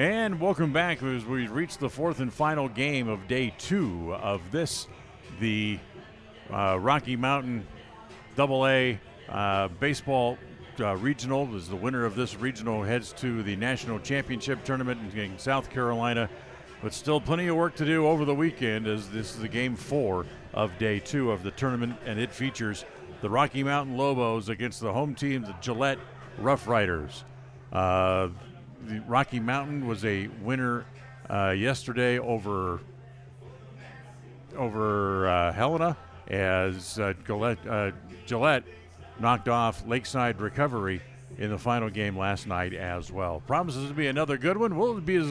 And welcome back as we reach the fourth and final game of day 2 of this, the Rocky Mountain AA baseball regional. As the winner of this regional heads to the national championship tournament in South Carolina. But still plenty of work to do over the weekend, as this is the game 4 of day 2 of the tournament, and it features the Rocky Mountain Lobos against the home team, the Gillette Roughriders. The Rocky Mountain was a winner yesterday over Helena, as Gillette knocked off Lakeside Recovery in the final game last night as well. Promises to be another good one. Will it be as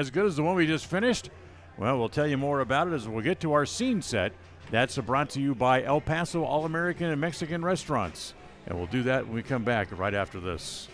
good as the one we just finished? Well, we'll tell you more about it as we'll get to our scene set. That's brought to you by El Paso All-American and Mexican Restaurants. And we'll do that when we come back right after this.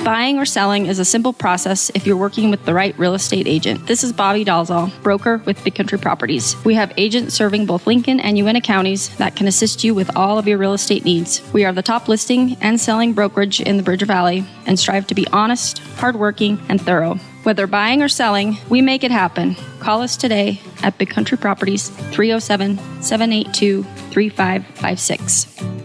Buying or selling is a simple process if you're working with the right real estate agent. This is Bobby Dalzall, broker with Big Country Properties. We have agents serving both Lincoln and Uintah counties that can assist you with all of your real estate needs. We are the top listing and selling brokerage in the Bridger Valley and strive to be honest, hardworking, and thorough. Whether buying or selling, we make it happen. Call us today at Big Country Properties, 307-782-3556.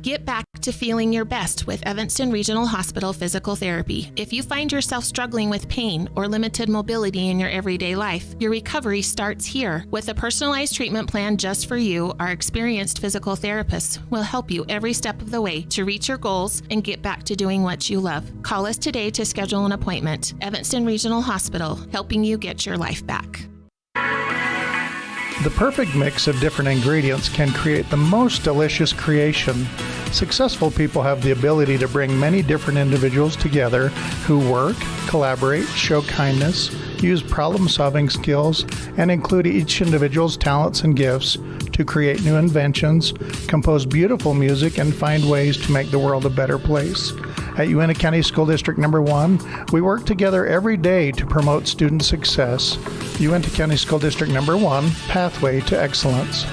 Get back to feeling your best with Evanston Regional Hospital Physical Therapy. If you find yourself struggling with pain or limited mobility in your everyday life, your recovery starts here. With a personalized treatment plan just for you, our experienced physical therapists will help you every step of the way to reach your goals and get back to doing what you love. Call us today to schedule an appointment. Evanston Regional Hospital, helping you get your life back. The perfect mix of different ingredients can create the most delicious creation. Successful people have the ability to bring many different individuals together who work, collaborate, show kindness, use problem-solving skills, and include each individual's talents and gifts to create new inventions, compose beautiful music, and find ways to make the world a better place. At Uintah County School District Number 1, we work together every day to promote student success. Uintah County School District Number 1, Pathway to Excellence.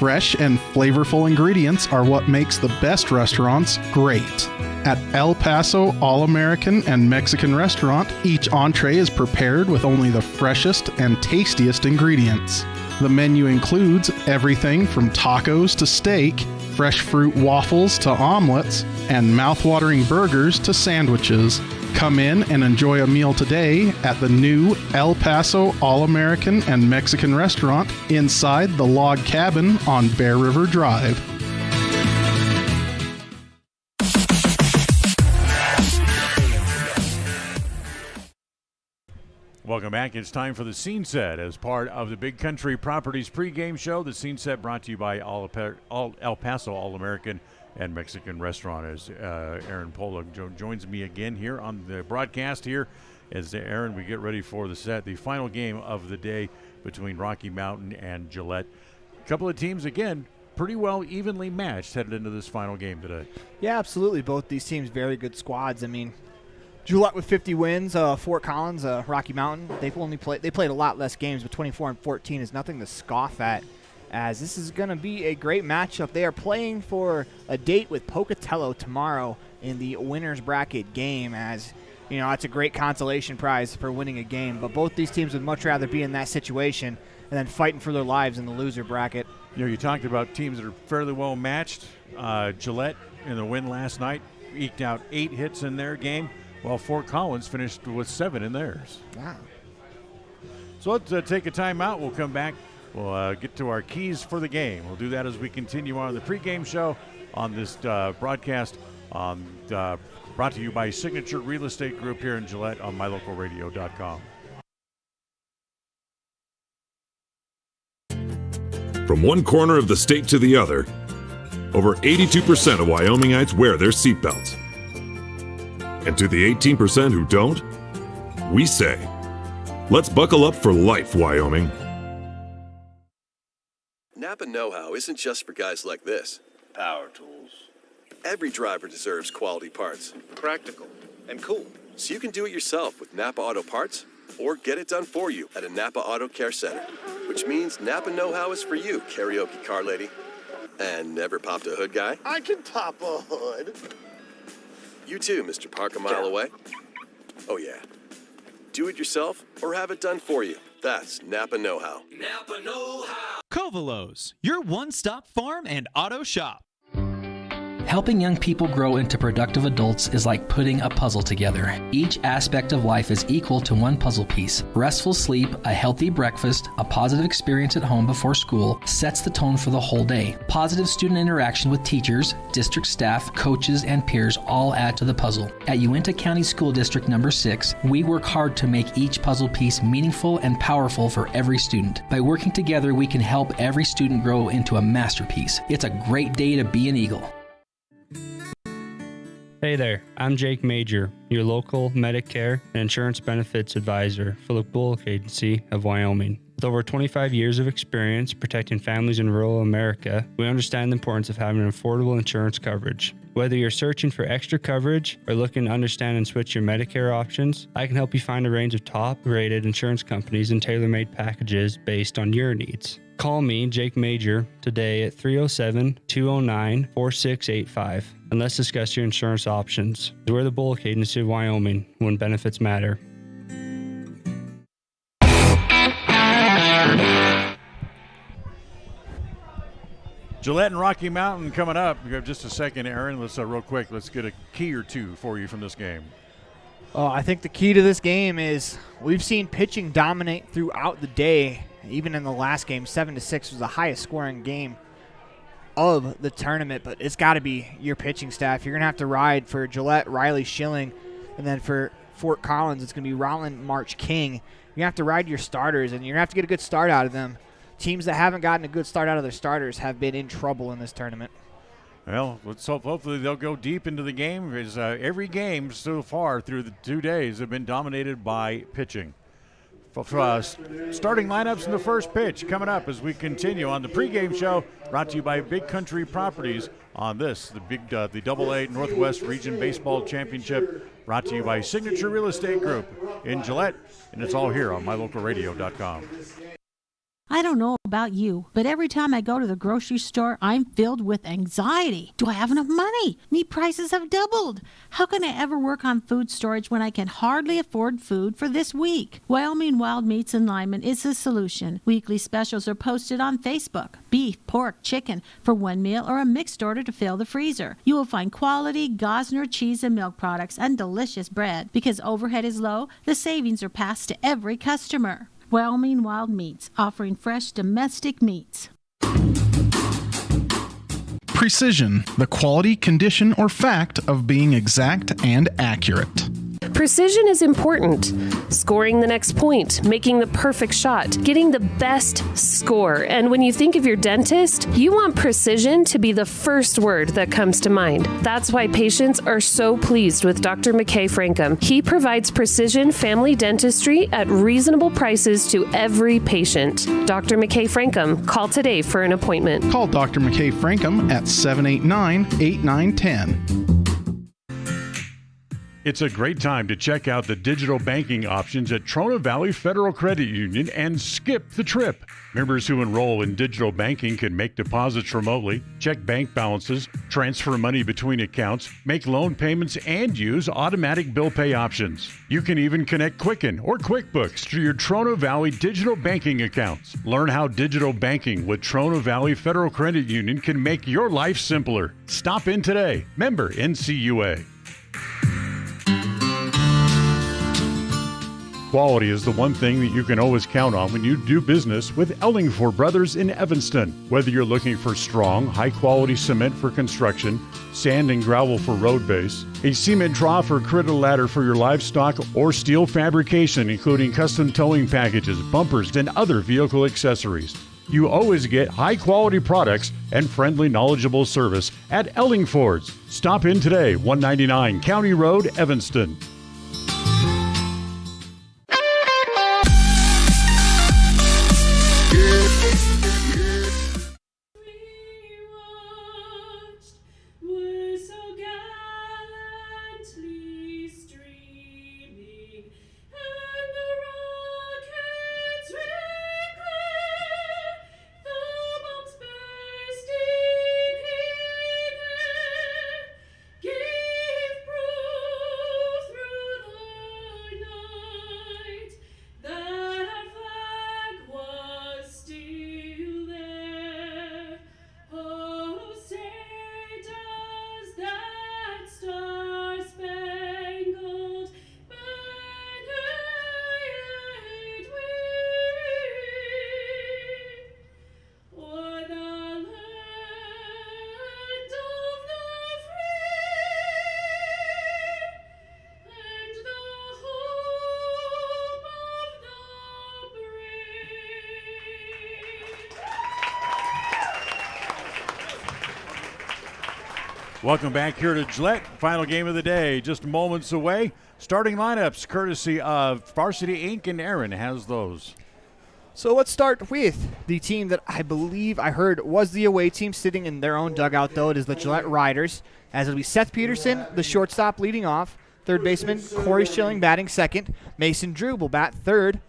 Fresh and flavorful ingredients are what makes the best restaurants great. At El Paso All-American and Mexican Restaurant, each entree is prepared with only the freshest and tastiest ingredients. The menu includes everything from tacos to steak, fresh fruit waffles to omelets, and mouth-watering burgers to sandwiches. Come in and enjoy a meal today at the new El Paso All-American and Mexican Restaurant inside the log cabin on Bear River Drive. Welcome back. It's time for the Scene Set as part of the Big Country Properties pregame show. The Scene Set brought to you by El Paso All-American and Mexican Restaurant. As Aaron Pola joins me again here on the broadcast here. As Aaron, we get ready for the final game of the day between Rocky Mountain and Gillette. A couple of teams, again, pretty well evenly matched headed into this final game today. Yeah, absolutely. Both these teams, very good squads. I mean, Gillette with 50 wins, Fort Collins, Rocky Mountain, they played a lot less games, but 24-14 is nothing to scoff at, as this is going to be a great matchup. They are playing for a date with Pocatello tomorrow in the winner's bracket game, as you know, that's a great consolation prize for winning a game, but both these teams would much rather be in that situation and then fighting for their lives in the loser bracket. You know, you talked about teams that are fairly well matched. Gillette, in the win last night, eked out 8 hits in their game, while Fort Collins finished with 7 in theirs. Wow. So let's take a timeout. We'll come back. We'll get to our keys for the game. We'll do that as we continue on the pregame show on this broadcast brought to you by Signature Real Estate Group here in Gillette on mylocalradio.com. From one corner of the state to the other, over 82% of Wyomingites wear their seatbelts. And to the 18% who don't, we say, let's buckle up for life, Wyoming. Napa know-how isn't just for guys like this. Power tools. Every driver deserves quality parts. Practical and cool. So you can do it yourself with Napa Auto Parts or get it done for you at a Napa Auto Care Center. Which means Napa know-how is for you, karaoke car lady. And never popped a hood guy? I can pop a hood. You too, Mr. Park a mile away. Oh yeah. Do it yourself or have it done for you. That's Napa know-how. Napa know-how. Covolos, your one-stop farm and auto shop. Helping young people grow into productive adults is like putting a puzzle together. Each aspect of life is equal to one puzzle piece. Restful sleep, a healthy breakfast, a positive experience at home before school sets the tone for the whole day. Positive student interaction with teachers, district staff, coaches, and peers all add to the puzzle. At Uinta County School District Number 6, we work hard to make each puzzle piece meaningful and powerful for every student. By working together, we can help every student grow into a masterpiece. It's a great day to be an Eagle. Hey there, I'm Jake Major, your local Medicare and insurance benefits advisor for the Bullock Agency of Wyoming. With over 25 years of experience protecting families in rural America, we understand the importance of having affordable insurance coverage. Whether you're searching for extra coverage or looking to understand and switch your Medicare options, I can help you find a range of top-rated insurance companies and tailor-made packages based on your needs. Call me, Jake Major, today at 307-209-4685 and let's discuss your insurance options. We're the Bullock Agency of Wyoming when benefits matter. Gillette and Rocky Mountain coming up. You have just a second, Aaron. Let's real quick. Let's get a key or two for you from this game. Oh, I think the key to this game is we've seen pitching dominate throughout the day. Even in the last game, 7-6 was the highest scoring game of the tournament. But it's got to be your pitching staff. You're going to have to ride for Gillette, Riley Schilling, and then for Fort Collins, it's going to be Roland March King. You're going to have to ride your starters, and you're going to have to get a good start out of them. Teams that haven't gotten a good start out of their starters have been in trouble in this tournament. Well, let's hope hopefully they'll go deep into the game because every game so far through the 2 days have been dominated by pitching. Starting lineups in the first pitch coming up as we continue on the pregame show brought to you by Big Country Properties on this, the AA Northwest Region Baseball Championship brought to you by Signature Real Estate Group in Gillette, and it's all here on mylocalradio.com. I don't know about you, but every time I go to the grocery store, I'm filled with anxiety. Do I have enough money? Meat prices have doubled. How can I ever work on food storage when I can hardly afford food for this week? Wyoming Wild Meats in Lyman is the solution. Weekly specials are posted on Facebook. Beef, pork, chicken for one meal or a mixed order to fill the freezer. You will find quality Gosner cheese and milk products and delicious bread. Because overhead is low, the savings are passed to every customer. Wyoming Wild Meats, offering fresh domestic meats. Precision, the quality, condition, or fact of being exact and accurate. Precision is important. Scoring the next point, making the perfect shot, getting the best score. And when you think of your dentist, you want precision to be the first word that comes to mind. That's why patients are so pleased with Dr. McKay Frankum. He provides precision family dentistry at reasonable prices to every patient. Dr. McKay Frankum, call today for an appointment. Call Dr. McKay Frankum at 789-8910. It's a great time to check out the digital banking options at Trona Valley Federal Credit Union and skip the trip. Members who enroll in digital banking can make deposits remotely, check bank balances, transfer money between accounts, make loan payments, and use automatic bill pay options. You can even connect Quicken or QuickBooks to your Trona Valley digital banking accounts. Learn how digital banking with Trona Valley Federal Credit Union can make your life simpler. Stop in today. Member NCUA. Quality is the one thing that you can always count on when you do business with Ellingford Brothers in Evanston. Whether you're looking for strong, high-quality cement for construction, sand and gravel for road base, a cement trough or critter ladder for your livestock, or steel fabrication, including custom towing packages, bumpers, and other vehicle accessories, you always get high-quality products and friendly, knowledgeable service at Ellingford's. Stop in today, 199 County Road, Evanston. Welcome back here to Gillette. Final game of the day, just moments away. Starting lineups, courtesy of Varsity Inc. and Aaron has those. So let's start with the team that I believe I heard was the away team sitting in their own dugout, though. It is the Gillette Riders, as it'll be Seth Peterson, the shortstop, leading off. Third baseman, Corey Schilling, batting second. Mason Drew will bat third.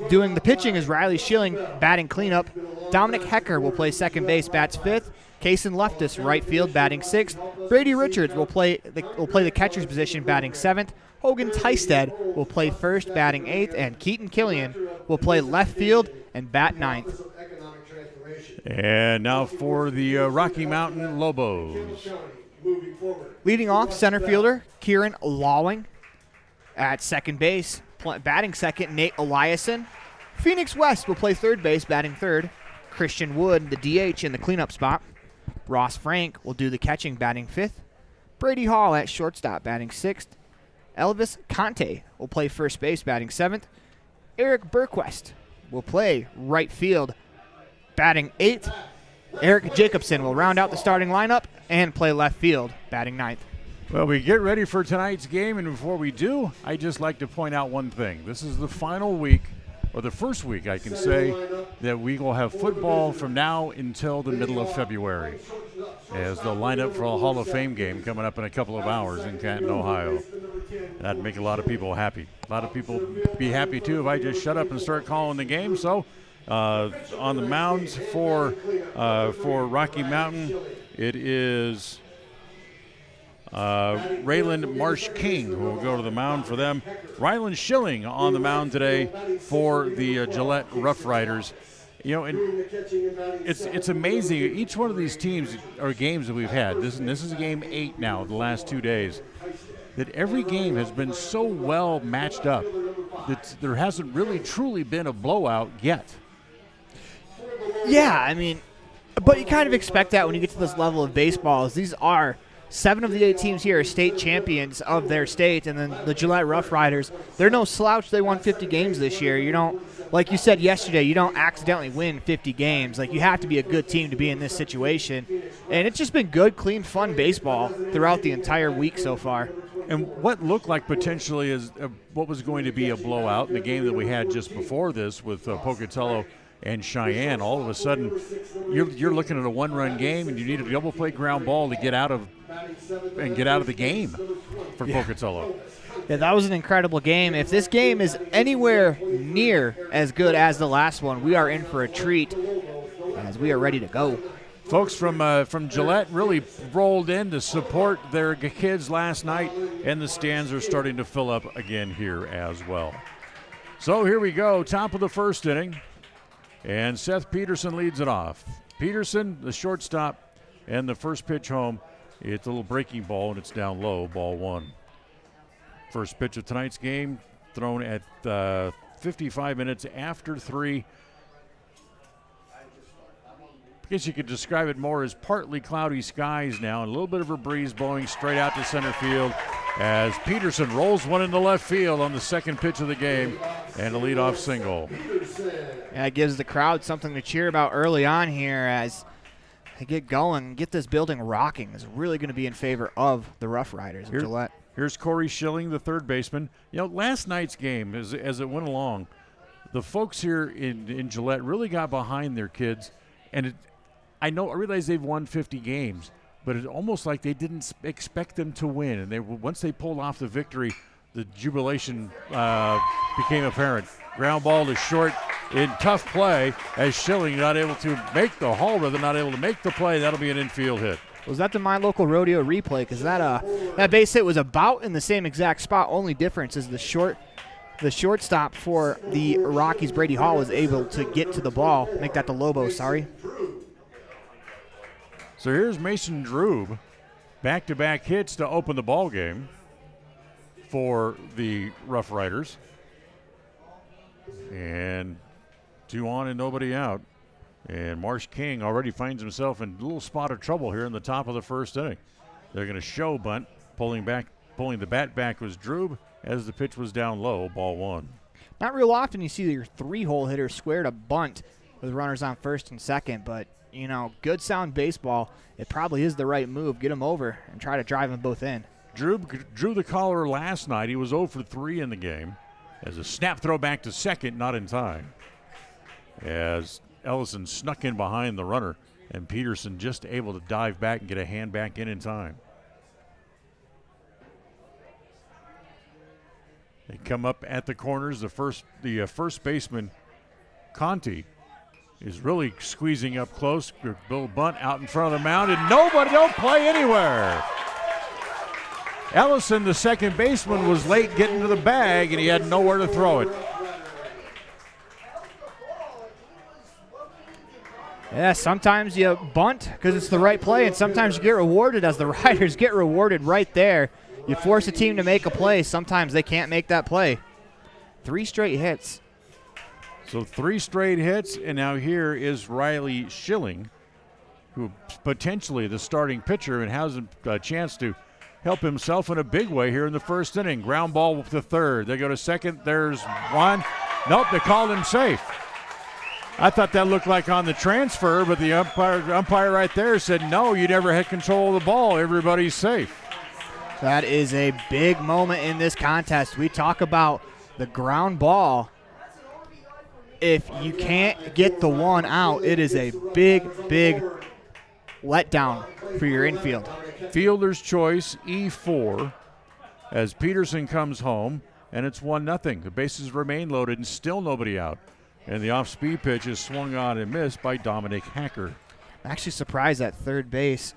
Doing the pitching is Riley Schilling, batting cleanup. Dominic Hecker will play second base, bats fifth. Kaysen Leftis, right field, batting sixth. Brady Richards will play the catcher's position, batting seventh. Hogan Tysted will play first, batting eighth. And Keaton Killian will play left field and bat ninth. And now for the Rocky Mountain Lobos. Leading off, center fielder Kieran Lawing. At second base, batting second, Nate Eliason. Phoenix West will play third base, batting third. Christian Wood, the DH, in the cleanup spot. Ross Frank will do the catching, batting fifth. Brady Hall at shortstop, batting sixth. Elvis Conte will play first base, batting seventh. Eric Burquest will play right field, batting eighth. Eric Jacobson will round out the starting lineup and play left field, batting ninth. Well, we get ready for tonight's game, and before we do, I'd just like to point out one thing. This is the final week, or the first week, I can say, that we will have football from now until the middle of February, as they'll line up for a Hall of Fame game coming up in a couple of hours in Canton, Ohio. That'd make a lot of people happy. A lot of people be happy, too, if I just shut up and start calling the game. So, on the mounds for Rocky Mountain, it is Raylan Marsh King who will go to the mound for them. Rylan Schilling on the mound today for the Gillette Roughriders. You know, and it's amazing. Each one of these teams or games that we've had, this is game 8 now, the last 2 days, that every game has been so well matched up that there hasn't really truly been a blowout yet. Yeah, I mean, but you kind of expect that when you get to this level of baseball. These are 7 of the 8 teams here are state champions of their state, and then the Gillette Roughriders, they're no slouch. They won 50 games this year. You don't, like you said yesterday, you don't accidentally win 50 games. Like, you have to be a good team to be in this situation. And it's just been good, clean, fun baseball throughout the entire week so far. And what looked like potentially is what was going to be a blowout in the game that we had just before this with Pocatello and Cheyenne, all of a sudden you're looking at a one-run game, and you need a double play ground ball to get out of the game for Pocatello. Yeah, that was an incredible game. If this game is anywhere near as good as the last one, we are in for a treat as we are ready to go. Folks from Gillette really rolled in to support their kids last night, and the stands are starting to fill up again here as well. So here we go, top of the first inning. And Seth Peterson leads it off. Peterson, the shortstop, and the first pitch home. It's a little breaking ball, and it's down low, ball 1. First pitch of tonight's game, thrown at 55 minutes after 3. I guess you could describe it more as partly cloudy skies now, and a little bit of a breeze blowing straight out to center field as Peterson rolls one into left field on the second pitch of the game, and a leadoff single. Yeah, it gives the crowd something to cheer about early on here as they get going, get this building rocking. It's really going to be in favor of the Roughriders of Gillette. Here's Corey Schilling, the third baseman. You know, last night's game, as it went along, the folks here in Gillette really got behind their kids, and I realize they've won 50 games, but it's almost like they didn't expect them to win. And once they pulled off the victory, the jubilation became apparent. Ground ball to short in tough play as Schilling not able to make the haul, rather not able to make the play. That'll be an infield hit. Was that the My Local Rodeo replay? Because that base hit was about in the same exact spot. Only difference is the shortstop for the Rockies, Brady Hall, was able to get to the ball. Make that the Lobos, sorry. So here's Mason Drew, back-to-back hits to open the ball game for the Roughriders. And 2 on and nobody out. And Marsh King already finds himself in a little spot of trouble here in the top of the first inning. They're going to show bunt. Pulling the bat back was Drew as the pitch was down low, ball 1. Not real often you see your 3-hole hitter square to bunt with runners on first and second, but good sound baseball, it probably is the right move. Get them over and try to drive them both in. Drew the caller last night. He was 0 for 3 in the game. As a snap throw back to second, not in time. As Ellison snuck in behind the runner, and Peterson just able to dive back and get a hand back in time. They come up at the corners. The first baseman, Conti, is really squeezing up close. Bill Bunt out in front of the mound, and nobody, don't play anywhere. Ellison, the second baseman, was late getting to the bag, and he had nowhere to throw it. Yeah, sometimes you bunt because it's the right play, and sometimes you get rewarded as the Riders get rewarded right there. You force a team to make a play. Sometimes they can't make that play. 3 straight hits. So 3 straight hits, and now here is Riley Schilling, who potentially the starting pitcher and has a chance to help himself in a big way here in the first inning. Ground ball to third. They go to second. There's one. Nope, they called him safe. I thought that looked like on the transfer, but the umpire right there said, no, you never had control of the ball. Everybody's safe. That is a big moment in this contest. We talk about the ground ball. If you can't get the one out, it is a big, big letdown for your infield. Fielder's choice, E4, as Peterson comes home, and it's 1-0. The bases remain loaded and still nobody out. And the off-speed pitch is swung on and missed by Dominic Hacker. I'm actually surprised at third base.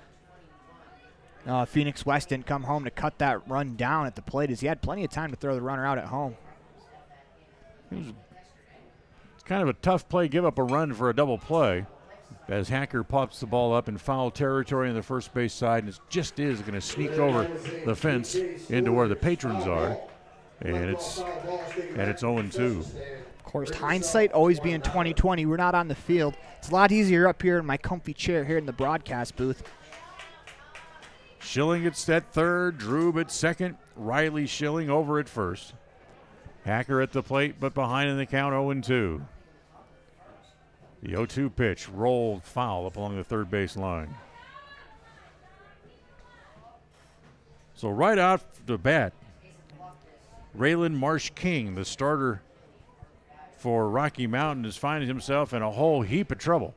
Phoenix West didn't come home to cut that run down at the plate, as he had plenty of time to throw the runner out at home. It's kind of a tough play, give up a run for a double play, as Hacker pops the ball up in foul territory on the first base side, and it just is going to sneak over the fence into where the patrons are, and it's 0-2. Of course, hindsight always being 20/20. We're not on the field. It's a lot easier up here in my comfy chair here in the broadcast booth. Schilling at third, Drube at second, Riley Schilling over at first. Hacker at the plate, but behind in the count, 0-2. The 0-2 pitch rolled foul up along the third base line. So right off the bat, Raylan Marsh-King, the starter for Rocky Mountain, is finding himself in a whole heap of trouble.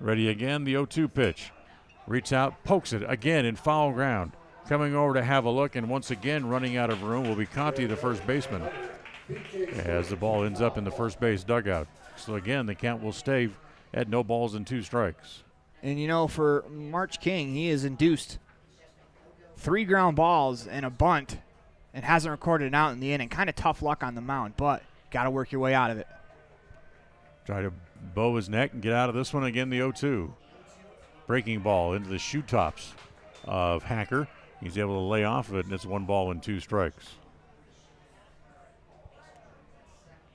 Ready again, the 0-2 pitch. Reaches out, pokes it again in foul ground. Coming over to have a look, and once again running out of room will be Conti, the first baseman, as the ball ends up in the first base dugout. So again, the count will stay at no balls and 2 strikes. And for March King, he has induced 3 ground balls and a bunt and hasn't recorded an out in the inning. Kind of tough luck on the mound, but got to work your way out of it. Try to bow his neck and get out of this one. Again, the 0-2. Breaking ball into the shoe tops of Hacker. He's able to lay off of it, and it's 1 ball and 2 strikes.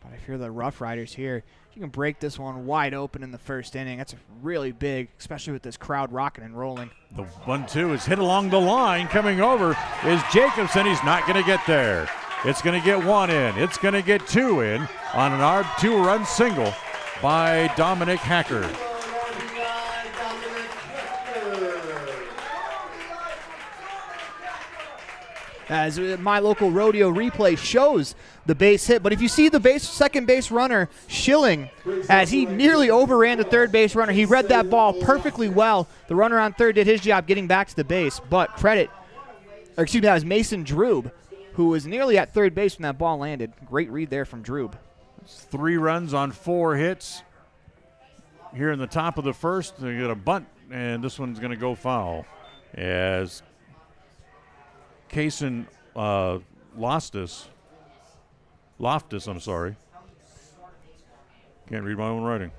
But if you're the Roughriders here, you can break this one wide open in the first inning. That's really big, especially with this crowd rocking and rolling. The 1-2 is hit along the line. Coming over is Jacobson. He's not going to get there. It's going to get 1 in. It's going to get 2 in on an R2-run single by Dominic Hacker. As my local rodeo replay shows the base hit. But if you see the second base runner, Schilling, as he nearly overran the third base runner, he read that ball perfectly well. The runner on third did his job getting back to the base. But that was Mason Drube, who was nearly at third base when that ball landed. Great read there from Drube. It's 3 runs on 4 hits. Here in the top of the first, they get a bunt, and this one's going to go foul. As Kaysen Loftus, I'm sorry. Can't read my own writing.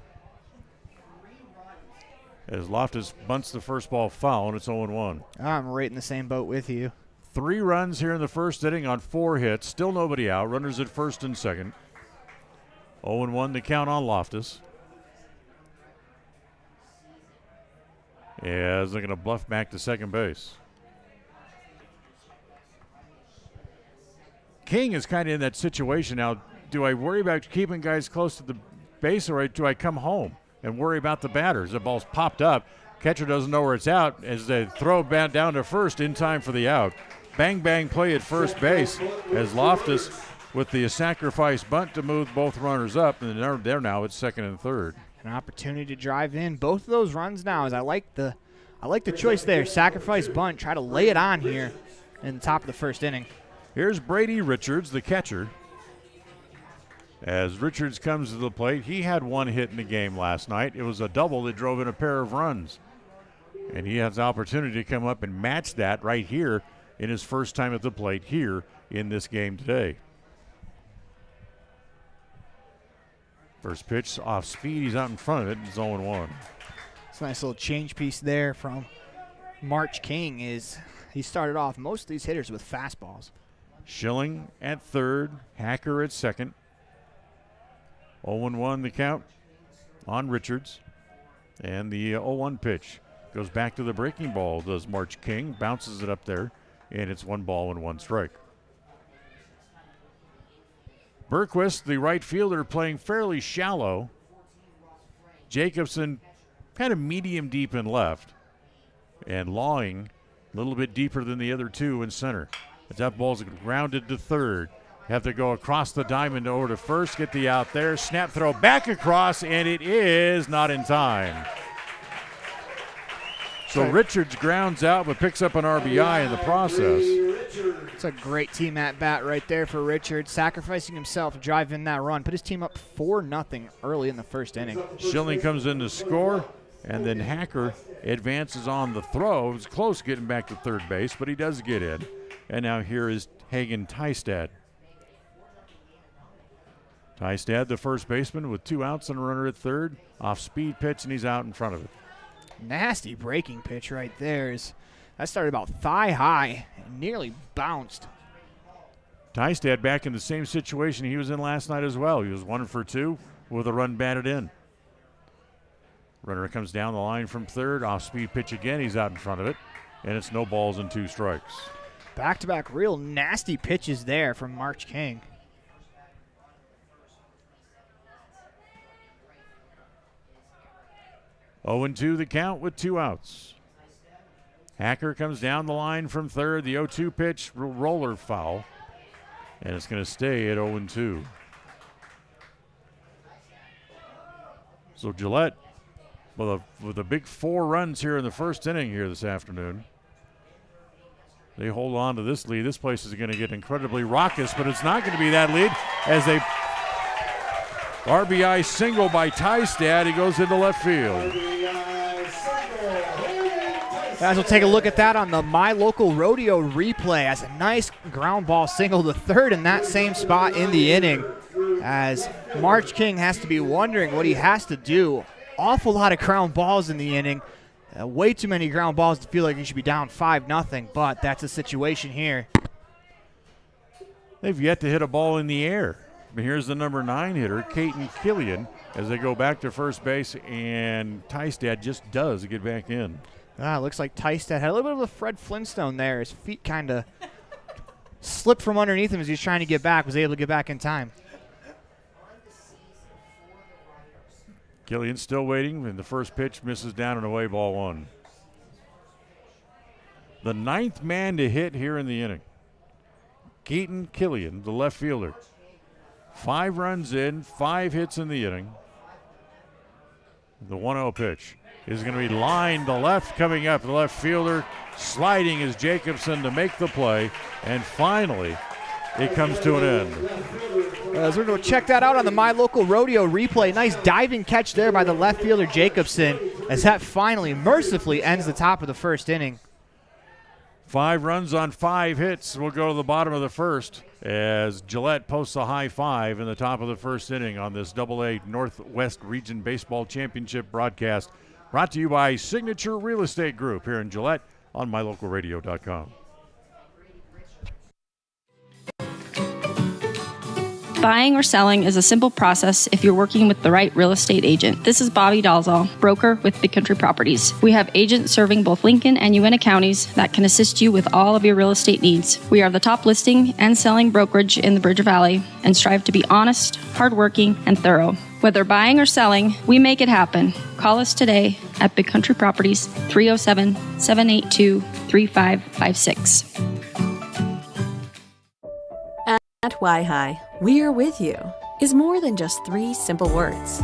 As Loftus bunts the first ball foul, and it's 0-1. I'm right in the same boat with you. 3 runs here in the first inning on 4 hits. Still nobody out. Runners at first and second. 0-1 the count on Loftus. As they're going to bluff back to second base. King is kind of in that situation now. do I worry about keeping guys close to the base, or do I come home and worry about the batters? The ball's popped up. Catcher doesn't know where it's out as they throw it down to first in time for the out. Bang, bang play at first base as Loftus with the sacrifice bunt to move both runners up, and they're now at second and third. An opportunity to drive in both of those runs now, as I like the choice there. Sacrifice bunt, try to lay it on here in the top of the first inning. Here's Brady Richards, the catcher. As Richards comes to the plate, he had one hit in the game last night. It was a double that drove in a pair of runs. And he has the opportunity to come up and match that right here in his first time at the plate here in this game today. First pitch off speed, he's out in front of it, it's 0-1. It's a nice little change piece there from March King. He started off most of these hitters with fastballs. Schilling at third, Hacker at second. 0-1 the count on Richards. And the 0-1 pitch goes back to the breaking ball, does March King, bounces it up there, and it's 1 ball and 1 strike. Berquist, the right fielder, playing fairly shallow. Jacobson kind of medium deep in left. And Lawing a little bit deeper than the other two in center. But that ball's grounded to third. Have to go across the diamond over to first, get the out there. Snap throw back across, and it is not in time. So Richards grounds out but picks up an RBI in the process. It's a great team at bat right there for Richards, sacrificing himself to drive in that run. Put his team up 4-0 early in the first inning. Schilling comes in to score, and then Hacker advances on the throw. It was close getting back to third base, but he does get in. And now here is Hagen Tystad. Tystad, the first baseman, with 2 outs and a runner at third. Off speed pitch, and he's out in front of it. Nasty breaking pitch right there. That started about thigh high and nearly bounced. Tystad back in the same situation he was in last night as well. He was 1 for 2 with a run batted in. Runner comes down the line from third. Off speed pitch again. He's out in front of it. And it's no balls and 2 strikes. Back-to-back real nasty pitches there from March King. Oh, 0-2 the count with 2 outs. Hacker comes down the line from third. The 0-2 pitch, roller foul. And it's going to stay at 0-2. So Gillette with a big 4 runs here in the first inning here this afternoon. They hold on to this lead. This place is going to get incredibly raucous, but it's not going to be that lead as they RBI single by Tystad. He goes into left field. Guys, we'll take a look at that on the My Local Rodeo replay as a nice ground ball single to third in that same spot in the inning, as March King has to be wondering what he has to do. Awful lot of ground balls in the inning. Way too many ground balls to feel like he should be down 5-0, but that's a situation here. They've yet to hit a ball in the air. But here's the number 9 hitter, Caton Killian, as they go back to first base, and Tystad just does get back in. Looks like Tystad had a little bit of a Fred Flintstone there. His feet kind of slipped from underneath him as he was trying to get back, was able to get back in time. Killian still waiting, and the first pitch misses down and away, ball 1. The 9th man to hit here in the inning. Caton Killian, the left fielder. 5 runs in, 5 hits in the inning. The 1-0 pitch is going to be lined to left, coming up. The left fielder sliding is Jacobson to make the play, and finally it comes to an end. As we're going to check that out on the My Local Rodeo replay. Nice diving catch there by the left fielder Jacobson, as that finally mercifully ends the top of the first inning. 5 runs on 5 hits. We'll go to the bottom of the first as Gillette posts a high 5 in the top of the first inning on this AA Northwest Region Baseball Championship broadcast, brought to you by Signature Real Estate Group here in Gillette on MyLocalRadio.com. Buying or selling is a simple process if you're working with the right real estate agent. This is Bobby Dalzall, broker with Big Country Properties. We have agents serving both Lincoln and Uintah counties that can assist you with all of your real estate needs. We are the top listing and selling brokerage in the Bridger Valley and strive to be honest, hardworking, and thorough. Whether buying or selling, we make it happen. Call us today at Big Country Properties, 307-782-3556. At Y-Hi, we are with you is more than just 3 simple words.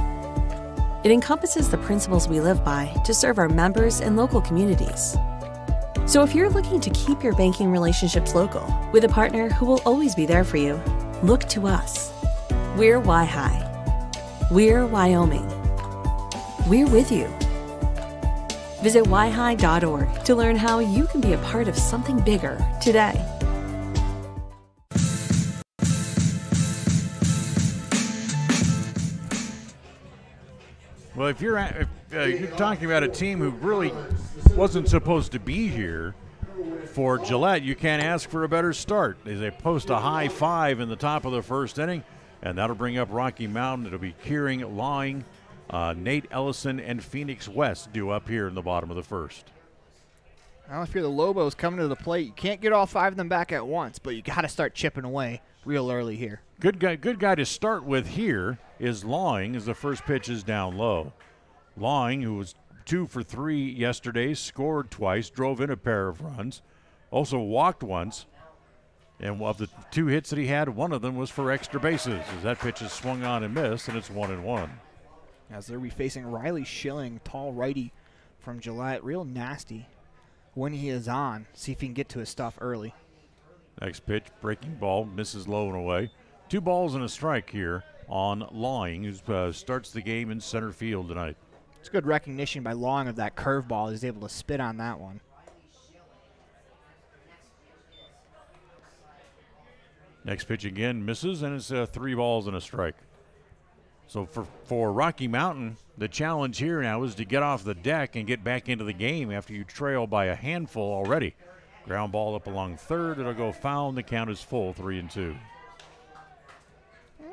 It encompasses the principles we live by to serve our members and local communities. So if you're looking to keep your banking relationships local with a partner who will always be there for you, look to us. We're Y-Hi. We're Wyoming. We're with you. Visit yhi.org to learn how you can be a part of something bigger today. Well, if you're talking about a team who really wasn't supposed to be here for Gillette, you can't ask for a better start. They post a high 5 in the top of the first inning, and that'll bring up Rocky Mountain. It'll be Kearing, Lawing, Nate Ellison, and Phoenix West due up here in the bottom of the first. Well, if you're the Lobos coming to the plate, you can't get all 5 of them back at once, but you got to start chipping away real early here. Good guy to start with here is Lawing, as the first pitch is down low. Lawing, who was 2 for 3 yesterday, scored twice, drove in a pair of runs, also walked once. And of the 2 hits that he had, one of them was for extra bases, as that pitch is swung on and missed, and it's 1-1. As they'll be facing Riley Schilling, tall righty from Gillette, real nasty when he is on. See if he can get to his stuff early. Next pitch, breaking ball, misses low and away. 2 balls and a strike here on Lawing, who starts the game in center field tonight. It's good recognition by Long of that curveball. He's able to spit on that one. Next pitch again misses, and it's 3 balls and a strike. So for Rocky Mountain, the challenge here now is to get off the deck and get back into the game after you trail by a handful already. Ground ball up along third. It'll go foul, and the count is full, 3-2.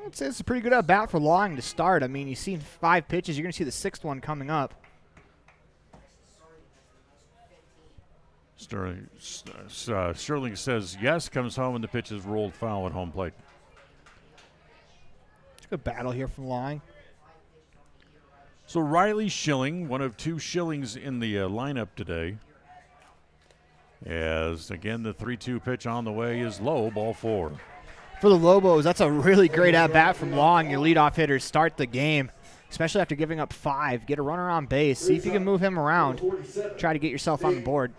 I'd say it's a pretty good at bat for Long to start. I mean, you've seen 5 pitches. You're going to see the 6th one coming up. Sterling says yes, comes home, and the pitch is rolled foul at home plate. It's a good battle here from Long. So Riley Schilling, one of 2 Schillings in the lineup today. As, again, the 3-2 pitch on the way is low, ball 4. For the Lobos, that's a really great at-bat from Long. Your leadoff hitters start the game, especially after giving up 5. Get a runner on base. See if you can move him around. Try to get yourself on the board.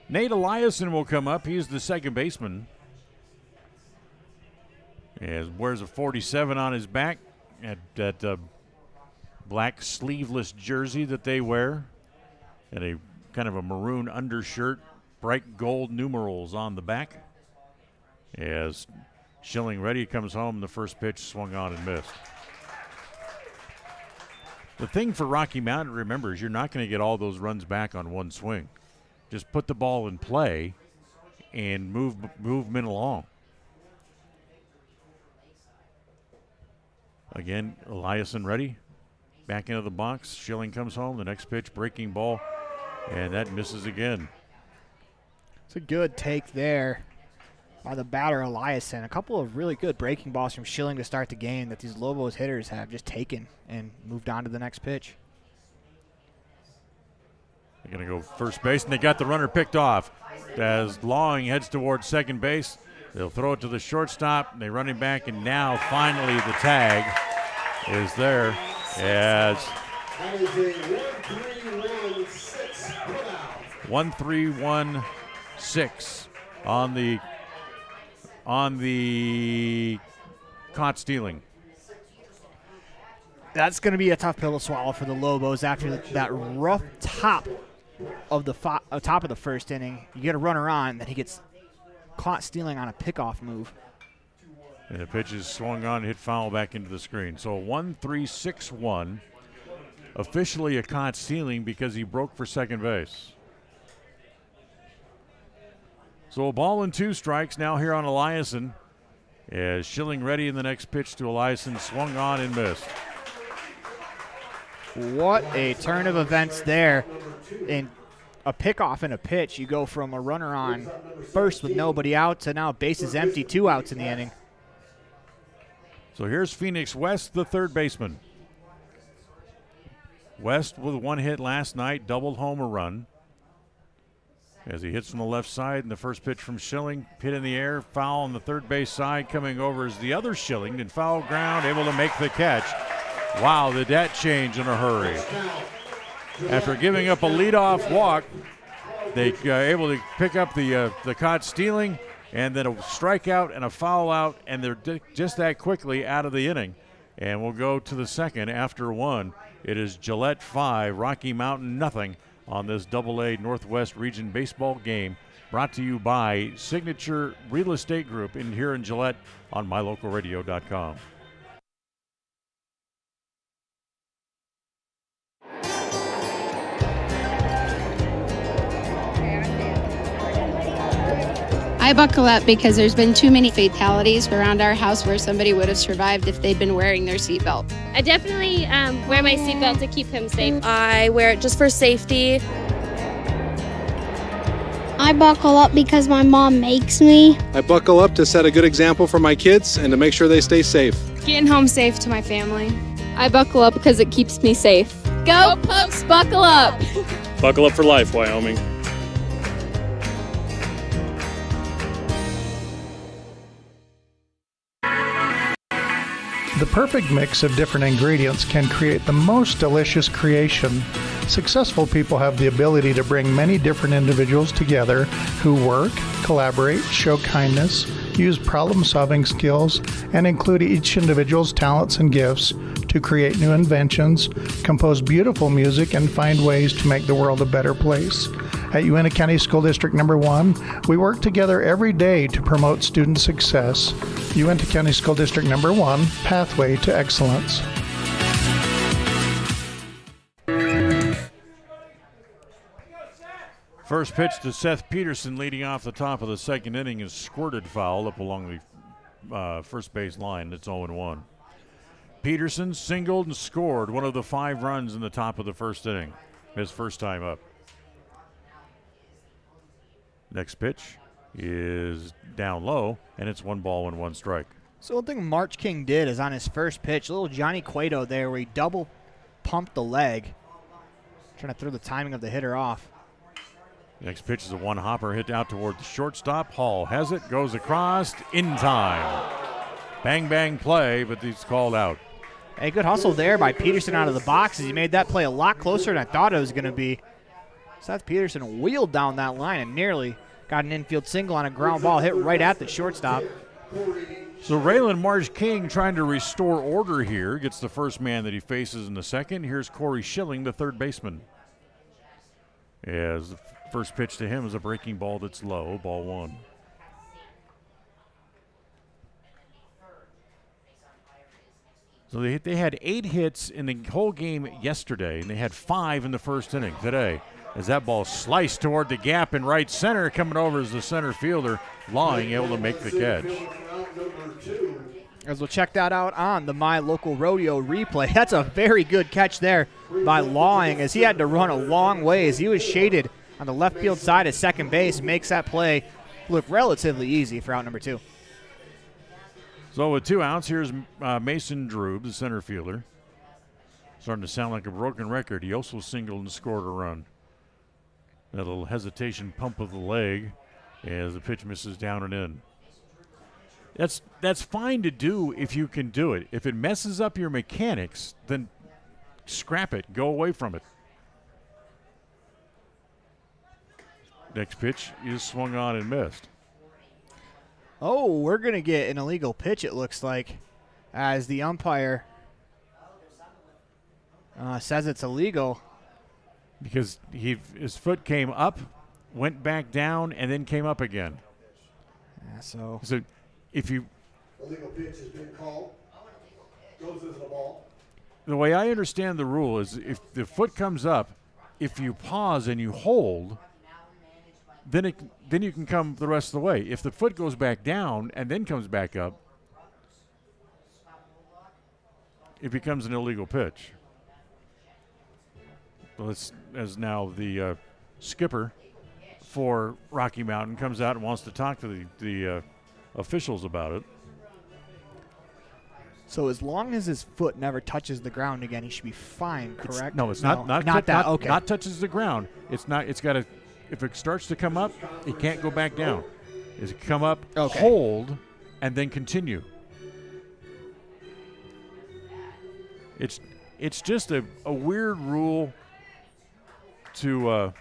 Nate Eliason will come up. He's the second baseman. As wears a 47 on his back at that black sleeveless jersey that they wear, and a kind of a maroon undershirt, bright gold numerals on the back. As Schilling ready, comes home, the first pitch swung on and missed. The thing for Rocky Mountain, remember, is you're not going to get all those runs back on one swing. Just put the ball in play and move men along. Again, Eliason ready. Back into the box. Schilling comes home. The next pitch, breaking ball, and that misses again. It's a good take there by the batter, Eliason. A couple of really good breaking balls from Schilling to start the game that these Lobos hitters have just taken and moved on to the next pitch. They're going to go first base, and they got the runner picked off. As Lawing heads towards second base, they'll throw it to the shortstop. They run him back, and now finally the tag is there. As 1-3-1-6 on the caught stealing. That's going to be a tough pill to swallow for the Lobos after that rough top of the first inning. You get a runner on, then he gets caught stealing on a pickoff move. And the pitch is swung on, hit foul back into the screen. So 1-3-6-1. Officially a caught stealing because he broke for second base. So a ball and 2 strikes now here on Eliason. As Schilling ready in the next pitch to Eliason, swung on and missed. What a turn of events there. In a pickoff and a pitch, you go from a runner on first with nobody out to now bases empty, 2 outs in the inning. So here's Phoenix West, the third baseman. West with 1 hit last night, doubled home a run. As he hits from the left side, and the first pitch from Schilling, hit in the air, foul on the third base side. Coming over is the other Schilling, and foul ground, able to make the catch. Wow, did that change in a hurry. After giving up a leadoff walk, they able to pick up the caught stealing, and then a strikeout and a foul out, and they're just that quickly out of the inning. And we'll go to the second after 1. It is Gillette 5, Rocky Mountain nothing on this AA Northwest Region baseball game, brought to you by Signature Real Estate Group here in Gillette on mylocalradio.com. I buckle up because there's been too many fatalities around our house where somebody would have survived if they'd been wearing their seatbelt. I definitely wear my seatbelt to keep him safe. I wear it just for safety. I buckle up because my mom makes me. I buckle up to set a good example for my kids and to make sure they stay safe. Getting home safe to my family. I buckle up because it keeps me safe. Go Pups, buckle up! Buckle up for life, Wyoming. The perfect mix of different ingredients can create the most delicious creation. Successful people have the ability to bring many different individuals together who work, collaborate, show kindness, use problem-solving skills, and include each individual's talents and gifts to create new inventions, compose beautiful music, and find ways to make the world a better place. At Uintah County School District Number 1, we work together every day to promote student success. Uintah County School District Number 1, Pathway to Excellence. First pitch to Seth Peterson, leading off the top of the second inning, is squirted foul up along the first base line. It's 0-1. Peterson singled and scored one of the 5 runs in the top of the first inning, his first time up. Next pitch is down low, and it's 1 ball and 1 strike. So one thing March King did is on his first pitch, a little Johnny Cueto there where he double pumped the leg, trying to throw the timing of the hitter off. Next pitch is a 1-hopper hit out toward the shortstop. Hall has it, goes across in time. Bang, bang play, but he's called out. Hey, good hustle there by Peterson out of the box as he made that play a lot closer than I thought it was going to be. Seth Peterson wheeled down that line and nearly got an infield single on a ground ball hit right at the shortstop. So Raylan Marsh King trying to restore order here. Gets the first man that he faces in the second. Here's Corey Schilling, the third baseman. As the first pitch to him is a breaking ball that's low, ball 1. So they had 8 hits in the whole game yesterday, and they had 5 in the first inning today. As that ball sliced toward the gap in right center, coming over as the center fielder, Lawing able to make the catch. As we'll check that out on the My Local Rodeo replay. That's a very good catch there by Lawing as he had to run a long ways. He was shaded on the left field side at second base, makes that play look relatively easy for out number 2. So with 2 outs, here's Mason Drube, the center fielder. Starting to sound like a broken record. He also singled and scored a run. That little hesitation pump of the leg as the pitch misses down and in. That's fine to do if you can do it. If it messes up your mechanics, then scrap it. Go away from it. Next pitch is swung on and missed. Oh, we're going to get an illegal pitch, it looks like, as the umpire says it's illegal. Because his foot came up, went back down, and then came up again. Yeah, so if you... Illegal pitch has been called. Goes into the ball. The way I understand the rule is if the foot comes up, if you pause and you hold, then you can come the rest of the way. If the foot goes back down and then comes back up, it becomes an illegal pitch. Well, it's as now the skipper for Rocky Mountain comes out and wants to talk to the officials about it. So as long as his foot never touches the ground again, he should be fine, correct? Not that. Okay. Not touches the ground. It's not. It's got to. If it starts to come up, it can't go back down. It's come up, hold, and then continue. It's just a weird rule to.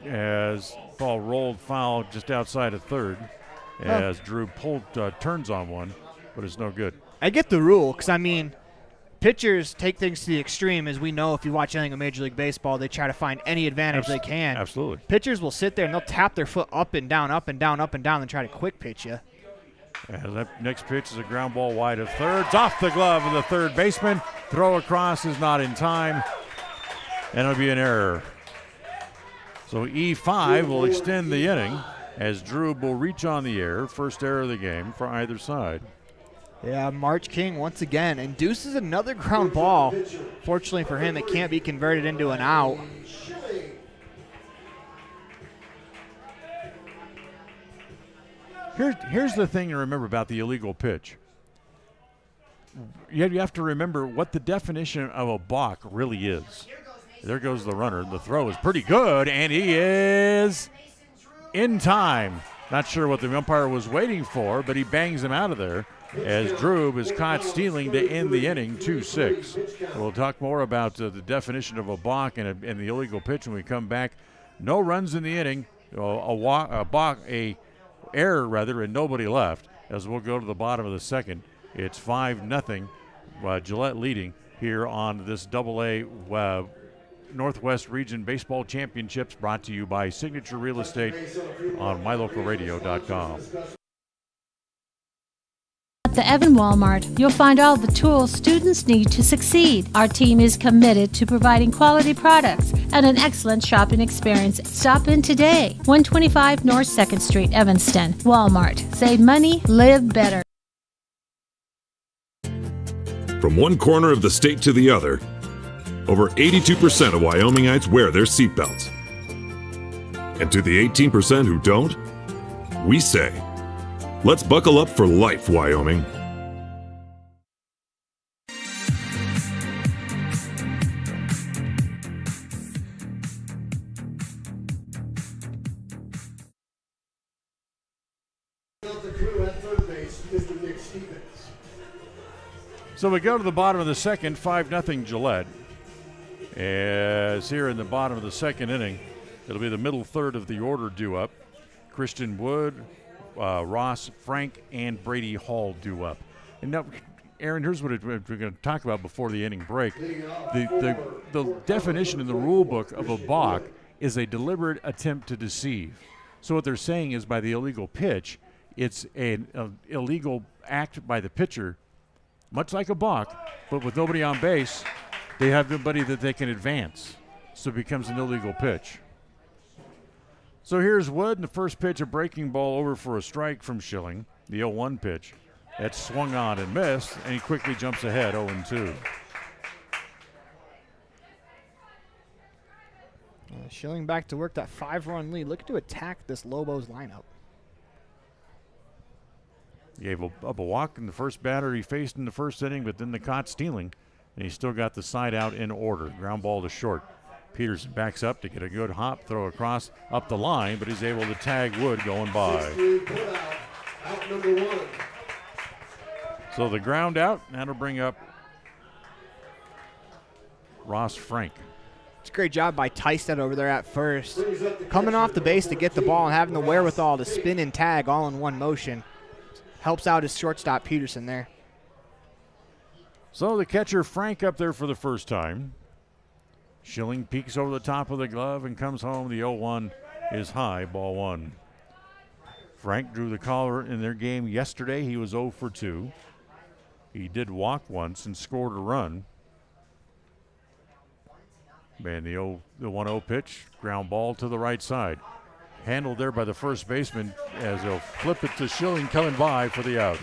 As ball rolled foul just outside of third, as Drew turns on one, but it's no good. I get the rule because, I mean, pitchers take things to the extreme. As we know, if you watch anything in Major League Baseball, they try to find any advantage they can. Absolutely. Pitchers will sit there and they'll tap their foot up and down, up and down, up and down, and try to quick pitch you. As that next pitch is a ground ball wide of third. It's off the glove of the third baseman. Throw across is not in time, and it'll be an error. So E5 will extend the inning as Drew will reach on the air. First error of the game for either side. Yeah, March King once again induces another ground ball. Fortunately for him, it can't be converted into an out. Here's the thing to remember about the illegal pitch. You have to remember what the definition of a balk really is. There goes the runner. The throw is pretty good, and he is in time. Not sure what the umpire was waiting for, but he bangs him out of there as Drew is caught stealing to end the inning 2-6. We'll talk more about the definition of a balk and the illegal pitch when we come back. No runs in the inning, a error rather, and nobody left as we'll go to the bottom of the second. It's 5-0, Gillette leading here on this AA Northwest Region Baseball Championships, brought to you by Signature Real Estate on mylocalradio.com. At the Evan Walmart, you'll find all the tools students need to succeed. Our team is committed to providing quality products and an excellent shopping experience. Stop in today. 125 North 2nd Street, Evanston. Walmart. Save money, live better. From one corner of the state to the other, over 82% of Wyomingites wear their seatbelts. And to the 18% who don't, we say, let's buckle up for life, Wyoming. So we go to the bottom of the second, 5-0 Gillette. As here in the bottom of the second inning, it'll be the middle third of the order due up. Christian Wood, Ross Frank, and Brady Hall due up. And now, Aaron, here's what we're going to talk about before the inning break. The definition in the rule book of a balk is a deliberate attempt to deceive. So what they're saying is by the illegal pitch, it's an illegal act by the pitcher, much like a balk, but with nobody on base. They have nobody that they can advance, so it becomes an illegal pitch. So here's Wood, and the first pitch, a breaking ball over for a strike from Schilling, the 0-1 pitch. That's swung on and missed, and he quickly jumps ahead, 0-2. Schilling back to work that 5-run lead. Looking to attack this Lobos lineup. Gave up a walk in the first batter he faced in the first inning, but then the caught stealing. And he still got the side out in order. Ground ball to short. Peterson backs up to get a good hop, throw across up the line, but he's able to tag Wood going by. Out number 1. So the ground out, that'll bring up Ross Frank. It's a great job by Tystead over there at first. Coming off the base to get the ball and having the wherewithal to spin and tag all in one motion. Helps out his shortstop Peterson there. So the catcher Frank up there for the first time. Schilling peeks over the top of the glove and comes home. The 0-1 is high, ball 1. Frank drew the caller in their game yesterday. He was 0 for 2. He did walk once and scored a run. And the 1-0 pitch, ground ball to the right side. handled there by the first baseman as he'll flip it to Schilling coming by for the out.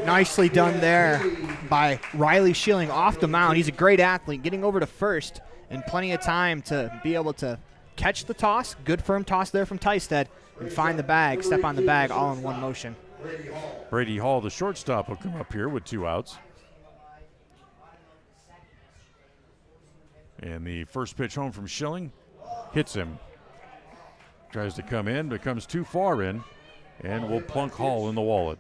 Nicely done there by Riley Schilling off the mound. He's a great athlete, getting over to first and plenty of time to be able to catch the toss. Good firm toss there from Tysted and find the bag, step on the bag all in one motion. Brady Hall, the shortstop, will come up here with 2 outs. And the first pitch home from Schilling hits him. Tries to come in, but comes too far in, and will plunk Hall in the wallet.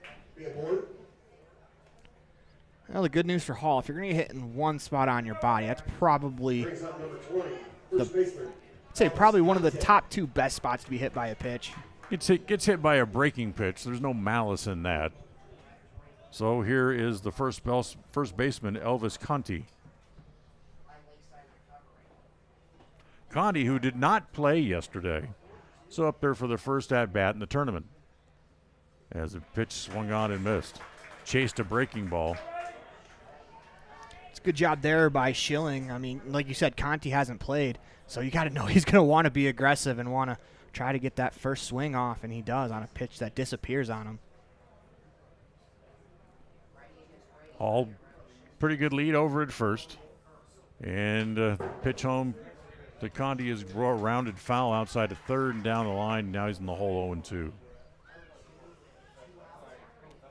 Well, the good news for Hall, if you're going to get hit in one spot on your body, that's probably probably one of the top 2 best spots to be hit by a pitch. Gets hit by a breaking pitch. There's no malice in that. So here is the first baseman, Elvis Conti. Conti, who did not play yesterday, so up there for the first at-bat in the tournament. As the pitch swung on and missed. Chased a breaking ball. It's a good job there by Schilling. I mean, like you said, Conti hasn't played, so you got to know he's going to want to be aggressive and want to try to get that first swing off, and he does on a pitch that disappears on him. All pretty good lead over at first. And pitch home to Conti is a rounded foul outside of third and down the line. Now he's in the hole 0-2.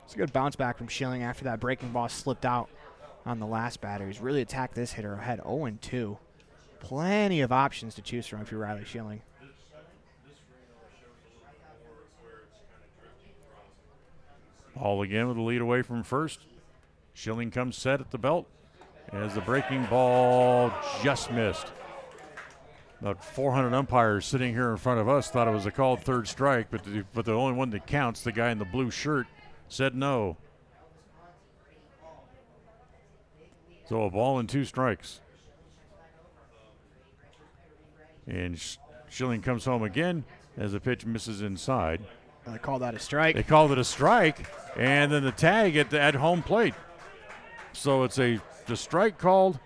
It's a good bounce back from Schilling after that breaking ball slipped out on the last batter. He's really attacked this hitter ahead 0-2. Plenty of options to choose from if you're Riley Schilling. Hall again with the lead away from first. Schilling comes set at the belt as the breaking ball just missed. About 400 umpires sitting here in front of us thought it was a called third strike, but the only one that counts, the guy in the blue shirt, said no. So a ball and 2 strikes. And Schilling comes home again as the pitch misses inside. They call that a strike. They called it a strike, and then the tag at home plate. So it's the strike called,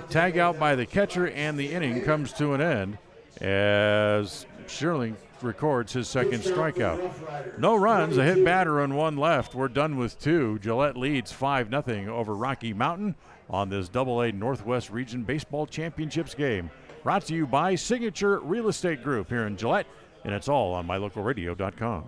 tag out by the catcher, and the inning comes to an end as Schilling records his second strikeout. No runs, a hit batter and 1 left. We're done with 2. Gillette leads 5-0 over Rocky Mountain on this AA Northwest Region Baseball Championships game. Brought to you by Signature Real Estate Group here in Gillette, and it's all on mylocalradio.com.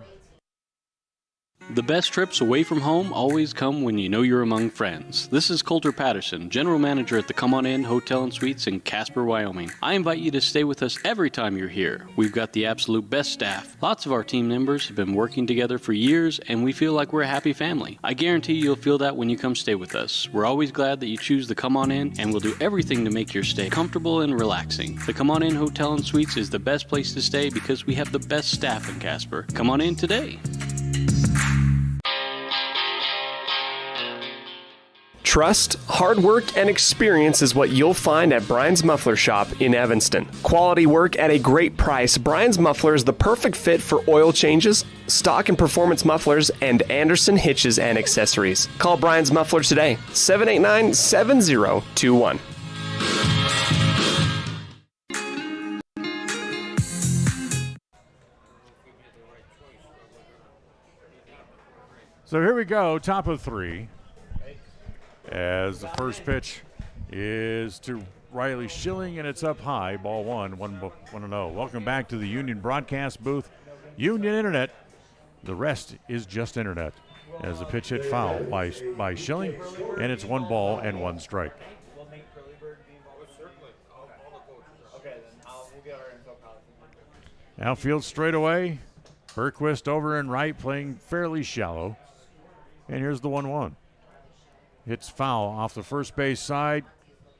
The best trips away from home always come when you know you're among friends. This is Coulter Patterson, General Manager at the Come On In Hotel and Suites in Casper, Wyoming. I invite you to stay with us every time you're here. We've got the absolute best staff. Lots of our team members have been working together for years, and we feel like we're a happy family. I guarantee you'll feel that when you come stay with us. We're always glad that you choose the Come On In, and we'll do everything to make your stay comfortable and relaxing. The Come On In Hotel and Suites is the best place to stay because we have the best staff in Casper. Come on in today. Trust, hard work, and experience is what you'll find at Brian's Muffler Shop in Evanston. Quality work at a great price. Brian's Muffler is the perfect fit for oil changes, stock and performance mufflers, and Anderson hitches and accessories. Call Brian's Muffler today, 789-7021. So here we go, top of 3. As the first pitch is to Riley Schilling, and it's up high, ball 1-0. Welcome back to the Union broadcast booth. Union Internet, the rest is just Internet. As the pitch hit foul by Schilling, and it's 1 ball and 1 strike. Outfield straight away. Berquist over and right, playing fairly shallow. And here's the 1-1. Hits foul off the first base side.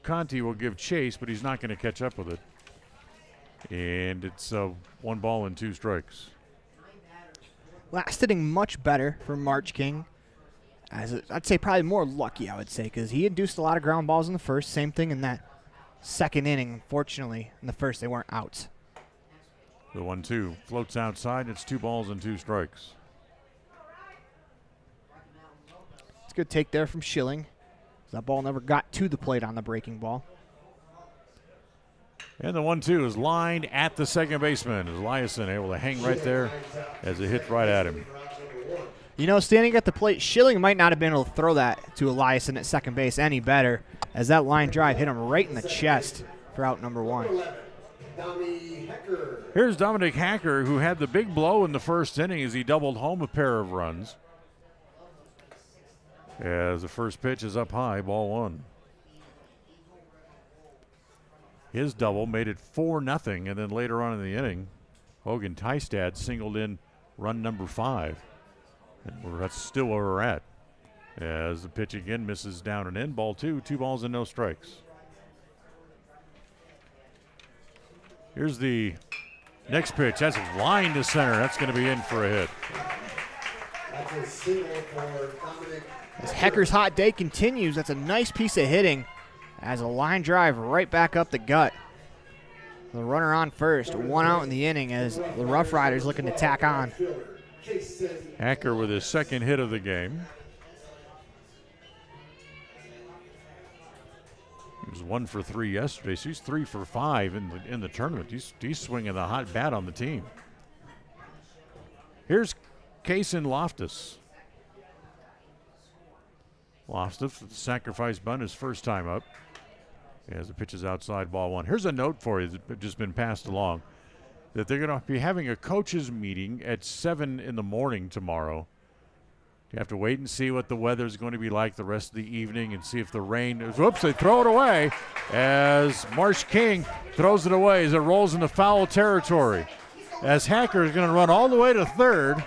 Conti will give chase, but he's not going to catch up with it. And it's 1 ball and 2 strikes. Last inning much better for March King. I'd say probably more lucky, I would say, because he induced a lot of ground balls in the first. Same thing in that second inning. Unfortunately, in the first, they weren't outs. The 1-2 floats outside. It's 2 balls and 2 strikes. It's a good take there from Schilling. That ball never got to the plate on the breaking ball. And the 1-2 is lined at the second baseman. Eliason able to hang right there as it hits right at him. You know, standing at the plate, Schilling might not have been able to throw that to Eliason at second base any better, as that line drive hit him right in the chest for out number 1. Here's Dominic Hacker, who had the big blow in the first inning as he doubled home a pair of runs. As the first pitch is up high, ball 1. His double made it 4-0, and then later on in the inning, Hogan Tystad singled in run number 5. And that's still where we're at. As the pitch again misses down and in, ball 2, 2 balls and no strikes. Here's the next pitch. That's line to center. That's going to be in for a hit. That's a single for Dominic. As Hecker's hot day continues, that's a nice piece of hitting as a line drive right back up the gut. The runner on first, 1 out in the inning as the Roughriders looking to tack on. Hacker with his second hit of the game. He was 1 for 3 yesterday, so he's 3 for 5 in the tournament. He's swinging the hot bat on the team. Here's Kaysen Loftus. Loftus with the sacrifice bunt his first time up. As the pitch is outside, ball 1. Here's a note for you that's just been passed along, that they're going to be having a coaches meeting at 7 in the morning tomorrow. You have to wait and see what the weather is going to be like the rest of the evening and see if the rain, whoops, they throw it away as Marsh King throws it away as it rolls into foul territory. As Hacker is going to run all the way to third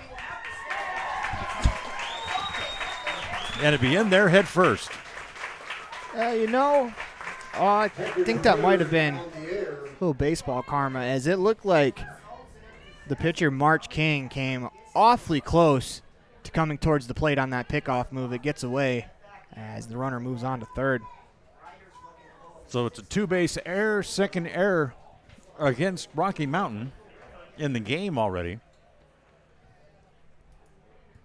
and it'd be in there head first. You know, I think that might have been a little baseball karma, as it looked like the pitcher March King came awfully close to coming towards the plate on that pickoff move. It gets away as the runner moves on to third. So it's a 2-base error, second error against Rocky Mountain in the game already.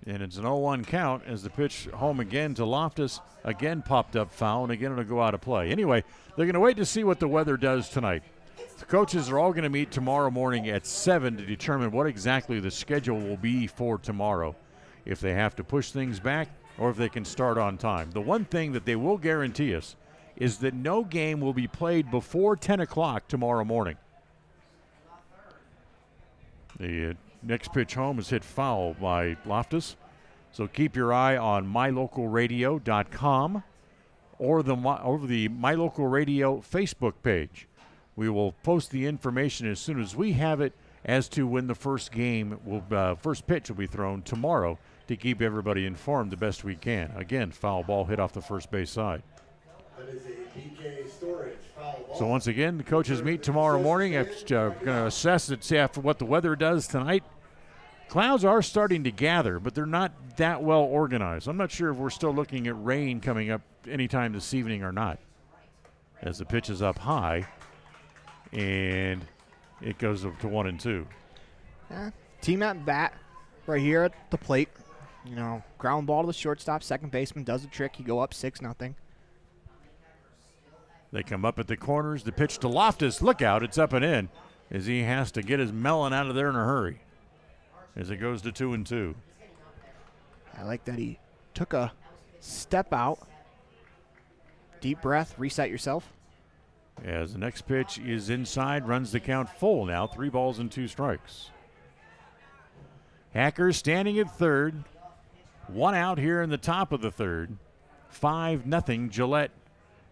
And it's an 0-1 count as the pitch home again to Loftus. Again popped up foul, and again it'll go out of play. Anyway, they're going to wait to see what the weather does tonight. The coaches are all going to meet tomorrow morning at 7 to determine what exactly the schedule will be for tomorrow. If they have to push things back or if they can start on time. The one thing that they will guarantee us is that no game will be played before 10 o'clock tomorrow morning. The next pitch home is hit foul by Loftus. So keep your eye on mylocalradio.com or the My Local Radio Facebook page. We will post the information as soon as we have it as to when the first pitch will be thrown tomorrow to keep everybody informed the best we can. Again, foul ball hit off the first base side. That is a PK storage foul ball. So once again, the coaches meet tomorrow morning. Going to assess it, see after what the weather does tonight. Clouds are starting to gather, but they're not that well organized. I'm not sure if we're still looking at rain coming up anytime this evening or not. As the pitch is up high, and it goes up to 1-2. Team at bat right here at the plate. You know, ground ball to the shortstop. Second baseman does the trick. You go up 6-0. They come up at the corners. The pitch to Loftus. Look out, it's up and in as he has to get his melon out of there in a hurry as it goes to 2-2. I like that he took a step out. Deep breath, reset yourself. As the next pitch is inside, runs the count full now. 3 balls and 2 strikes. Hacker standing at third. 1 out here in the top of the third. 5-0 Gillette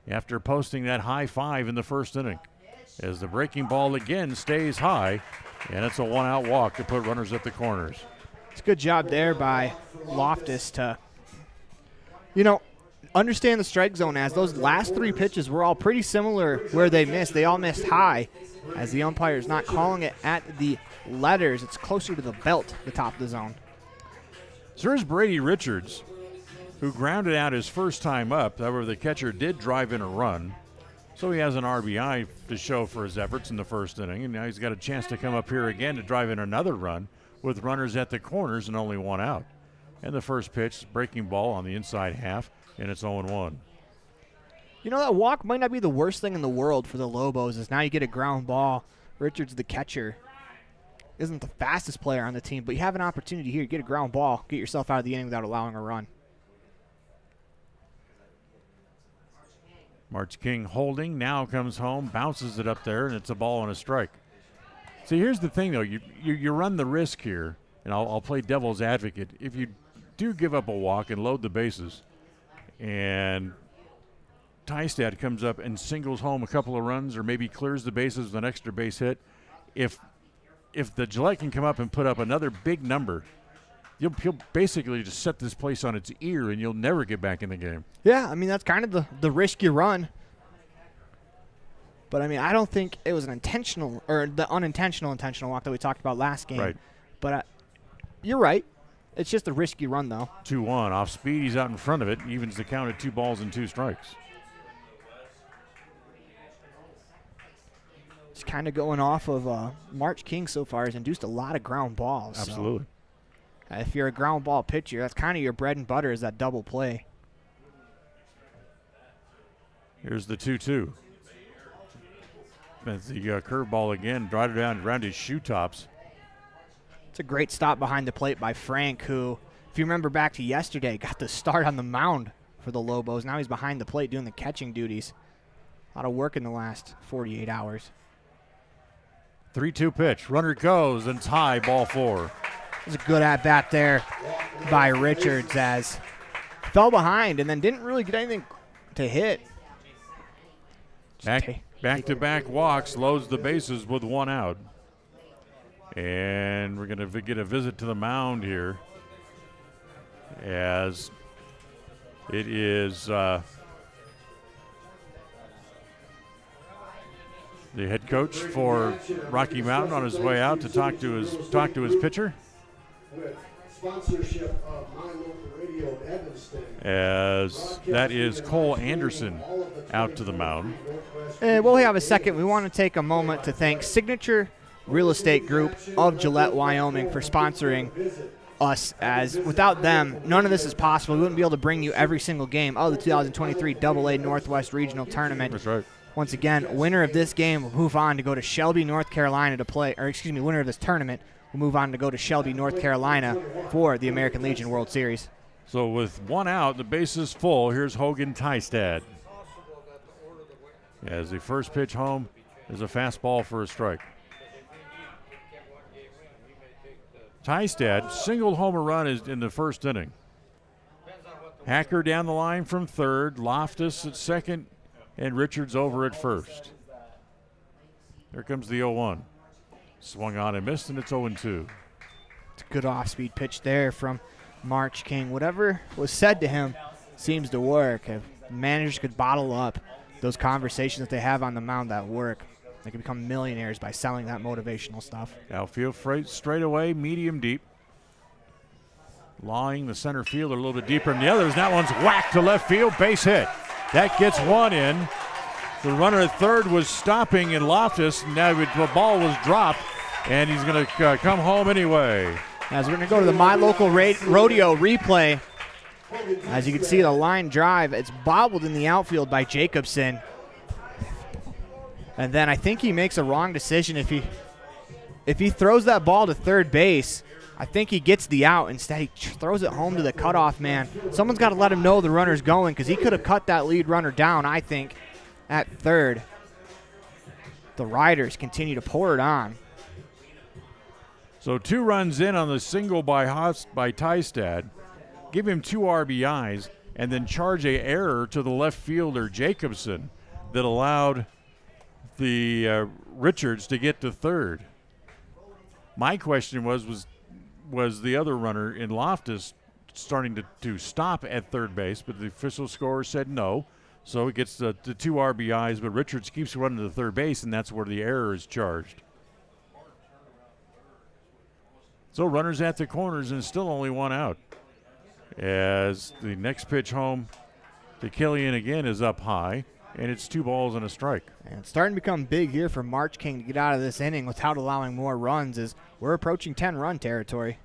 after posting that high 5 in the first inning. As the breaking ball again stays high, and it's a 1-out walk to put runners at the corners. It's a good job there by Loftus to, understand the strike zone, as those last 3 pitches were all pretty similar where they missed. They all missed high, as the umpire's not calling it at the letters. It's closer to the belt, the top of the zone. So here's Brady Richards, who grounded out his first time up. However, the catcher did drive in a run, so he has an RBI to show for his efforts in the first inning, and now he's got a chance to come up here again to drive in another run with runners at the corners and only 1 out. And the first pitch, breaking ball on the inside half, and it's 0-1. You know, that walk might not be the worst thing in the world for the Lobos, is now you get a ground ball. Richards, the catcher, isn't the fastest player on the team, but you have an opportunity here. You get a ground ball, get yourself out of the inning without allowing a run. March King holding, now comes home, bounces it up there, and it's a ball and a strike. See, here's the thing, though. You run the risk here, and I'll play devil's advocate. If you do give up a walk and load the bases, and Tystad comes up and singles home a couple of runs or maybe clears the bases with an extra base hit, if the Gillette can come up and put up another big number, he'll basically just set this place on its ear, and you'll never get back in the game. Yeah, I mean, that's kind of the risk you run. But, I mean, I don't think it was an intentional or the unintentional intentional walk that we talked about last game. Right. But you're right. It's just a risk you run, though. 2-1. Off speed, he's out in front of it. Evens the count at 2 balls and 2 strikes. Just kind of going off of March King so far has induced a lot of ground balls. Absolutely. So, if you're a ground ball pitcher, that's kind of your bread and butter is that double play. Here's the 2-2. That's the curveball again, drive it down around his shoe tops. It's a great stop behind the plate by Frank, who, if you remember back to yesterday, got the start on the mound for the Lobos. Now he's behind the plate doing the catching duties. A lot of work in the last 48 hours. 3-2 pitch. Runner goes, and it's high, ball 4. It was a good at-bat there by Richards, as fell behind and then didn't really get anything to hit. Back-to-back walks, loads the bases with 1 out. And we're going to get a visit to the mound here, as it is the head coach for Rocky Mountain on his way out to talk to his pitcher. With sponsorship of My Local Radio in Evanston. As that is Cole Anderson out to the mound. And we'll have a second. We want to take a moment to thank Signature Real Estate Group of Gillette, Wyoming for sponsoring us, as without them, none of this is possible. We wouldn't be able to bring you every single game of the 2023 AA Northwest Regional Tournament. That's right. Once again, winner of this game will move on to go to Shelby, North Carolina to play, or excuse me, winner of this tournament will move on to go to Shelby, North Carolina for the American Legion World Series. So with 1 out, the base is full. Here's Hogan Tystad. As the first pitch home is a fastball for a strike. Tystad singled home a run in the first inning. Hacker down the line from third, Loftus at second, and Richards over at first. Here comes the 0-1. Swung on and missed, and it's 0-2. It's a good off-speed pitch there from March King. Whatever was said to him seems to work. If managers could bottle up those conversations that they have on the mound that work, they can become millionaires by selling that motivational stuff. Outfield straight away, medium deep. Lawing the center fielder a little bit deeper than the others. That one's whacked to left field, base hit. That gets 1 in. The runner at third was stopping in Loftus. Now the ball was dropped, and he's going to come home anyway. As we're going to go to the My Local Rodeo replay. As you can see, the line drive, it's bobbled in the outfield by Jacobson. And then I think he makes a wrong decision. If he throws that ball to third base, I think he gets the out. Instead, he throws it home to the cutoff man. Someone's got to let him know the runner's going, because he could have cut that lead runner down, I think, at third. The Riders continue to pour it on. So 2 runs in on the single by Tystad. Give him 2 RBIs, and then charge a error to the left fielder, Jacobson, that allowed the Richards to get to third. My question was the other runner in Loftus starting to stop at third base, but the official scorer said no. So he gets the 2 RBIs, but Richards keeps running to third base, and that's where the error is charged. So runners at the corners, and still only 1 out. As the next pitch home to Killian again is up high, and it's 2 balls and a strike. And it's starting to become big here for March King to get out of this inning without allowing more runs, as we're approaching 10-run territory.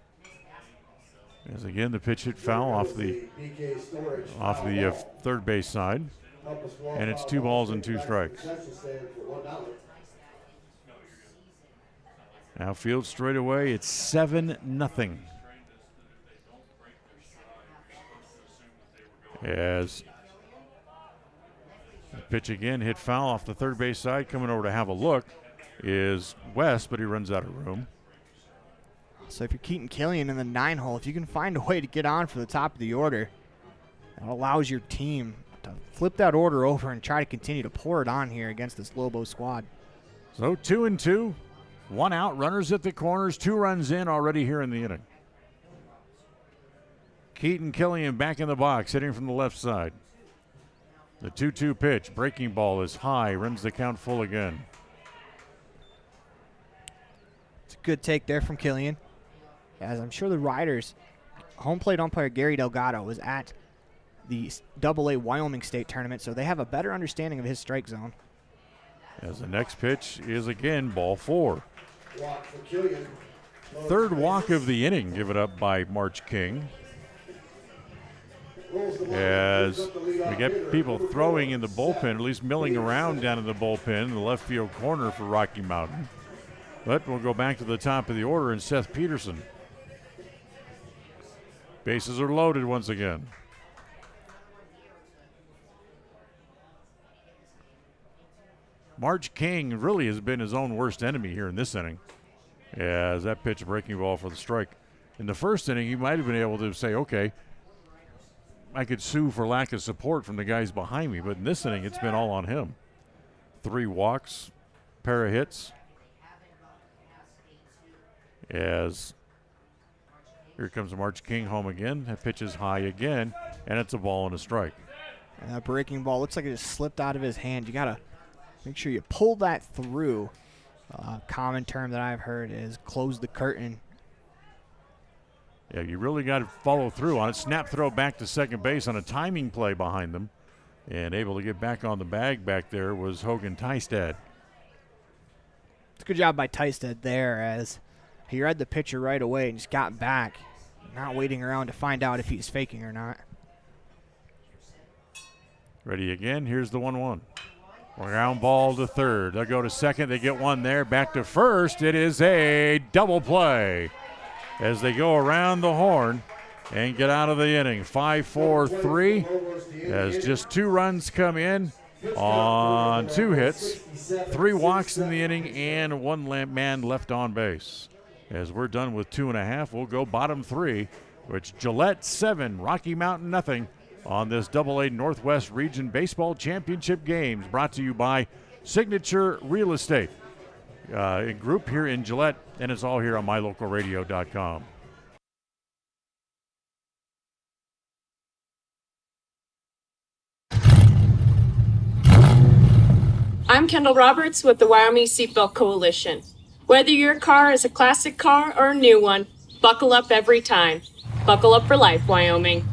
As again the pitch hit foul off the third base side. And it's 2 balls and 2 strikes. Now field straight away, it's 7-0. As the pitch again, hit foul off the third base side. Coming over to have a look is West, but he runs out of room. So if you're Keaton Killian in the 9 hole, if you can find a way to get on for the top of the order, that allows your team to flip that order over and try to continue to pour it on here against this Lobos squad. So 2-2, 1 out, runners at the corners, 2 runs in already here in the inning. Keaton Killian back in the box, hitting from the left side. The 2-2 pitch, breaking ball is high, runs the count full again. It's a good take there from Killian. As I'm sure the Riders, home plate umpire Gary Delgado was at the AA Wyoming State Tournament, so they have a better understanding of his strike zone. As the next pitch is again ball 4. Walk for Killian. Third walk of the inning given up by March King. As we get people throwing in the bullpen, at least milling around down in the bullpen in the left field corner for Rocky Mountain. But we'll go back to the top of the order and Seth Peterson. Bases are loaded once again. March King really has been his own worst enemy here in this inning, as that pitch, a breaking ball for the strike. In the first inning, he might have been able to say, okay, I could sue for lack of support from the guys behind me, but in this inning, it's been all on him. 3 walks, pair of hits. As here comes March King home again. That pitch is high again, and it's a ball and a strike. And that breaking ball looks like it just slipped out of his hand. You got to make sure you pull that through. Common term that I've heard is close the curtain. Yeah, you really got to follow through on it. Snap throw back to second base on a timing play behind them. And able to get back on the bag back there was Hogan Tystad. It's a good job by Tystad there, as he read the pitcher right away and just got back, not waiting around to find out if he's faking or not. Ready again. Here's the 1-1. Ground ball to third. They'll go to second. They get one there. Back to first. It is a double play as they go around the horn and get out of the inning. 5-4-3 as just 2 runs come in on 2 hits, 3 walks in the inning, and 1 man left on base. As we're done with 2.5, we'll go bottom 3, which Gillette 7, Rocky Mountain nothing on this AA Northwest Region Baseball Championship games, brought to you by Signature Real Estate, a group here in Gillette, and it's all here on mylocalradio.com. I'm Kendall Roberts with the Wyoming Seatbelt Coalition. Whether your car is a classic car or a new one, buckle up every time. Buckle up for life, Wyoming.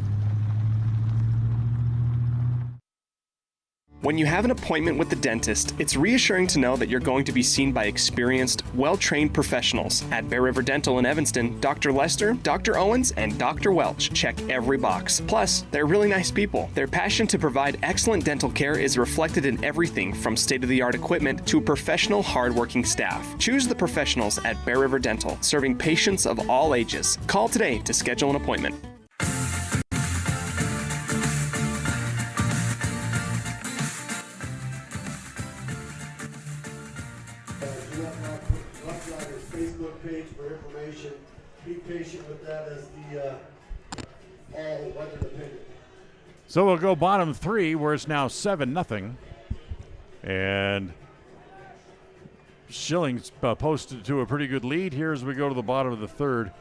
When you have an appointment with the dentist, it's reassuring to know that you're going to be seen by experienced, well-trained professionals. At Bear River Dental in Evanston, Dr. Lester, Dr. Owens, and Dr. Welch check every box. Plus, they're really nice people. Their passion to provide excellent dental care is reflected in everything from state-of-the-art equipment to professional, hard-working staff. Choose the professionals at Bear River Dental, serving patients of all ages. Call today to schedule an appointment. Roughriders Facebook page for information. Be patient with that as the all weather dependent. So we'll go bottom 3, where it's now 7-0. And Schilling's posted to a pretty good lead here as we go to the bottom of the 3rd.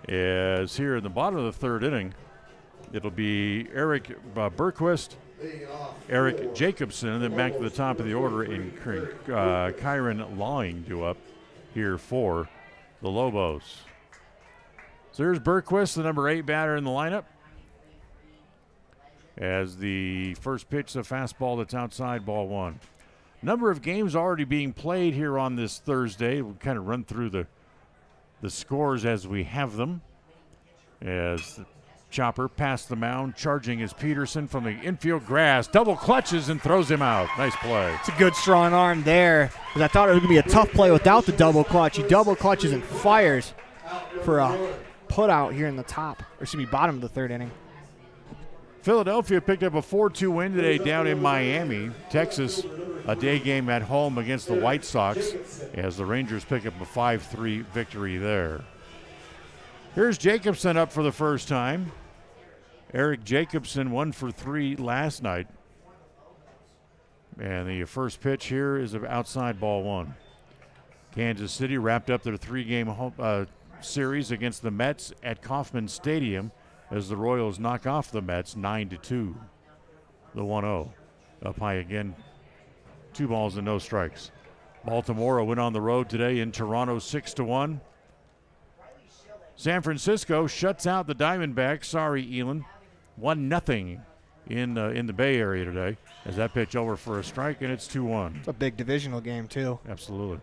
As here in the bottom of the 3rd inning, it'll be Eric Berquist, Eric Jacobson, and then back to the top of the order in Kyron Lawing due up here for the Lobos. So here's Berquist, the number 8 batter in the lineup. As the first pitch, a fastball that's outside, ball 1. Number of games already being played here on this Thursday. We'll kind of run through the scores as we have them. As chopper past the mound. Charging is Peterson from the infield grass. Double clutches and throws him out. Nice play. It's a good strong arm there, because I thought it was going to be a tough play without the double clutch. He double clutches and fires for a put out here in the bottom of the third inning. Philadelphia picked up a 4-2 win today down in Miami. Texas, a day game at home against the White Sox, as the Rangers pick up a 5-3 victory there. Here's Jacobson up for the first time. Eric Jacobson 1 for 3 last night. And the first pitch here is an outside ball 1. Kansas City wrapped up their 3-game series against the Mets at Kauffman Stadium as the Royals knock off the Mets 9-2. The 1-0. Up high again, 2 balls and no strikes. Baltimore went on the road today in Toronto 6-1. San Francisco shuts out the Diamondbacks. Sorry, Elan. 1-0 in the Bay Area today as that pitch over for a strike, and it's 2-1. It's a big divisional game, too. Absolutely.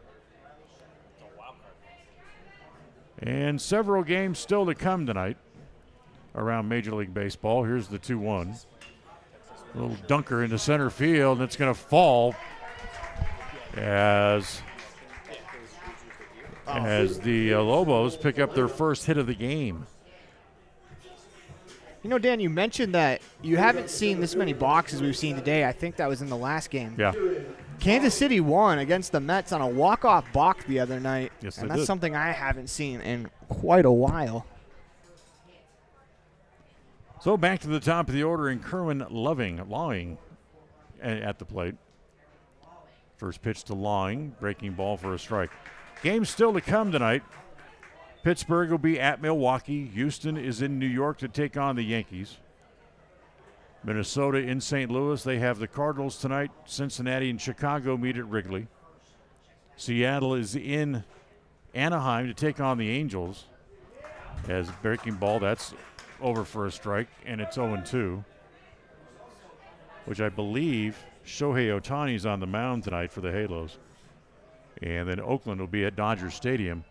And several games still to come tonight around Major League Baseball. Here's the 2-1. A little dunker into center field, and it's going to fall as the Lobos pick up their first hit of the game. You know, Dan, you mentioned that you haven't seen this many balks as we've seen today. I think that was in the last game. Yeah. Kansas City won against the Mets on a walk-off balk the other night. Yes, and they that's did. something I haven't seen in quite a while. So back to the top of the order, and Kerwin Lawing at the plate. First pitch to Lawing, breaking ball for a strike. Games still to come tonight. Pittsburgh will be at Milwaukee. Houston is in New York to take on the Yankees. Minnesota in St. Louis. They have the Cardinals tonight. Cincinnati and Chicago meet at Wrigley. Seattle is in Anaheim to take on the Angels. As breaking ball, that's over for a strike, and it's 0-2, which I believe Shohei Ohtani's on the mound tonight for the Halos. And then Oakland will be at Dodger Stadium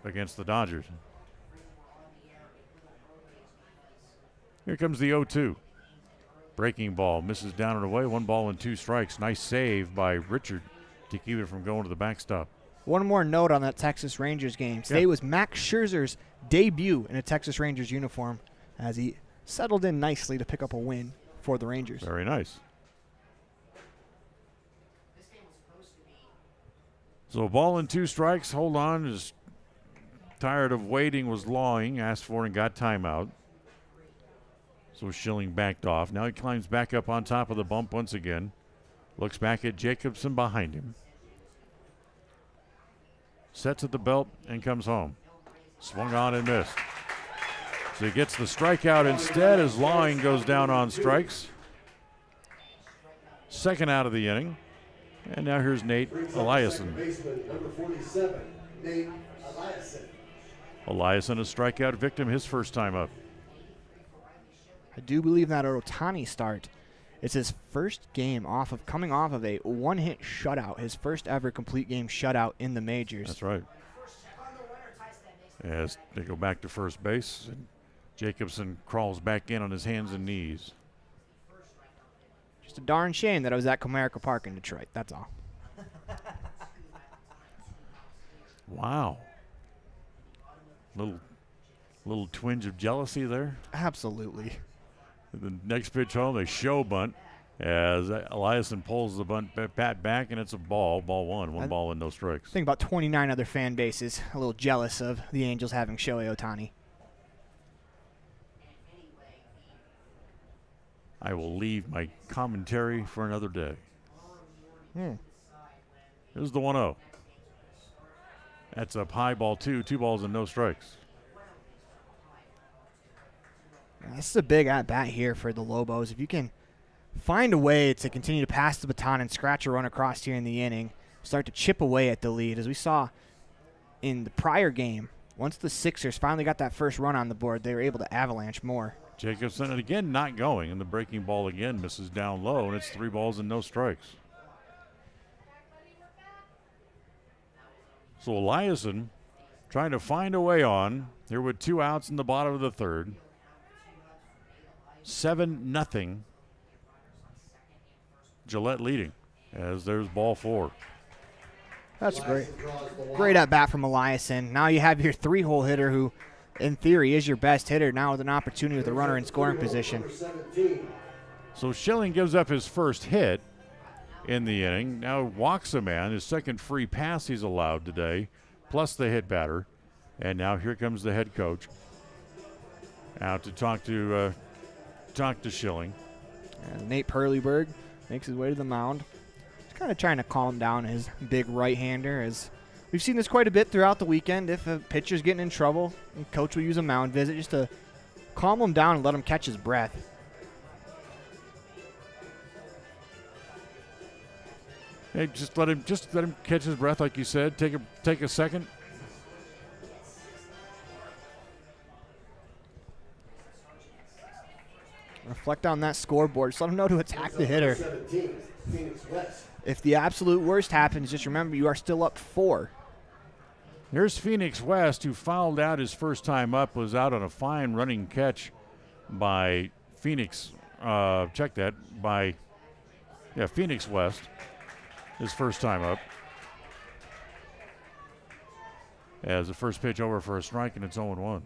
against the Dodgers. Here comes the 0-2. Breaking ball, misses down and away, 1 ball and 2 strikes. Nice save by Richard to keep it from going to the backstop. One more note on that Texas Rangers game. Today was Max Scherzer's debut in a Texas Rangers uniform as he settled in nicely to pick up a win for the Rangers. Very nice. So 1 ball and 2 strikes. Hold on. Is tired of waiting, was Lawing. Asked for and got timeout. So Schilling backed off. Now he climbs back up on top of the bump once again. Looks back at Jacobson behind him. Sets at the belt and comes home. Swung on and missed. So he gets the strikeout instead as Lawing goes down on strikes. Second out of the inning. And now here's Nate Eliason. Number 47, Nate Eliason. Eliason, a strikeout victim, his first time up. I do believe that Ohtani start. It's his first game coming off of a 1-hit shutout, his first ever complete game shutout in the majors. That's right. As they go back to first base, and Jacobson crawls back in on his hands and knees. Just a darn shame that I was at Comerica Park in Detroit. That's all. Wow. Little twinge of jealousy there. Absolutely. The next pitch home, a show bunt as Eliason pulls the bunt bat back, and it's a ball. Ball 1 ball and no strikes. I think about 29 other fan bases a little jealous of the Angels having Shohei Ohtani. I will leave my commentary for another day. Here's the 1-0. That's up high, ball 2. 2 balls and no strikes. This is a big at-bat here for the Lobos. If you can find a way to continue to pass the baton and scratch a run across here in the inning, start to chip away at the lead. As we saw in the prior game, once the Sixers finally got that first run on the board, they were able to avalanche more. Jacobson, and again, not going. And the breaking ball again misses down low, and it's 3 balls and no strikes. So Eliason trying to find a way on here with 2 outs in the bottom of the third. 7-0. Gillette leading as there's ball 4. That's great. Great at bat from Eliason. Now you have your 3-hole hitter who, in theory, is your best hitter now with an opportunity with a runner in scoring position. So Schilling gives up his first hit in the inning. Now walks a man, his second free pass he's allowed today, plus the hit batter. And now here comes the head coach out to talk to Schilling. And Nate Perleyberg makes his way to the mound. He's kind of trying to calm down his big right-hander, as we've seen this quite a bit throughout the weekend. If a pitcher's getting in trouble, the coach will use a mound visit just to calm him down and let him catch his breath. Hey, just let him catch his breath, like you said. Take a second. Reflect on that scoreboard. Just let him know to attack the hitter. If the absolute worst happens, just remember you are still up 4. Here's Phoenix West, who fouled out his first time up, was out on a fine running catch by Phoenix. Phoenix West, his first time up. As the first pitch over for a strike, and it's 0-1.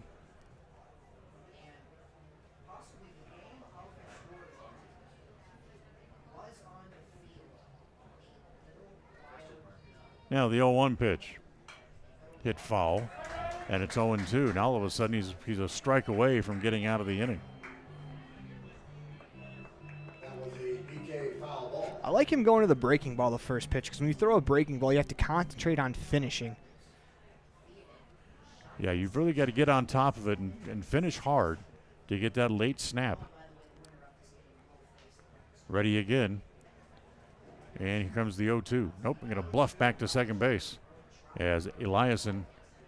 Now the 0-1 pitch. Hit foul, and it's 0-2. Now all of a sudden he's a strike away from getting out of the inning. I like him going to the breaking ball the first pitch, because when you throw a breaking ball, you have to concentrate on finishing. Yeah, you've really got to get on top of it and finish hard to get that late snap. Ready again. And here comes the 0-2. Nope, I'm going to bluff back to second base as Eliason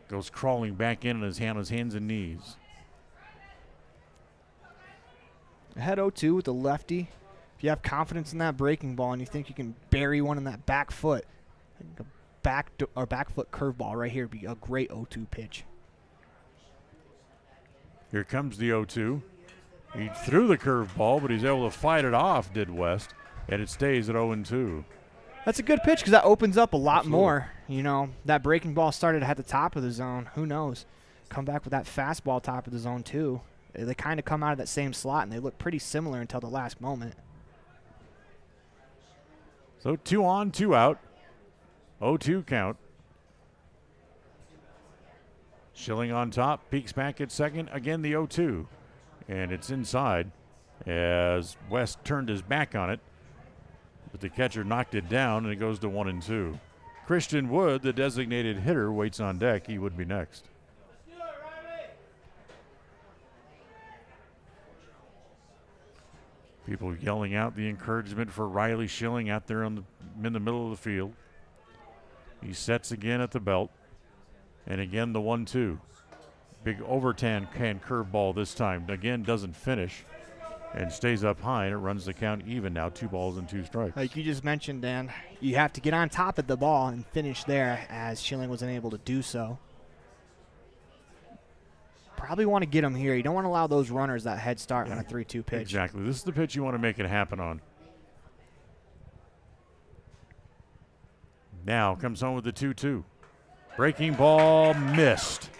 goes crawling back in on his hands and knees. Ahead 0-2 with the lefty. If you have confidence in that breaking ball and you think you can bury one in that back foot, I think a back foot curveball right here would be a great 0-2 pitch. Here comes the 0-2. He threw the curveball, but he's able to fight it off, did West. And it stays at 0-2. That's a good pitch because that opens up a lot more. You know, that breaking ball started at the top of the zone. Who knows? Come back with that fastball top of the zone, too. They kind of come out of that same slot, and they look pretty similar until the last moment. So 2 on, 2 out. 0-2 count. Schilling on top, peeks back at second. Again, the 0-2. And it's inside as West turned his back on it. But the catcher knocked it down, and it goes to 1-2. Christian Wood, the designated hitter, waits on deck. He would be next. People yelling out the encouragement for Riley Schilling out there in the middle of the field. He sets again at the belt. And again, the 1-2. Big overhand curveball this time. Again, doesn't finish. And stays up high, and it runs the count even now, 2 balls and 2 strikes. Like you just mentioned, Dan, you have to get on top of the ball and finish there, as Schilling wasn't able to do so. Probably want to get him here. You don't want to allow those runners that head start on a 3-2 pitch. Exactly. This is the pitch you want to make it happen on. Now comes home with the 2-2. Breaking ball missed.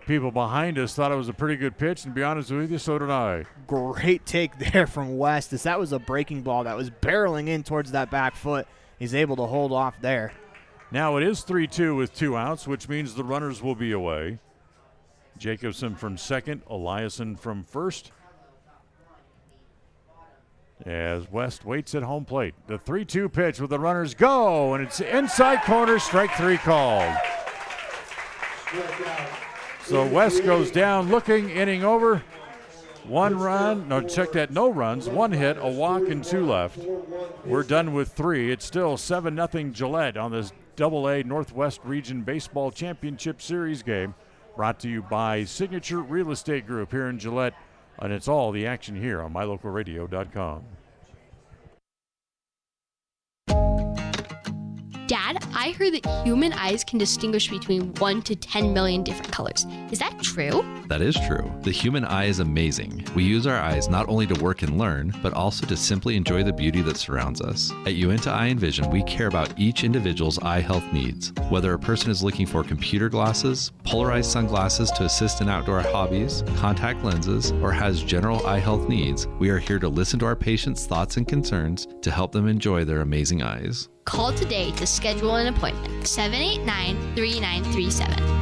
People behind us thought it was a pretty good pitch, and to be honest with you, so did I. Great take there from West, as that was a breaking ball that was barreling in towards that back foot. He's able to hold off there. Now it is 3-2 with 2 outs, which means the runners will be away. Jacobson from second, Eliason from first. As West waits at home plate. The 3-2 pitch with the runners go, and it's inside corner, strike 3 called. So West goes down looking, inning over. 1 run, no, check that, no runs, 1 hit, a walk, and 2 left. We're done with 3. It's still 7-0 Gillette on this AA Northwest Region Baseball Championship Series game, brought to you by Signature Real Estate Group here in Gillette. And it's all the action here on MyLocalRadio.com. Dad, I heard that human eyes can distinguish between 1 to 10 million different colors. Is that true? That is true. The human eye is amazing. We use our eyes not only to work and learn, but also to simply enjoy the beauty that surrounds us. At Uinta Eye and Vision, we care about each individual's eye health needs. Whether a person is looking for computer glasses, polarized sunglasses to assist in outdoor hobbies, contact lenses, or has general eye health needs, we are here to listen to our patients' thoughts and concerns to help them enjoy their amazing eyes. Call today to schedule an appointment. 789-3937.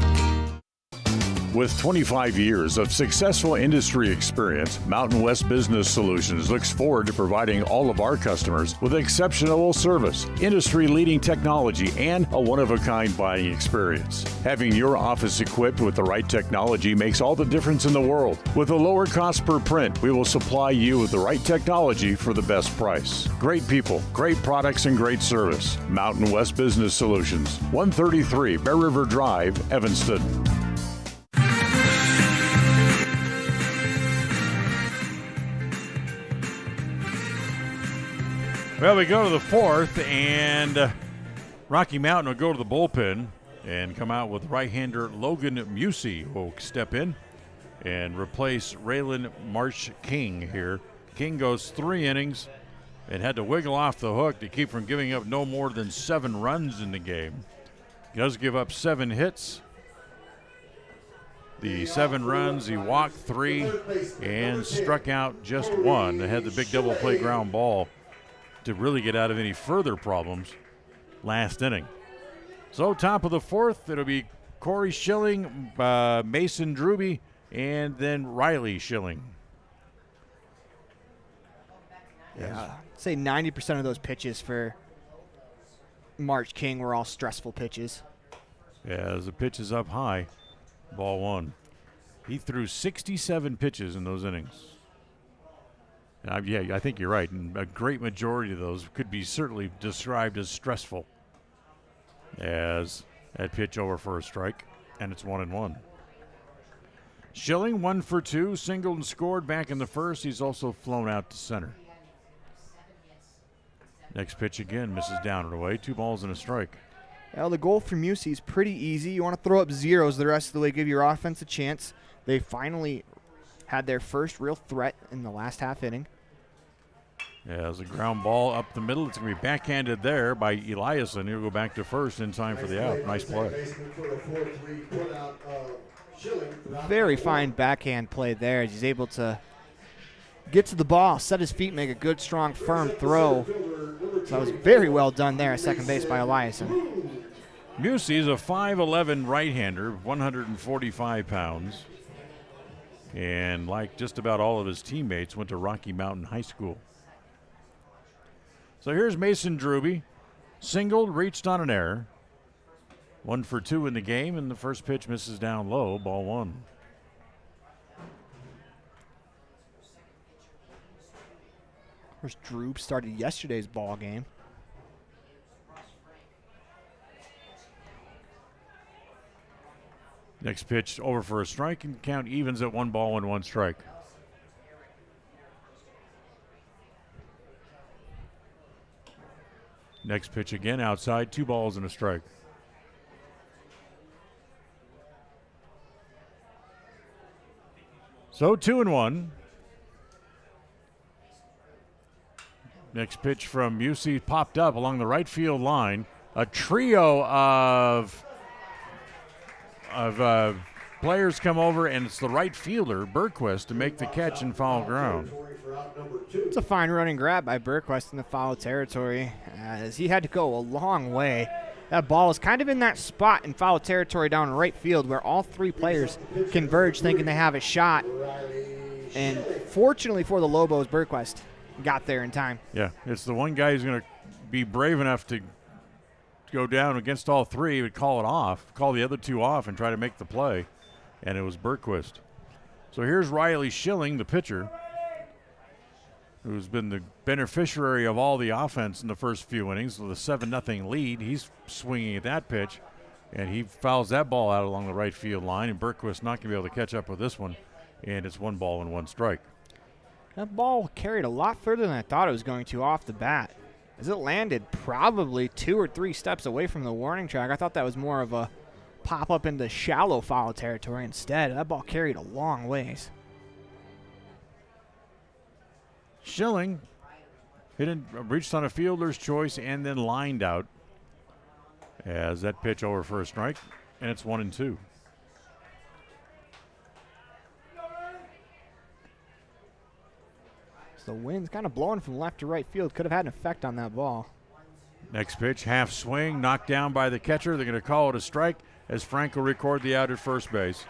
With 25 years of successful industry experience, Mountain West Business Solutions looks forward to providing all of our customers with exceptional service, industry-leading technology, and a one-of-a-kind buying experience. Having your office equipped with the right technology makes all the difference in the world. With a lower cost per print, we will supply you with the right technology for the best price. Great people, great products, and great service. Mountain West Business Solutions, 133 Bear River Drive, Evanston. Well, we go to the fourth, and Rocky Mountain will go to the bullpen and come out with right-hander Logan Musey, who will step in and replace Raylan Marsh King here. King goes 3 innings and had to wiggle off the hook to keep from giving up no more than 7 runs in the game. He does give up 7 hits. The 7 runs, he walked 3 and struck out just 1. They had the big double play ground ball to really get out of any further problems last inning. So top of the fourth, it'll be Corey Schilling, Mason Druby, and then Riley Schilling. Yeah, say 90% of those pitches for March King were all stressful pitches. Yeah, as the pitch is up high, ball 1. He threw 67 pitches in those innings. Yeah, I think you're right. And a great majority of those could be certainly described as stressful. As that pitch over for a strike, and it's 1-1. Schilling 1 for 2, singled and scored back in the first. He's also flown out to center. Next pitch again, misses down and away. 2 balls and a strike. Well, the goal for Musey is pretty easy. You want to throw up zeros the rest of the way, give your offense a chance. They finally had their first real threat in the last half inning. Yeah, there's a ground ball up the middle. It's going to be backhanded there by Eliason. He'll go back to first in time for the out. Nice play. Very fine backhand play there. He's able to get to the ball, set his feet, make a good, strong, firm throw. So that was very well done there at second base by Eliason. Musey is a 5'11 right-hander, 145 pounds. And like just about all of his teammates, went to Rocky Mountain High School. So here's Mason Druby. Singled, reached on an error. 1 for 2 in the game, and the first pitch misses down low, ball 1. Of course, Drube started yesterday's ball game. Next pitch over for a strike, and count evens at 1 ball and 1 strike. Next pitch again outside, 2 balls and a strike. So 2-1. Next pitch from Musey popped up along the right field line. A trio of players come over, and it's the right fielder, Berquist, to make the catch in foul ground. It's a fine running grab by Berquist in the foul territory, as he had to go a long way. That ball is kind of in that spot in foul territory down right field where all 3 players converge thinking they have a shot. And fortunately for the Lobos, Berquist got there in time. Yeah, it's the one guy who's going to be brave enough to go down against all 3. He would call it off, call the other 2 off, and try to make the play. And it was Berquist. So here's Riley Schilling, the pitcher, who's been the beneficiary of all the offense in the first few innings with a 7-0 lead. He's swinging at that pitch, and he fouls that ball out along the right field line, and Berquist not going to be able to catch up with this one, and it's 1 ball and 1 strike. That ball carried a lot further than I thought it was going to off the bat. as it landed probably 2 or 3 steps away from the warning track. I thought that was more of a pop up into shallow foul territory. Instead, that ball carried a long ways. Schilling reached on a fielder's choice and then lined out as that pitch over for a strike, and it's 1-2. So the wind's kind of blowing from left to right field. Could have had an effect on that ball. Next pitch, half swing, knocked down by the catcher. They're going to call it a strike as Frank will record the out at first base.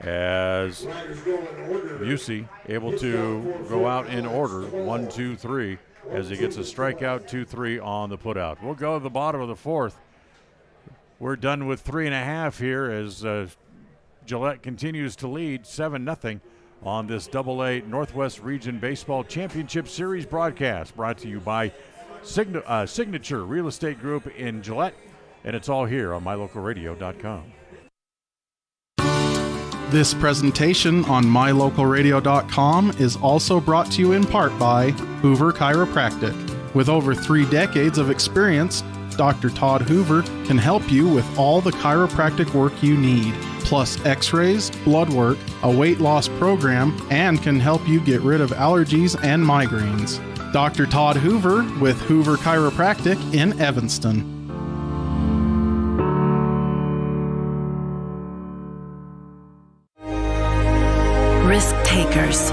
As Busey able to go out in order, 1, 2, 3, as he gets a strikeout, 2-3 on the putout. We'll go to the bottom of the fourth. We're done with 3.5 here as Gillette continues to lead 7-0 on this AA Northwest Region Baseball Championship Series broadcast, brought to you by Signature Real Estate Group in Gillette, and it's all here on mylocalradio.com. This presentation on mylocalradio.com is also brought to you in part by Hoover Chiropractic. With over 3 decades of experience, Dr. Todd Hoover can help you with all the chiropractic work you need, plus x-rays, blood work, a weight loss program, and can help you get rid of allergies and migraines. Dr. Todd Hoover with Hoover Chiropractic in Evanston. Risk takers,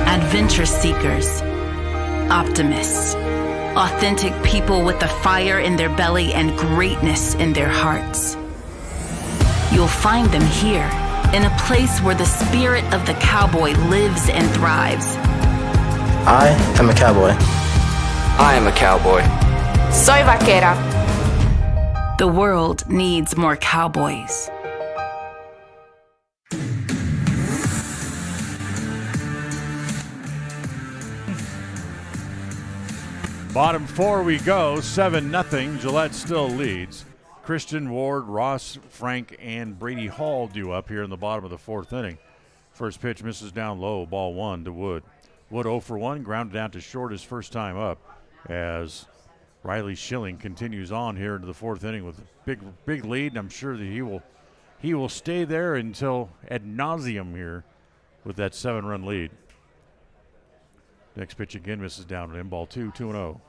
adventure seekers, optimists, authentic people with the fire in their belly and greatness in their hearts. You'll find them here, in a place where the spirit of the cowboy lives and thrives. I am a cowboy. I am a cowboy. Soy vaquera. The world needs more cowboys. Bottom 4 we go, 7-0. Gillette still leads. Christian, Ward, Ross, Frank, and Brady Hall due up here in the bottom of the 4th inning. First pitch misses down low, ball 1 to Wood. Wood 0 for 1, grounded out to short his first time up as Riley Schilling continues on here into the 4th inning with a big lead, and I'm sure that he will stay there until ad nauseum here with that 7-run lead. Next pitch again misses down in ball 2, 2-0.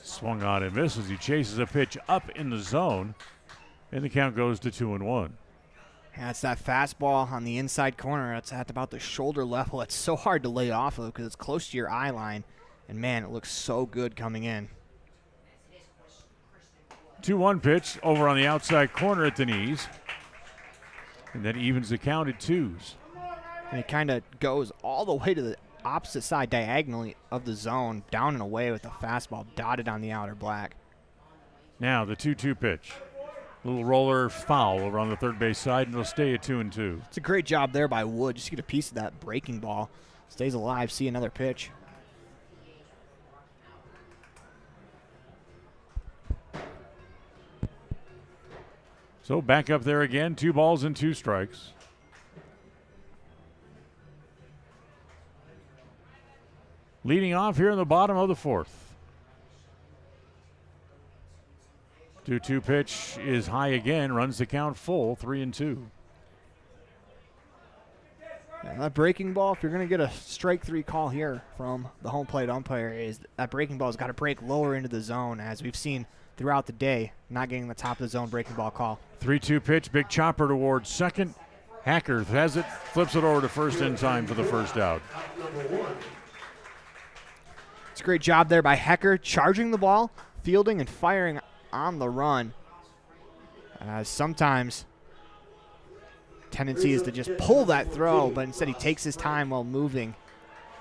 Swung on and misses. He chases a pitch up in the zone, and the count goes to 2-1. Yeah, it's that fastball on the inside corner. It's at about the shoulder level. It's so hard to lay off of because it's close to your eye line, and man, it looks so good coming in. 2-1 pitch over on the outside corner at the knees, and then evens the count at 2s. And it kind of goes all the way to the opposite side diagonally of the zone, down and away with the fastball dotted on the outer black. Now the 2-2 pitch. Little roller foul over on the third base side, and it'll stay at 2-2. It's a great job there by Wood. Just get a piece of that breaking ball. Stays alive, see another pitch. So back up there again, 2 balls and 2 strikes. Leading off here in the bottom of the 4th. 2-2 pitch is high again, runs the count full, 3-2. And that breaking ball, if you're going to get a strike 3 call here from the home plate umpire, is that breaking ball's got to break lower into the zone, as we've seen throughout the day, not getting the top of the zone breaking ball call. 3-2 pitch, big chopper towards second. Hacker has it, flips it over to first in time for the first out. It's a great job there by Hecker, charging the ball, fielding and firing on the run. Sometimes tendency is to just pull that throw, but instead he takes his time while moving.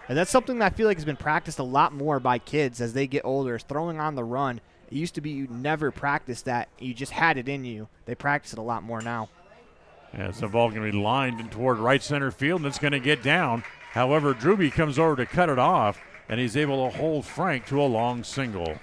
And that's something that I feel like has been practiced a lot more by kids as they get older, is throwing on the run. It used to be you never practiced that. You just had it in you. They practice it a lot more now. Yeah, so the ball going to be lined in toward right center field, and it's going to get down. However, Drewby comes over to cut it off, and he's able to hold Frank to a long single.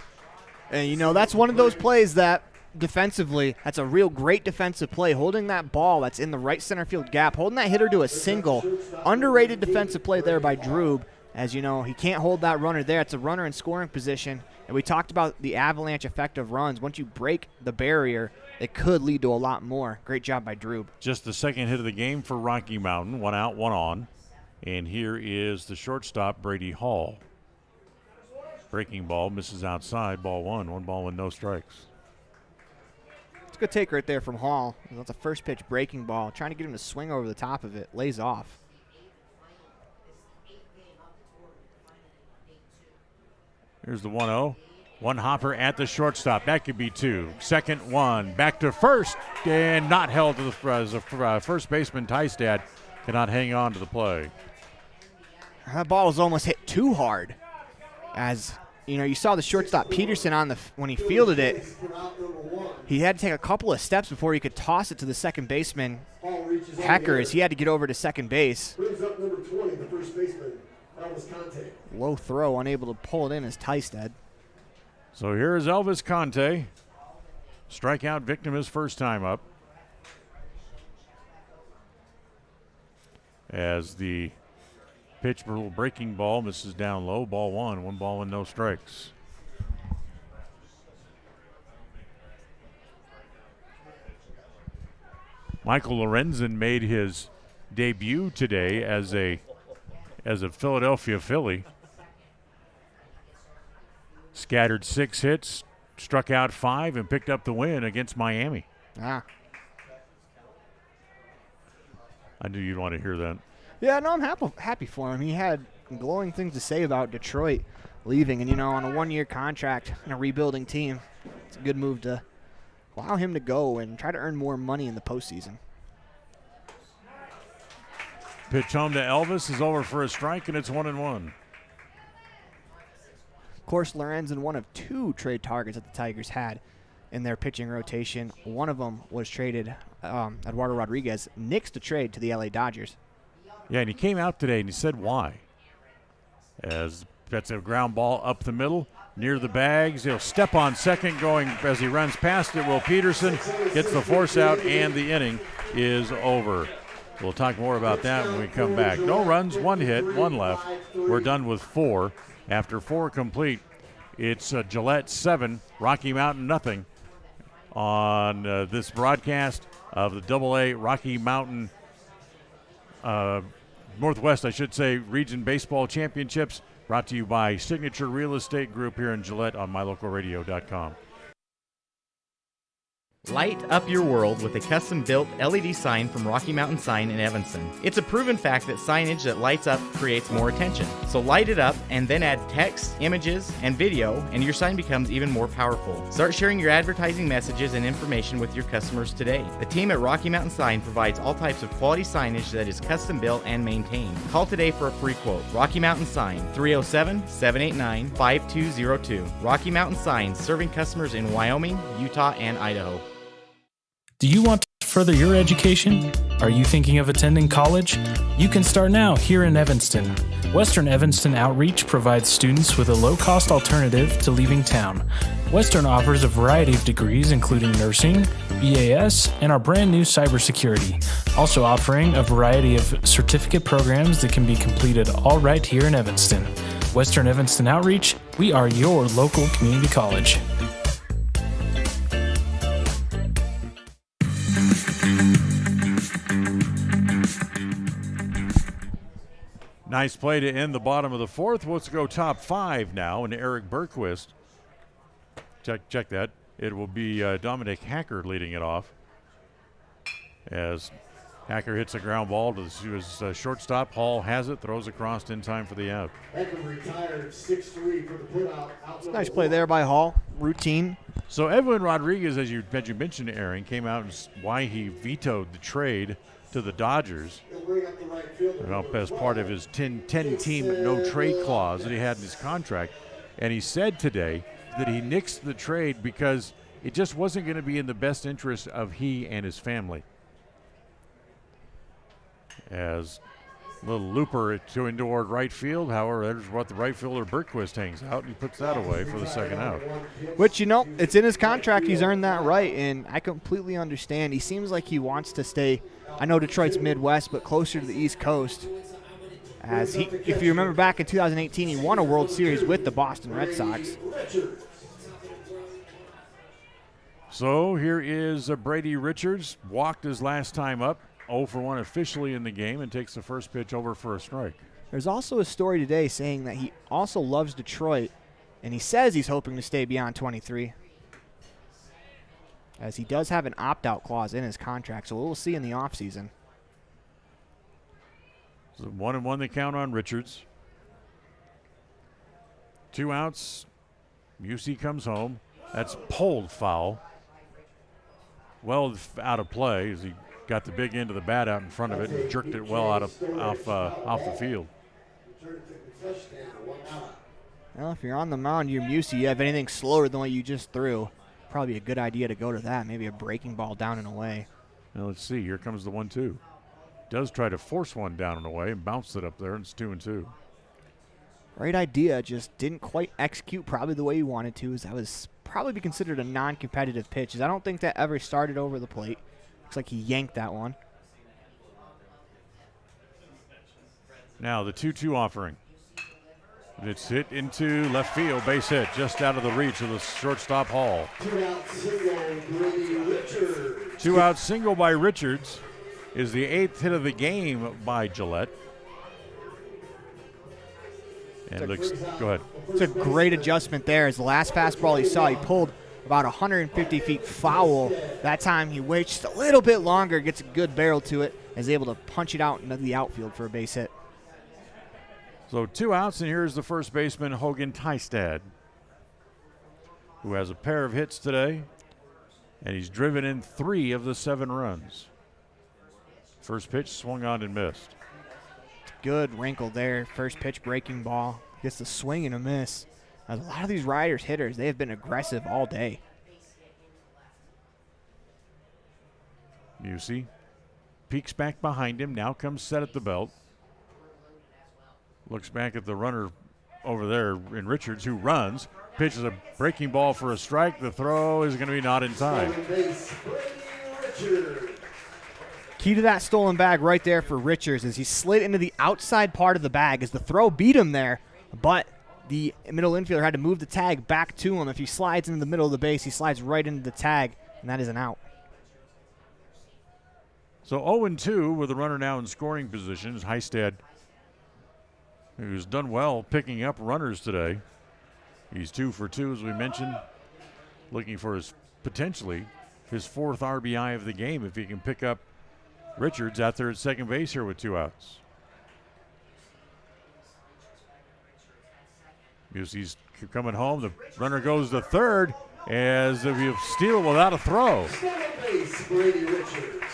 And, you know, that's one of those plays that defensively, that's a real great defensive play. Holding that ball that's in the right center field gap, holding that hitter to a single. Underrated defensive play there by Drewb. As you know, he can't hold that runner there. It's a runner in scoring position. And we talked about the avalanche effect of runs. Once you break the barrier, it could lead to a lot more. Great job by Drube. Just the second hit of the game for Rocky Mountain. 1 out, 1 on. And here is the shortstop, Brady Hall. Breaking ball, misses outside, ball 1. 1 ball with no strikes. It's a good take right there from Hall. That's a first pitch breaking ball. Trying to get him to swing over the top of it. Lays off. Here's the 1-0. One hopper at the shortstop. That could be 2. Second one. Back to first. And not held to the first baseman, Tystad, cannot hang on to the play. That ball was almost hit too hard. As you know, you saw the shortstop Peterson when he fielded it. He had to take a couple of steps before he could toss it to the second baseman, Hecker, as he had to get over to second base. Brings up number 20, the first baseman. Elvis Conte. Low throw, unable to pull it in as Tystad. So here is Elvis Conte. Strikeout victim his first time up. As the pitch for a little breaking ball misses down low. Ball 1. 1 ball and no strikes. Michael Lorenzen made his debut today as a Philadelphia Philly. Scattered 6 hits, struck out 5, and picked up the win against Miami. Ah. I knew you'd want to hear that. Yeah, no, I'm happy for him. He had glowing things to say about Detroit leaving. And, you know, on a 1-year contract and a rebuilding team, it's a good move to allow him to go and try to earn more money in the postseason. Pitch home to Elvis is over for a strike, and it's 1-1. Of course, Lorenzen, one of 2 trade targets that the Tigers had in their pitching rotation. One of them was traded, Eduardo Rodriguez, nixed the trade to the LA Dodgers. Yeah, and he came out today and he said why. As that's a ground ball up the middle, near the bags. He'll step on second going as he runs past it. Will Peterson gets the force out, and the inning is over. We'll talk more about that when we come back. No runs, 1 hit, 1 left. We're done with 4. After 4 complete, it's Gillette 7, Rocky Mountain nothing on this broadcast of the AA Rocky Mountain Northwest, I should say, Region Baseball Championships, brought to you by Signature Real Estate Group here in Gillette on mylocalradio.com. Light up your world with a custom-built LED sign from Rocky Mountain Sign in Evanston. It's a proven fact that signage that lights up creates more attention. So light it up and then add text, images, and video, and your sign becomes even more powerful. Start sharing your advertising messages and information with your customers today. The team at Rocky Mountain Sign provides all types of quality signage that is custom-built and maintained. Call today for a free quote. Rocky Mountain Sign, 307-789-5202. Rocky Mountain Sign, serving customers in Wyoming, Utah, and Idaho. Do you want to further your education? Are you thinking of attending college? You can start now here in Evanston. Western Evanston Outreach provides students with a low-cost alternative to leaving town. Western offers a variety of degrees including nursing, BAS, and our brand new cybersecurity. Also offering a variety of certificate programs that can be completed all right here in Evanston. Western Evanston Outreach, we are your local community college. Nice play to end the bottom of the 4th. Let's go top 5 now, and Eric Bergquist. Check that. It will be Dominic Hacker leading it off. As Hacker hits a ground ball to his shortstop. Hall has it, throws across in time for the out. Hacker retired 6-3 for the putout. Nice play there by Hall. Routine. So Edwin Rodriguez, as you mentioned, Aaron, came out and why he vetoed the trade to the Dodgers as part of his 10-team no-trade clause that he had in his contract. And he said today that he nixed the trade because it just wasn't going to be in the best interest of he and his family. As a little looper to toward right field. However, there's what the right fielder Bergquist hangs out, and he puts that away for the second out. Which, you know, it's in his contract. He's earned that right, and I completely understand. He seems like he wants to stay, I know Detroit's Midwest, but closer to the East Coast. As if you remember back in 2018, he won a World Series with the Boston Red Sox. So here is Brady Richards. Walked his last time up. 0 for 1 officially in the game and takes the first pitch over for a strike. There's also a story today saying that he also loves Detroit, and he says he's hoping to stay beyond 23, as he does have an opt-out clause in his contract, so we'll see in the offseason. So 1-1 the count on Richards. 2 outs. Musey comes home. That's pulled foul. Well out of play as he got the big end of the bat out in front of it and jerked it well off the field. Well, if you're on the mound, you're Musey, you have anything slower than what you just threw, probably a good idea to go to that. Maybe a breaking ball down and away. Now let's see. Here comes the 1-2. Does try to force one down and away and bounce it up there, and it's 2-2. Right idea, just didn't quite execute probably the way he wanted to, as that was probably be considered a non-competitive pitch, as I don't think that ever started over the plate. Looks like he yanked that one. Now the 2-2 offering. It's hit into left field, base hit, just out of the reach of the shortstop Hall. 2-out single, Brady Richards. 2-out single by Richards is the 8th hit of the game by Gillette. And looks, go ahead. It's a great adjustment there. As the last fastball he saw, he pulled about 150 feet foul. That time he waits a little bit longer, gets a good barrel to it, is able to punch it out into the outfield for a base hit. So 2 outs, and here's the first baseman, Hogan Tystad, who has a pair of hits today, and he's driven in 3 of the 7 runs. First pitch swung on and missed. Good wrinkle there. First pitch breaking ball. Gets the swing and a miss. A lot of these Riders hitters, they have been aggressive all day. Musey peeks back behind him, now comes set at the belt. Looks back at the runner over there in Richards, who runs. Pitches a breaking ball for a strike. The throw is going to be not in time. Key to that stolen bag right there for Richards is he slid into the outside part of the bag as the throw beat him there, but the middle infielder had to move the tag back to him. If he slides into the middle of the base, he slides right into the tag, and that is an out. So 0-2 with the runner now in scoring position is Heistad, who's done well picking up runners today. He's 2 for 2, as we mentioned, looking for potentially his 4th RBI of the game if he can pick up Richards out there at second base here with 2 outs. Musey's coming home. The runner goes to third as if you steal without a throw.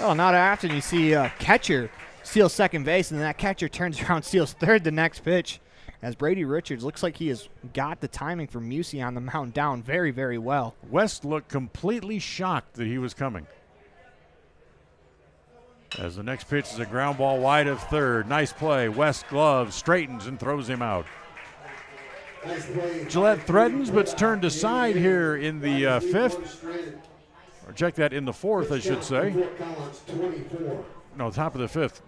Oh, not often you see a catcher steal second base, and then that catcher turns around, steals third the next pitch. As Brady Richards looks like he has got the timing for Musey on the mound down very, very well. West looked completely shocked that he was coming. As the next pitch is a ground ball wide of third. Nice play. West glove straightens and throws him out. Gillette threatens, but's turned aside here in the 5th. Or check that, in the 4th, I should say. No, top of the 5th.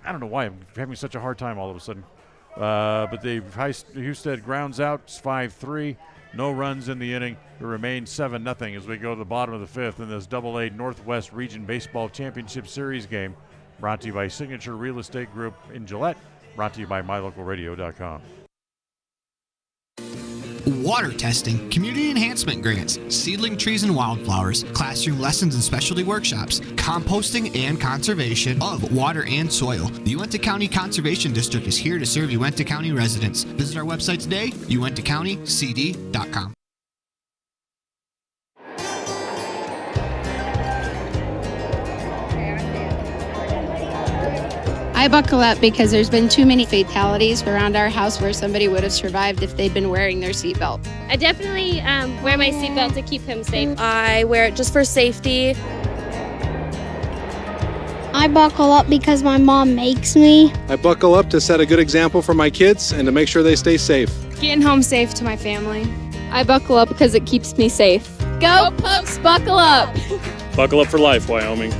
I don't know why I'm having such a hard time all of a sudden. But Husted grounds out. It's 5-3. No runs in the inning. It remains 7-0 as we go to the bottom of the 5th in this AA Northwest Region Baseball Championship Series game. Brought to you by Signature Real Estate Group in Gillette. Brought to you by MyLocalRadio.com. Water testing, community enhancement grants, seedling trees and wildflowers, classroom lessons and specialty workshops, composting and conservation of water and soil. The Uintah County Conservation District is here to serve Uintah County residents. Visit our website today, uintahcountycd.com. I buckle up because there's been too many fatalities around our house where somebody would have survived if they'd been wearing their seatbelt. I definitely wear my seatbelt to keep him safe. I wear it just for safety. I buckle up because my mom makes me. I buckle up to set a good example for my kids and to make sure they stay safe. Getting home safe to my family. I buckle up because it keeps me safe. Go Pokes, buckle up! Buckle up for life, Wyoming.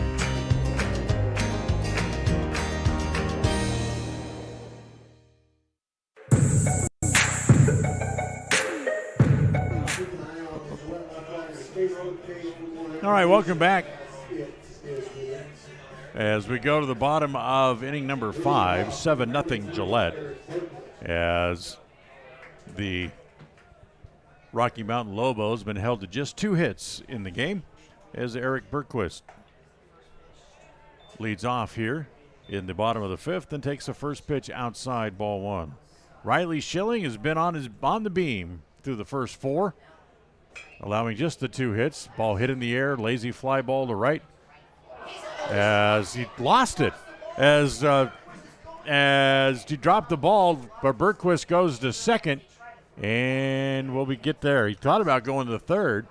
All right, welcome back. As we go to the bottom of inning number 5, 7-0 Gillette, as the Rocky Mountain Lobos have been held to just 2 hits in the game, as Eric Bergquist leads off here in the bottom of the 5th and takes the first pitch outside, ball 1. Riley Schilling has been on the beam through the first 4, allowing just the 2 hits. Ball hit in the air, lazy fly ball to right, as he lost it. As he dropped the ball, but Bergquist goes to second, and will we get there? He thought about going to third,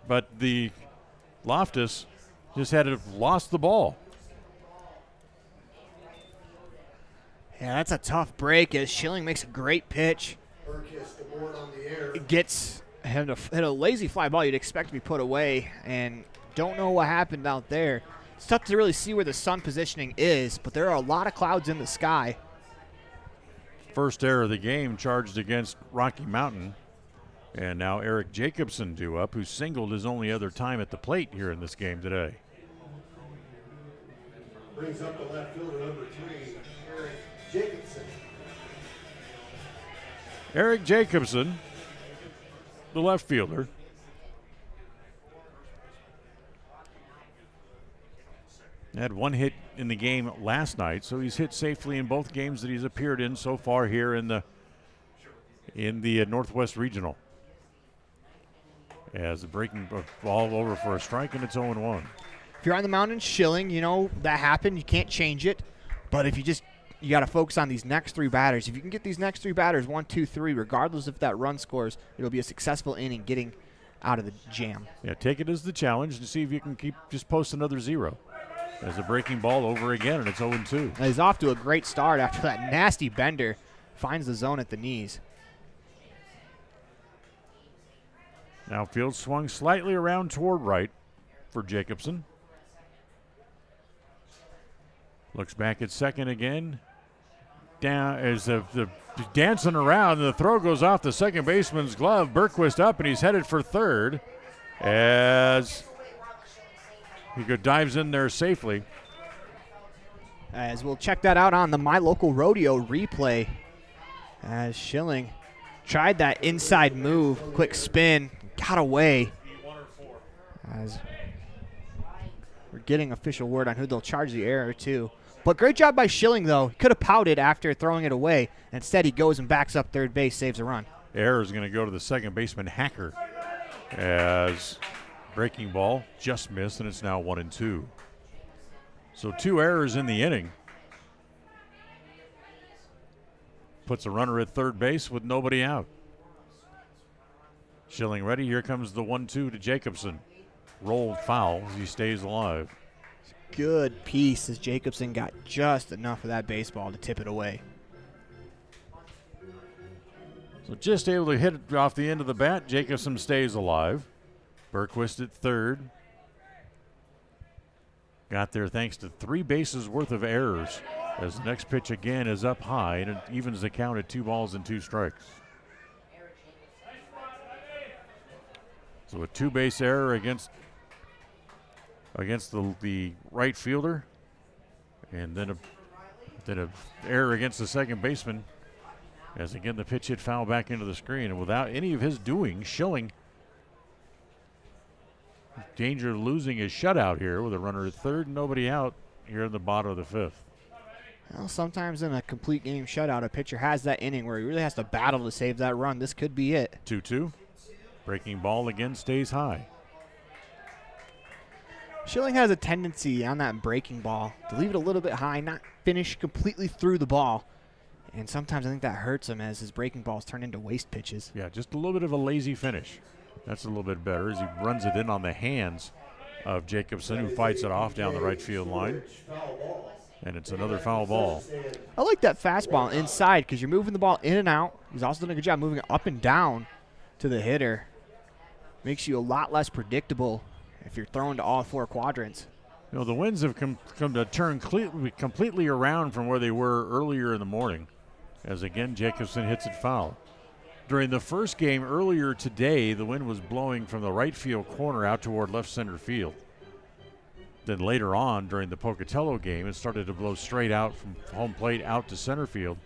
but the Loftus just had lost the ball. Yeah, that's a tough break as Schilling makes a great pitch. It gets hit a lazy fly ball you'd expect to be put away, and don't know what happened out there. It's tough to really see where the sun positioning is, but there are a lot of clouds in the sky. First error of the game charged against Rocky Mountain. And now Eric Jacobson due up, who singled his only other time at the plate here in this game today. Brings up the left fielder, number 3, Eric Jacobson. Eric Jacobson, the left fielder. Had 1 hit in the game last night, so he's hit safely in both games that he's appeared in so far here in the Northwest Regional. As the breaking ball over for a strike, and it's 0-1. If you're on the mound in Schilling, you know that happened. You can't change it. But if you got to focus on these next 3 batters. If you can get these next 3 batters 1, 2, 3, regardless if that run scores, it'll be a successful inning getting out of the jam. Yeah, take it as the challenge to see if you can just post another 0. As a breaking ball over again, and it's 0-2. He's off to a great start after that nasty bender. Finds the zone at the knees. Now field swung slightly around toward right for Jacobson. Looks back at second again. Down as the dancing around, and the throw goes off the second baseman's glove. Bergquist up, and he's headed for third as he dives in there safely. As we'll check that out on the My Local Rodeo replay. As Schilling tried that inside move, quick spin, got away. As we're getting official word on who they'll charge the error to. But great job by Schilling, though. He could have pouted after throwing it away. Instead, he goes and backs up third base, saves a run. Error is going to go to the second baseman, Hacker, as breaking ball just missed, and it's now 1-2. So 2 errors in the inning. Puts a runner at third base with nobody out. Schilling ready. Here comes the 1-2 to Jacobson. Rolled foul as he stays alive. Good piece as Jacobson got just enough of that baseball to tip it away. So just able to hit it off the end of the bat. Jacobson stays alive. Bergquist at third. Got there thanks to 3 bases worth of errors. As the next pitch again is up high, and it evens the count at 2 balls and 2 strikes. So a 2-base error against the right fielder, and then a error against the second baseman. As again the pitch hit foul back into the screen, and without any of his doing, Schilling danger of losing his shutout here with a runner at third and nobody out here in the bottom of the 5th. Well, sometimes in a complete game shutout, a pitcher has that inning where he really has to battle to save that run. This could be it. 2-2. Breaking ball again stays high. Schilling has a tendency on that breaking ball to leave it a little bit high, not finish completely through the ball. And sometimes I think that hurts him as his breaking balls turn into waste pitches. Yeah, just a little bit of a lazy finish. That's a little bit better as he runs it in on the hands of Jacobson, who fights it off down the right field line. And it's another foul ball. I like that fastball inside because you're moving the ball in and out. He's also done a good job moving it up and down to the hitter. Makes you a lot less predictable if you're throwing to all 4 quadrants. You know, the winds have come to turn completely around from where they were earlier in the morning. As again, Jacobson hits it foul. During the first game earlier today, the wind was blowing from the right field corner out toward left center field. Then later on, during the Pocatello game, it started to blow straight out from home plate out to center field.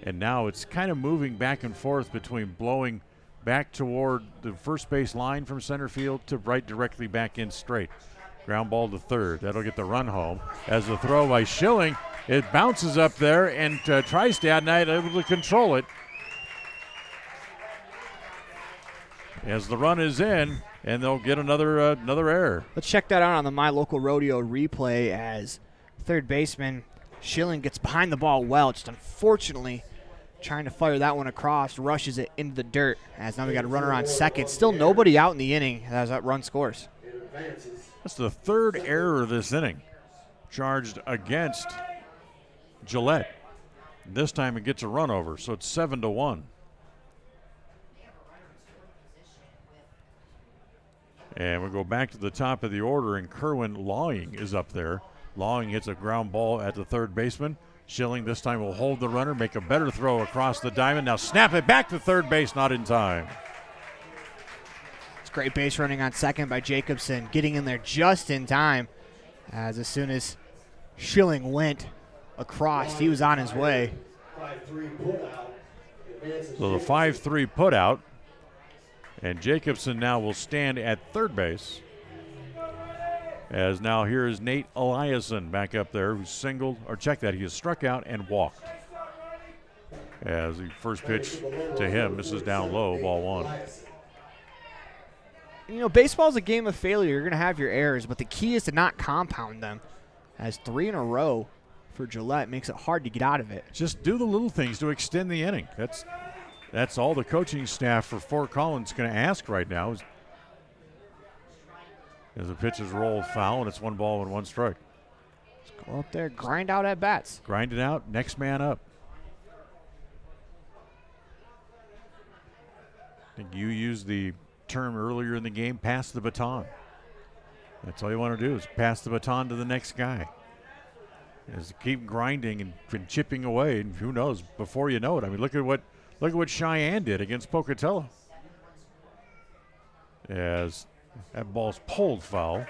And now it's kind of moving back and forth between blowing back toward the first base line from center field to right directly back in straight. Ground ball to third. That'll get the run home. As the throw by Schilling, it bounces up there, and Tristad not able to control it. As the run is in, and they'll get another error. Let's check that out on the My Local Rodeo replay as third baseman Schilling gets behind the ball well. Just unfortunately trying to fire that one across, rushes it into the dirt. As now we got a runner on second. Still nobody out in the inning as that run scores. That's the third error this inning charged against Gillette. This time it gets a run over, so it's 7-1. And we go back to the top of the order, and Kerwin Lawing is up there. Lawing hits a ground ball at the third baseman. Schilling this time will hold the runner, make a better throw across the diamond. Now snap it back to third base, not in time. It's great base running on second by Jacobson, getting in there just in time. As soon as Schilling went across, he was on his way. So the 5-3 put out. And Jacobson now will stand at third base. As now here is Nate Eliason back up there, who singled, or check that, he has struck out and walked. As the first pitch to him misses down low, ball one. You know, baseball's a game of failure. You're going to have your errors, but the key is to not compound them. As 3 in a row for Gillette makes it hard to get out of it. Just do the little things to extend the inning. That's all the coaching staff for Fort Collins going to ask right now. As the pitch is rolled foul, and it's 1 ball and 1 strike. Let's go up there, grind out at bats. Grind it out, next man up. I think you used the term earlier in the game, pass the baton. That's all you want to do is pass the baton to the next guy. Is keep grinding and chipping away, and who knows, before you know it. I mean, look at what Cheyenne did against Pocatello. As that ball's pulled foul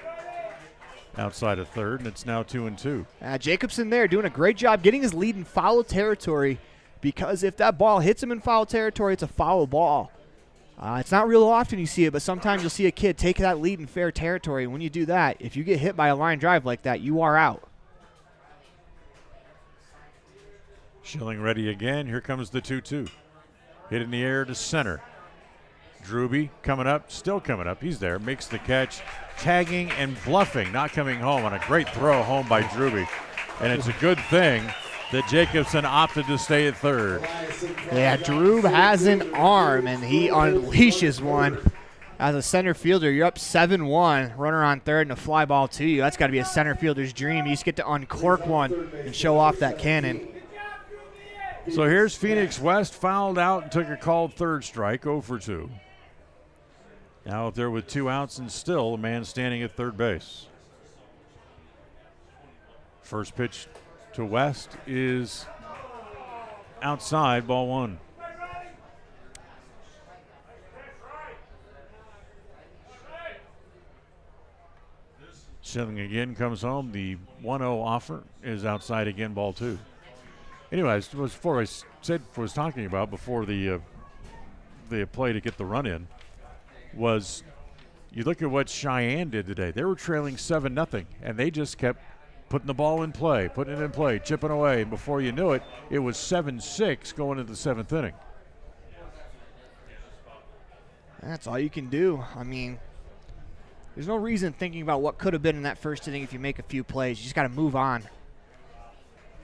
outside of third, and it's now 2-2. Jacobson there doing a great job getting his lead in foul territory, because if that ball hits him in foul territory, it's a foul ball. It's not real often you see it, but sometimes you'll see a kid take that lead in fair territory. And when you do that, if you get hit by a line drive like that, you are out. Schilling ready again. Here comes the 2-2. Hit in the air to center. Drewby coming up, still coming up. He's there, makes the catch, tagging and bluffing, not coming home on a great throw home by Drewby. And it's a good thing that Jacobson opted to stay at third. Yeah, Drew has an arm, and he unleashes one. As a center fielder, you're up 7-1, runner on third, and a fly ball to you. That's got to be a center fielder's dream. You just get to uncork one and show off that cannon. So here's Phoenix West, fouled out and took a called third strike, 0-for-2. Now out there with 2 outs and still a man standing at third base. First pitch to West is outside, ball 1. Schilling again comes home. The 1-0 offer is outside again, ball 2. Anyways, before I said was talking about before the play to get the run in was you look at what Cheyenne did today. They were trailing 7-0, and they just kept putting the ball in play, putting it in play, chipping away. And before you knew it, it was 7-6 going into the 7th inning. That's all you can do. I mean, there's no reason thinking about what could have been in that first inning if you make a few plays. You just got to move on.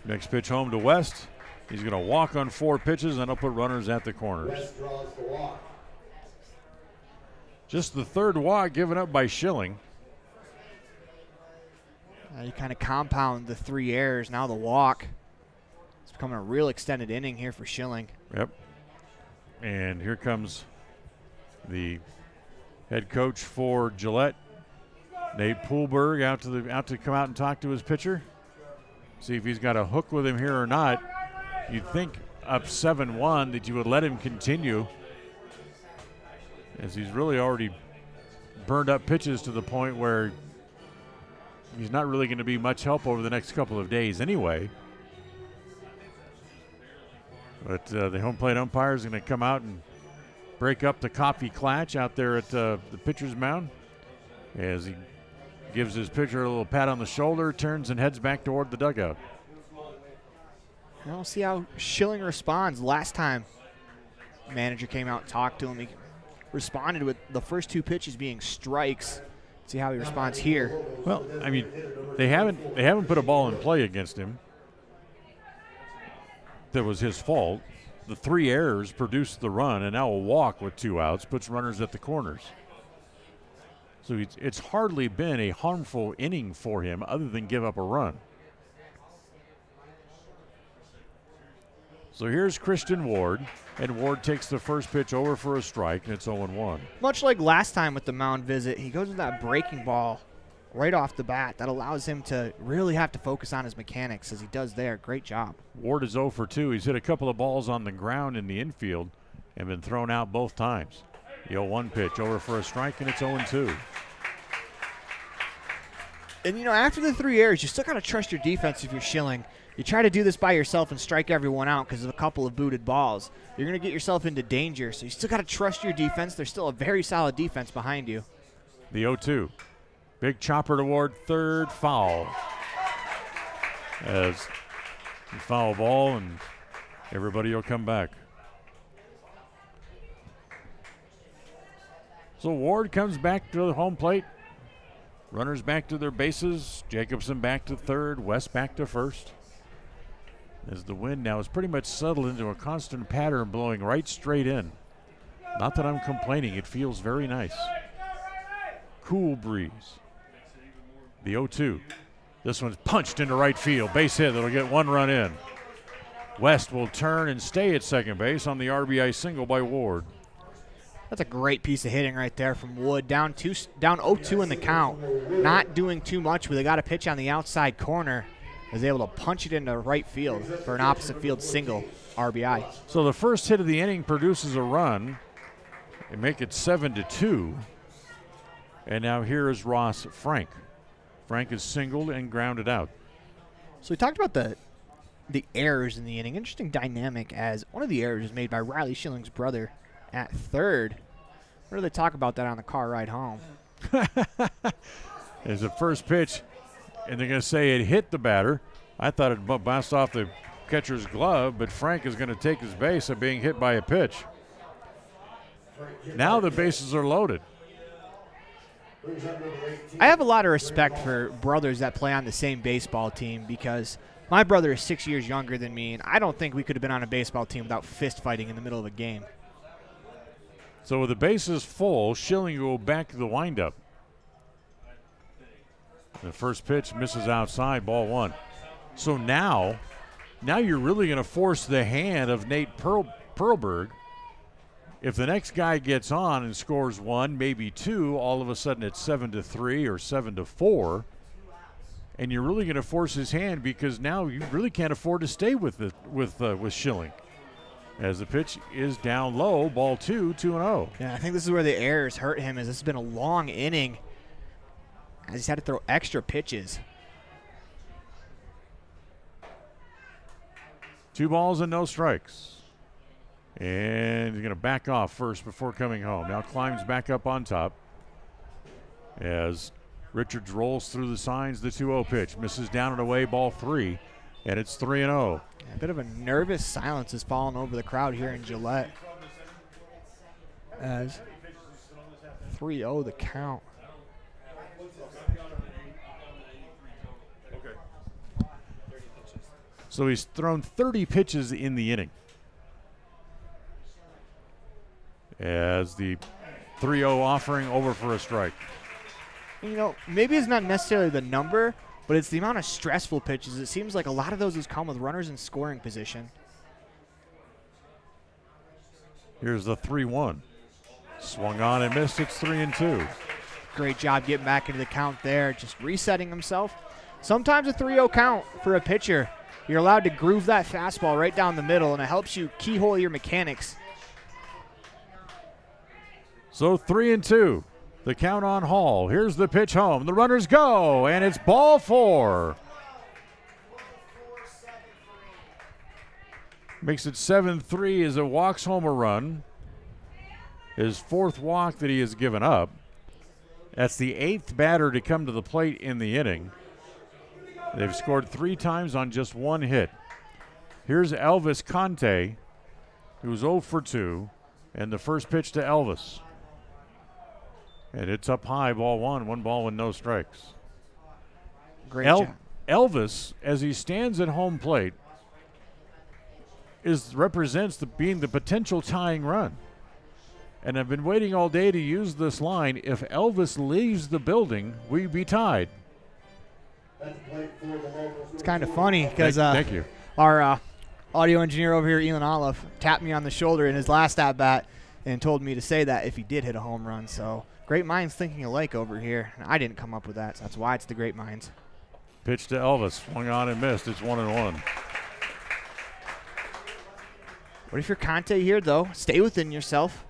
Next pitch home to West. He's going to walk on 4 pitches, and he'll put runners at the corners. West draws the walk. Just the third walk given up by Schilling. You kind of compound the 3 errors. Now the walk. It's becoming a real extended inning here for Schilling. Yep. And here comes the head coach for Gillette, Nate Poolberg, out to come out and talk to his pitcher. See if he's got a hook with him here or not. You'd think up 7-1 that you would let him continue as he's really already burned up pitches to the point where he's not really going to be much help over the next couple of days anyway. But the home plate umpire is going to come out and break up the coffee klatch out there at the pitcher's mound as he gives his pitcher a little pat on the shoulder, turns and heads back toward the dugout. We'll see how Schilling responds. Last time manager came out and talked to him, he responded with the first 2 pitches being strikes. See how he responds here. Well, I mean, they haven't put a ball in play against him that was his fault. The 3 errors produced the run, and now a walk with 2 outs puts runners at the corners. So it's hardly been a harmful inning for him other than give up a run. So here's Christian Ward, and Ward takes the first pitch over for a strike, and it's 0-1. Much like last time with the mound visit, he goes with that breaking ball right off the bat. That allows him to really have to focus on his mechanics, as he does there. Great job. Ward is 0 for 2. He's hit a couple of balls on the ground in the infield and been thrown out both times. The 0-1 pitch over for a strike, and it's 0-2. And, you know, after the 3 errors, you still got to trust your defense if you're Schilling. You try to do this by yourself and strike everyone out because of a couple of booted balls. You're going to get yourself into danger, so you still got to trust your defense. There's still a very solid defense behind you. The 0-2. Big chopper to Ward, third foul. As you foul ball, and everybody will come back. So Ward comes back to the home plate. Runners back to their bases. Jacobson back to third. West back to first. As the wind now is pretty much settled into a constant pattern blowing right straight in. Not that I'm complaining. It feels very nice. Cool breeze. The 0-2. This one's punched into right field. Base hit. That'll get 1 run in. West will turn and stay at second base on the RBI single by Ward. That's a great piece of hitting right there from Wood. Down 0-2 in the count. Not doing too much, but they got a pitch on the outside corner. Was able to punch it into right field for an opposite field single RBI. So the first hit of the inning produces a run and make it 7-2. And now here is Ross Frank. Frank is singled and grounded out. So we talked about the errors in the inning. Interesting dynamic, as one of the errors was made by Riley Schilling's brother at third. What do they talk about that on the car ride home? There's the first pitch, and they're going to say it hit the batter. I thought it bounced off the catcher's glove, but Frank is going to take his base of being hit by a pitch. Now the bases are loaded. I have a lot of respect for brothers that play on the same baseball team, because my brother is 6 years younger than me, and I don't think we could have been on a baseball team without fist fighting in the middle of a game. So with the bases full, Schilling will go back to the windup. The first pitch misses outside, ball 1. So now you're really going to force the hand of Nate Perlberg. If the next guy gets on and scores 1, maybe 2, all of a sudden it's 7-3 or 7-4, and you're really going to force his hand, because now you really can't afford to stay with Schilling. As the pitch is down low, ball 2, 2-0. Yeah, I think this is where the errors hurt him, as this has been a long inning, as he's had to throw extra pitches. 2 balls and no strikes. And he's going to back off first before coming home. Now climbs back up on top as Richards rolls through the signs. The 2-0 pitch misses down and away, ball 3, and it's 3-0. A bit of a nervous silence has fallen over the crowd here in Gillette, as 3-0 the count. So he's thrown 30 pitches in the inning, as the 3-0 offering over for a strike. You know, maybe it's not necessarily the number, but it's the amount of stressful pitches. It seems like a lot of those has come with runners in scoring position. Here's the 3-1. Swung on and missed. It's 3-2. Great job getting back into the count there, just resetting himself. Sometimes a 3-0 count for a pitcher, you're allowed to groove that fastball right down the middle, and it helps you keyhole your mechanics. So 3-2. The count on Hall. Here's the pitch home. The runners go, and it's ball 4. Makes it 7-3 as it walks home a run. His 4th walk that he has given up. That's the 8th batter to come to the plate in the inning. They've scored 3 times on just 1 hit. Here's Elvis Conte, who's 0 for 2, and the first pitch to Elvis. And it's up high, ball 1, 1 ball with no strikes. Great job. Elvis, as he stands at home plate, represents being the potential tying run. And I've been waiting all day to use this line. If Elvis leaves the building, we'd be tied. It's kind of funny because thank you. Our audio engineer over here, Elan Olliff, tapped me on the shoulder in his last at-bat and told me to say that if he did hit a home run. So great minds thinking alike over here. I didn't come up with that, so that's why it's the great minds. Pitch to Elvis, swung on and missed. It's 1-1. What if you're Conte here, though? Stay within yourself.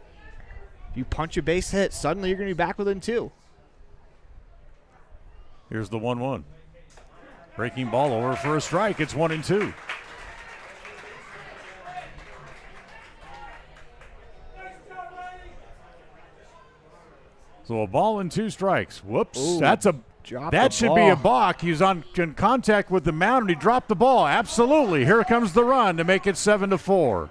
If you punch a base hit, suddenly you're going to be back within 2. Here's the 1-1. Breaking ball over for a strike. It's 1-2. So a ball and 2 strikes. Whoops. Ooh, that should be a balk. He's in contact with the mound and he dropped the ball. Absolutely. Here comes the run to make it 7-4.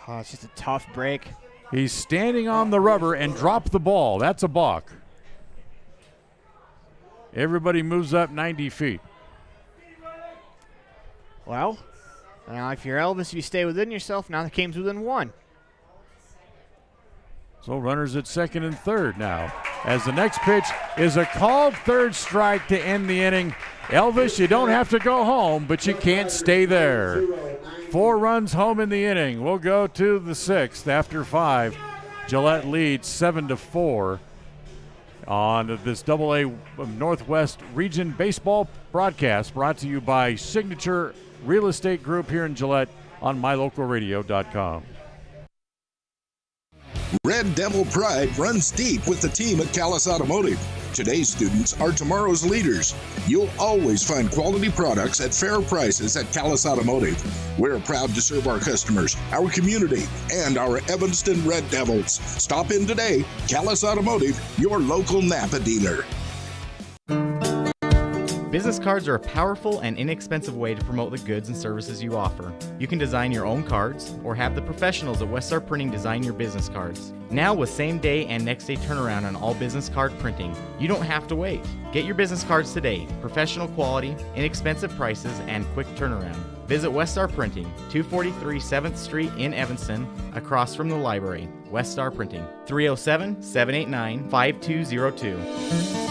Oh, it's just a tough break. He's standing on the rubber and dropped the ball. That's a balk. Everybody moves up 90 feet. Well, now if you're Elvis, you stay within yourself. Now the game's within 1. So runners at second and third now. As the next pitch is a called 3rd strike to end the inning. Elvis, you don't have to go home, but you can't stay there. 4 runs home in the inning. We'll go to the 6th after 5. Gillette leads 7-4 on this AA Northwest Region Baseball broadcast, brought to you by Signature Real Estate Group here in Gillette on MyLocalRadio.com. Red Devil pride runs deep with the team at Callis Automotive. Today's students are tomorrow's leaders. You'll always find quality products at fair prices at Callis Automotive. We're proud to serve our customers, our community, and our Evanston Red Devils. Stop in today. Callis Automotive, your local Napa dealer. Business cards are a powerful and inexpensive way to promote the goods and services you offer. You can design your own cards or have the professionals at Westar Printing design your business cards. Now with same day and next day turnaround on all business card printing, you don't have to wait. Get your business cards today. Professional quality, inexpensive prices, and quick turnaround. Visit Westar Printing, 243 7th Street in Evanston, across from the library. Westar Printing, 307-789-5202.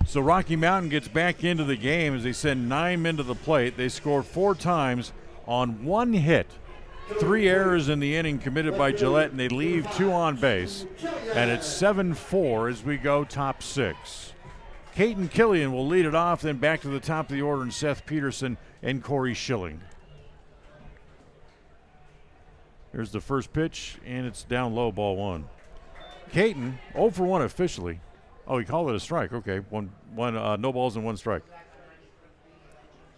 So Rocky Mountain gets back into the game as they send 9 men to the plate. They score 4 times on 1 hit. 3 errors in the inning committed by Gillette, and they leave 2 on base. And it's 7-4 as we go top 6. Caden Killian will lead it off, then back to the top of the order, and Seth Peterson and Corey Schilling. Here's the first pitch, and it's down low, ball 1. Caden, 0 for 1 officially. Oh, he called it a strike. Okay, no balls and 1 strike.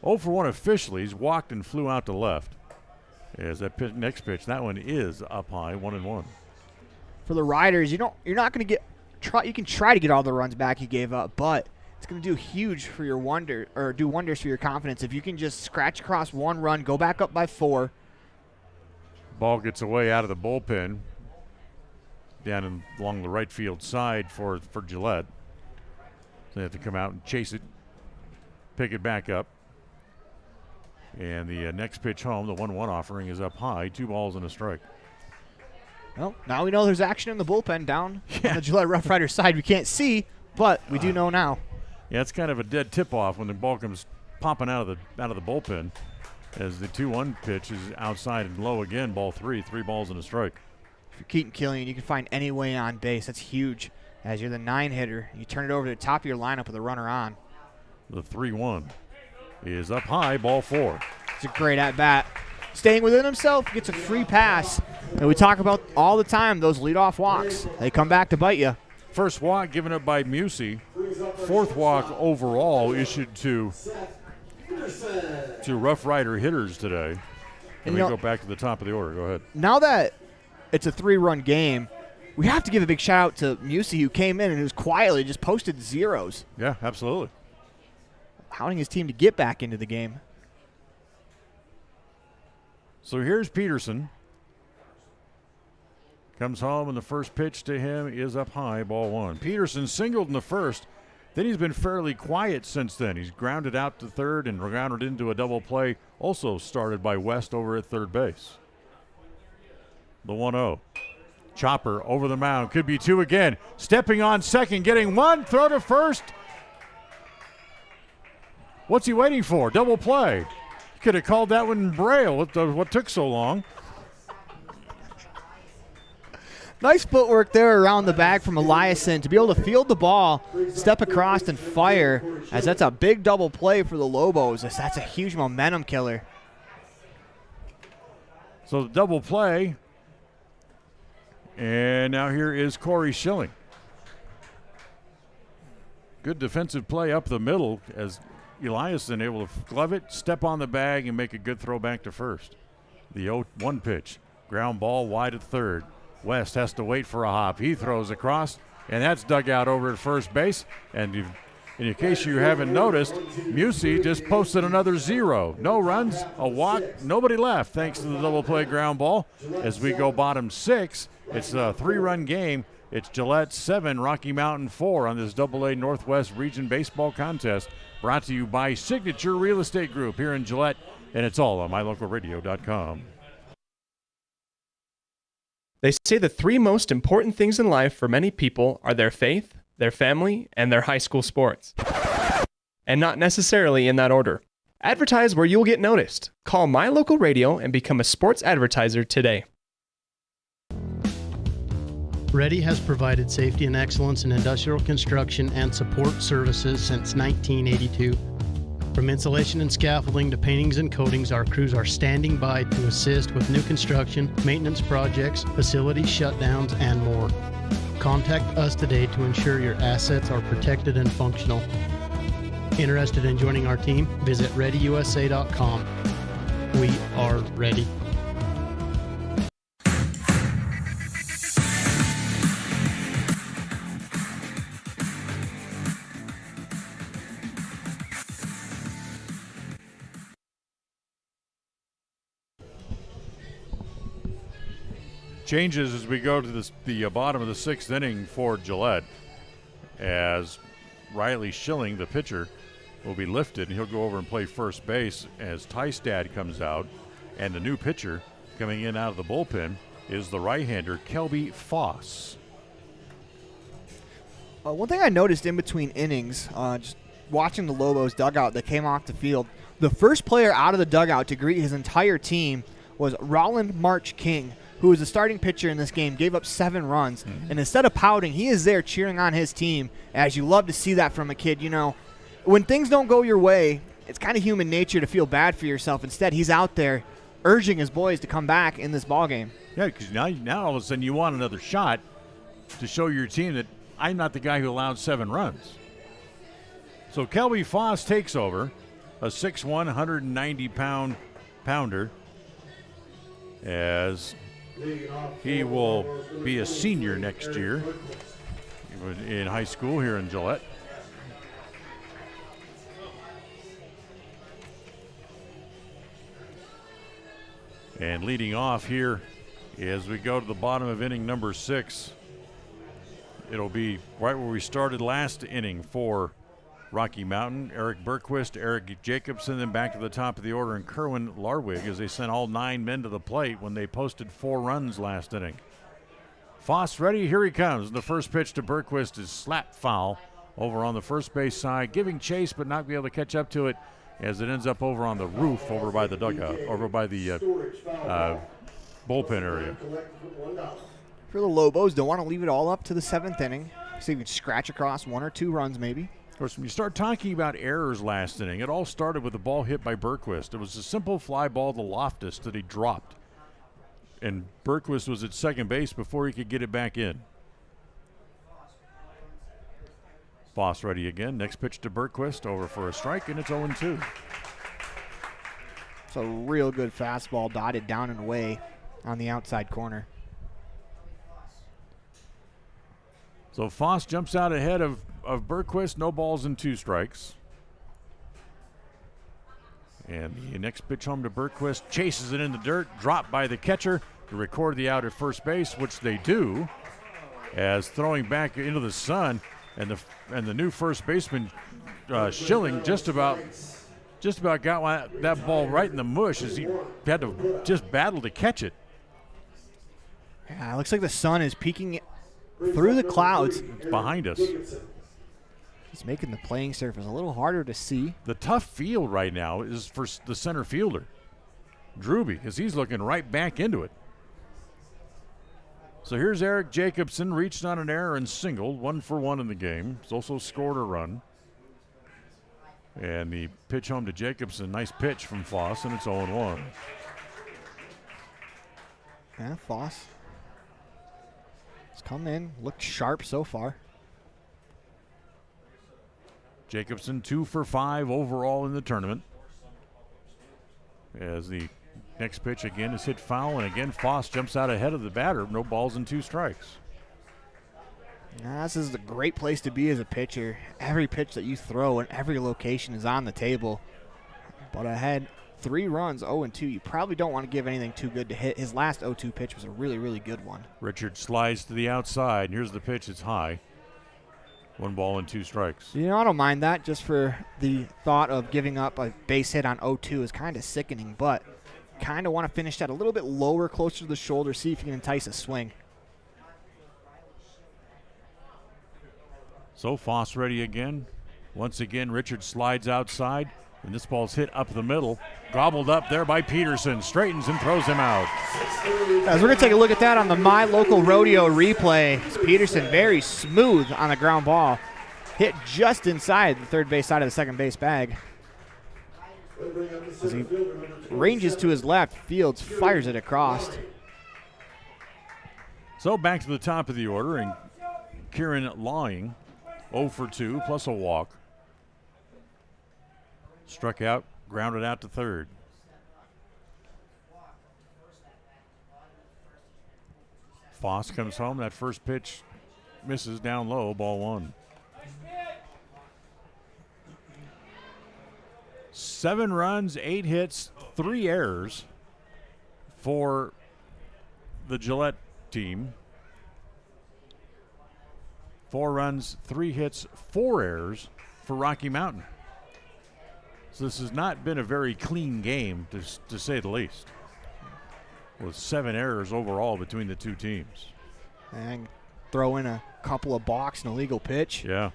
0 for 1 officially. He's walked and flew out to left. As that next pitch, that one is up high, 1-1. For the Riders, you're not going to get. You can try to get all the runs back you gave up, but it's going to do huge for your do wonders for your confidence if you can just scratch across 1 run, go back up by 4. Ball gets away out of the bullpen. Down along the right field side for Gillette. So they have to come out and chase it, pick it back up. And the next pitch home, the 1-1 offering, is up high, 2 balls and a strike. Well, now we know there's action in the bullpen down on the Gillette Roughriders side. We can't see, but we do know now. Yeah, it's kind of a dead tip-off when the ball comes popping out of the bullpen. As the 2-1 pitch is outside and low again, ball 3, 3 balls and a strike. If you're Keaton Killian, you can find any way on base. That's huge. as you're the 9 hitter. You turn it over to the top of your lineup with a runner on. The 3-1 is up high, ball 4. It's a great at-bat. Staying within himself, gets a free pass. And we talk about all the time those leadoff walks. They come back to bite you. First walk given up by Musey. 4th walk overall issued to Rough Rider hitters today. And we go back to the top of the order. Go ahead. Now that it's a 3-run game, we have to give a big shout out to Musey, who came in and who's quietly just posted zeros. Yeah, absolutely. Hounding his team to get back into the game. So here's Peterson. Comes home, and the first pitch to him is up high, ball 1. Peterson singled in the first. Then he's been fairly quiet since then. He's grounded out to third and grounded into a double play, also started by West over at third base. The 1-0. Chopper over the mound. Could be 2 again. Stepping on second, getting 1. Throw to first. What's he waiting for? Double play. Could have called that one in Braille. What took so long? Nice footwork there around the bag from Eliason to be able to field the ball, step across, and fire, as that's a big double play for the Lobos. That's a huge momentum killer. So the double play. And now here is Corey Schilling. Good defensive play up the middle as Eliason able to glove it, step on the bag, and make a good throw back to first. The 0-1 pitch. Ground ball wide at third. West has to wait for a hop. He throws across, and that's dug out over at first base. And in case you haven't noticed, Musey just posted another 0. No runs, a walk, nobody left thanks to the double play ground ball. As we go bottom 6, it's a 3-run game. It's Gillette 7, Rocky Mountain 4 on this AA Northwest Region Baseball Contest, brought to you by Signature Real Estate Group here in Gillette, and it's all on mylocalradio.com. They say the 3 most important things in life for many people are their faith, their family, and their high school sports. And not necessarily in that order. Advertise where you'll get noticed. Call My Local Radio and become a sports advertiser today. Ready has provided safety and excellence in industrial construction and support services since 1982. From insulation and scaffolding to paintings and coatings, our crews are standing by to assist with new construction, maintenance projects, facility shutdowns, and more. Contact us today to ensure your assets are protected and functional. Interested in joining our team? Visit ReadyUSA.com. We are ready. Changes as we go to the bottom of the 6th inning for Gillette, as Riley Schilling, the pitcher, will be lifted, and he'll go over and play first base as Tystad comes out, and the new pitcher coming in out of the bullpen is the right-hander Kelby Foss. One thing I noticed in between innings, just watching the Lobos dugout that came off the field, the first player out of the dugout to greet his entire team was Roland March King, who was the starting pitcher in this game, gave up 7 runs. And instead of pouting, he is there cheering on his team, as you love to see that from a kid. You know, when things don't go your way, it's kind of human nature to feel bad for yourself. Instead, he's out there urging his boys to come back in this ballgame. Yeah, because now all of a sudden you want another shot to show your team that I'm not the guy who allowed 7 runs. So Kelby Foss takes over, a 6'1", 190-pound pounder, as he will be a senior next year in high school here in Gillette. And leading off here as we go to the bottom of inning number 6, it'll be right where we started last inning for Rocky Mountain. Eric Berquist, Eric Jacobson, then back to the top of the order, and Kerwin Larwig, as they sent all 9 men to the plate when they posted 4 runs last inning. Foss ready, here he comes. The first pitch to Berquist is slap foul over on the first base side, giving chase but not be able to catch up to it as it ends up over on the roof over by the dugout, over by the bullpen area. For the Lobos, don't want to leave it all up to the 7th inning. See if you can scratch across 1 or 2 runs maybe. Of course, when you start talking about errors last inning, it all started with a ball hit by Bergquist. It was a simple fly ball to Loftus that he dropped. And Bergquist was at second base before he could get it back in. Foss ready again. Next pitch to Bergquist, over for a strike, and it's 0-2. It's a real good fastball, dotted down and away on the outside corner. So Foss jumps out ahead of Bergquist, no balls and 2 strikes. And the next pitch home to Bergquist, chases it in the dirt, dropped by the catcher to record the out at first base, which they do, as throwing back into the sun, and the new first baseman Schilling just about got that ball right in the mush as he had to just battle to catch it. Yeah, it looks like the sun is peeking through the clouds. It's behind us. It's making the playing surface a little harder to see. The tough field right now is for the center fielder, Drewby, because he's looking right back into it. So here's Eric Jacobson, reached on an error and singled, 1 for 1 in the game. He's also scored a run. And the pitch home to Jacobson, nice pitch from Foss, and it's 0-1. Yeah, Foss has come in, looked sharp so far. Jacobson 2 for 5 overall in the tournament. As the next pitch again is hit foul, and again Foss jumps out ahead of the batter. No balls and 2 strikes. Now, this is a great place to be as a pitcher. Every pitch that you throw in every location is on the table. But ahead 3 runs, 0-2. You probably don't want to give anything too good to hit. His last 0-2 pitch was a really, really good one. Richard slides to the outside, and here's the pitch. It's high. 1 ball and 2 strikes. You know, I don't mind that, just for the thought of giving up a base hit on 0-2 is kind of sickening, but kind of want to finish that a little bit lower, closer to the shoulder, see if you can entice a swing. So Foss ready again. Once again, Richard slides outside, and this ball's hit up the middle. Gobbled up there by Peterson. Straightens and throws him out. As we're going to take a look at that on the My Local Rodeo replay. It's Peterson very smooth on the ground ball. Hit just inside the third base side of the second base bag. As he ranges to his left, Fields fires it across. So back to the top of the order, and Kieran Lawing, 0 for 2, plus a walk. Struck out, grounded out to third. Foss comes home. That first pitch misses down low, ball 1. 7 runs, 8 hits, 3 errors for the Gillette team. 4 runs, 3 hits, 4 errors for Rocky Mountain. So this has not been a very clean game, to say the least, with 7 errors overall between the 2 teams. And throw in a couple of balks and a legal pitch. Yeah.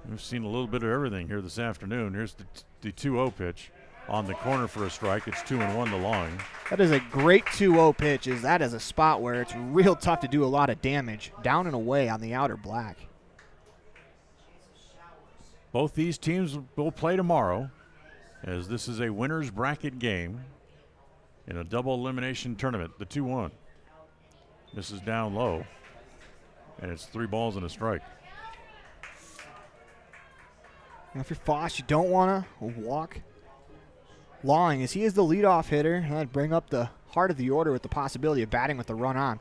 We've seen a little bit of everything here this afternoon. Here's the 2-0 pitch on the corner for a strike. It's 2-1 to Lawing. That is a great 2-0 pitch. That is a spot where it's real tough to do a lot of damage. Down and away on the outer black. Both these teams will play tomorrow, as this is a winner's bracket game in a double elimination tournament. The 2-1. This is down low, and it's 3 balls and a strike. Now if you're Foss, you don't want to walk Lawing, as he is the leadoff hitter. That'd bring up the heart of the order with the possibility of batting with the run on.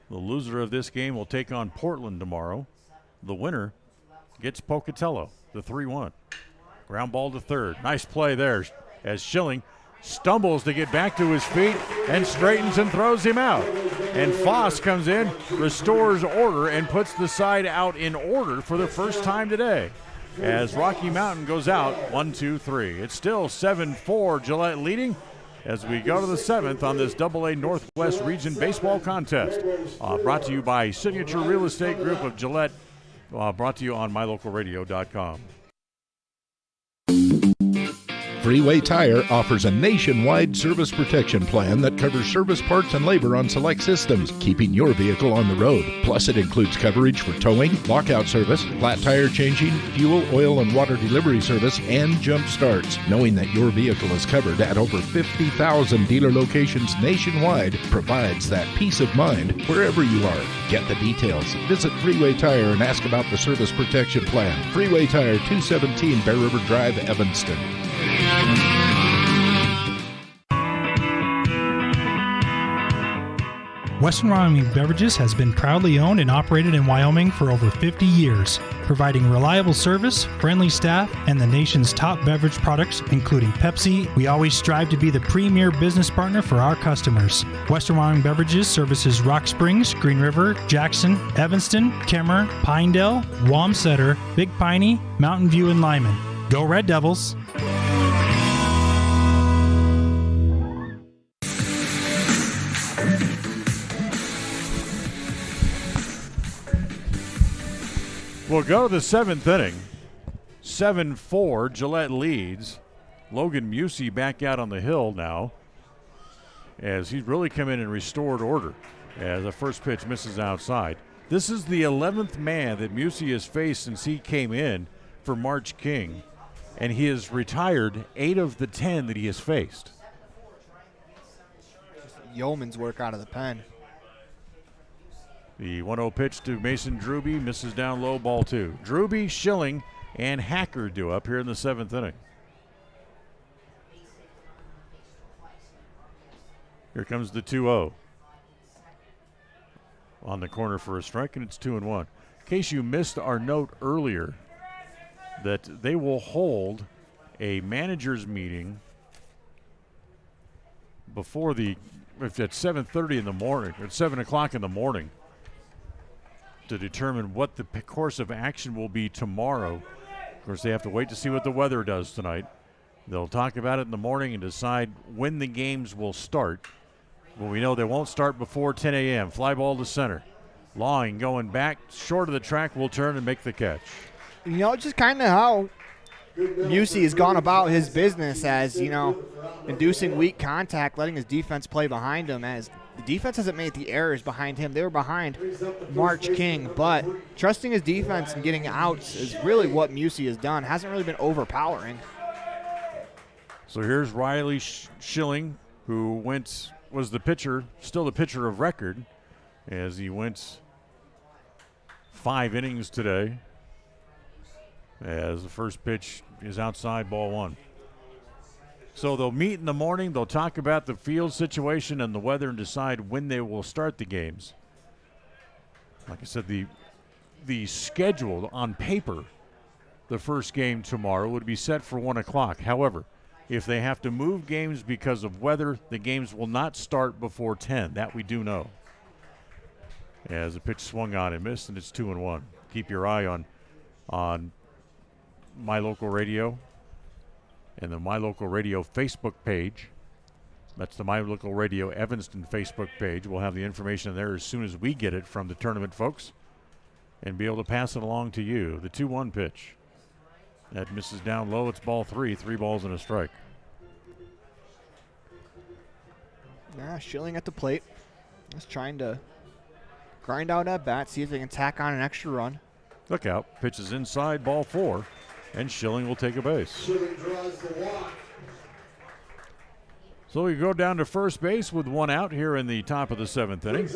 The loser of this game will take on Portland tomorrow. The winner gets Pocatello, the 3-1. Ground ball to third. Nice play there as Schilling stumbles to get back to his feet and straightens and throws him out. And Foss comes in, restores order, and puts the side out in order for the first time today, as Rocky Mountain goes out 1-2-3. It's still 7-4, Gillette leading as we go to the 7th on this AA Northwest Region Baseball Contest. Brought to you by Signature Real Estate Group of Gillette, brought to you on mylocalradio.com. Freeway Tire offers a nationwide service protection plan that covers service parts and labor on select systems, keeping your vehicle on the road. Plus, it includes coverage for towing, lockout service, flat tire changing, fuel, oil, and water delivery service, and jump starts. Knowing that your vehicle is covered at over 50,000 dealer locations nationwide provides that peace of mind wherever you are. Get the details. Visit Freeway Tire and ask about the service protection plan. Freeway Tire, 217 Bear River Drive, Evanston. Western Wyoming Beverages has been proudly owned and operated in Wyoming for over 50 years, providing reliable service, friendly staff, and the nation's top beverage products, including Pepsi. We always strive to be the premier business partner for our customers. Western Wyoming Beverages services Rock Springs, Green River, Jackson, Evanston, Kemmer, Pinedale, Wamsutter, Big Piney, Mountain View, and Lyman. Go Red Devils! We'll go to the 7th inning. 7-4, Gillette leads. Logan Musey back out on the hill now, as he's really come in and restored order as the first pitch misses outside. This is the 11th man that Musey has faced since he came in for March King, and he has retired 8 of the 10 that he has faced. Yeoman's work out of the pen. The 1-0 pitch to Mason Drewby misses down low, ball 2. Drewby, Schilling, and Hacker do up here in the 7th inning. Here comes the 2-0. On the corner for a strike, and it's 2-1. In case you missed our note earlier, that they will hold a manager's meeting before the, if at 7:30 in the morning, at 7 o'clock in the morning, to determine what the course of action will be tomorrow. Of course, they have to wait to see what the weather does tonight. They'll talk about it in the morning and decide when the games will start. Well, we know they won't start before 10 a.m. Fly ball to center. Lawing going back, short of the track, will turn and make the catch. You know, just kind of how Musey has gone about his business, as, you know, inducing weak contact, letting his defense play behind him, as the defense hasn't made the errors behind him. They were behind March King, but trusting his defense and getting outs is really what Musey has done. Hasn't really been overpowering. So here's Riley Schilling, who was the pitcher, still the pitcher of record, as he went 5 innings today. As the first pitch is outside, ball 1. So they'll meet in the morning. They'll talk about the field situation and the weather and decide when they will start the games. Like I said, the schedule on paper, the first game tomorrow would be set for 1 o'clock. However, if they have to move games because of weather, the games will not start before 10. That we do know. As the pitch swung on and missed, and it's 2-1. Keep your eye on My Local Radio and the My Local Radio Facebook page. That's the My Local Radio Evanston Facebook page. We'll have the information there as soon as we get it from the tournament folks and be able to pass it along to you. The 2-1 pitch. That misses down low. It's ball 3. 3 balls and a strike. Schilling at the plate. Just trying to grind out at bat, see if they can tack on an extra run. Look out. Pitches inside, ball 4. And Schilling will take a base. Schilling draws the walk. So we go down to first base with 1 out here in the top of the 7th inning.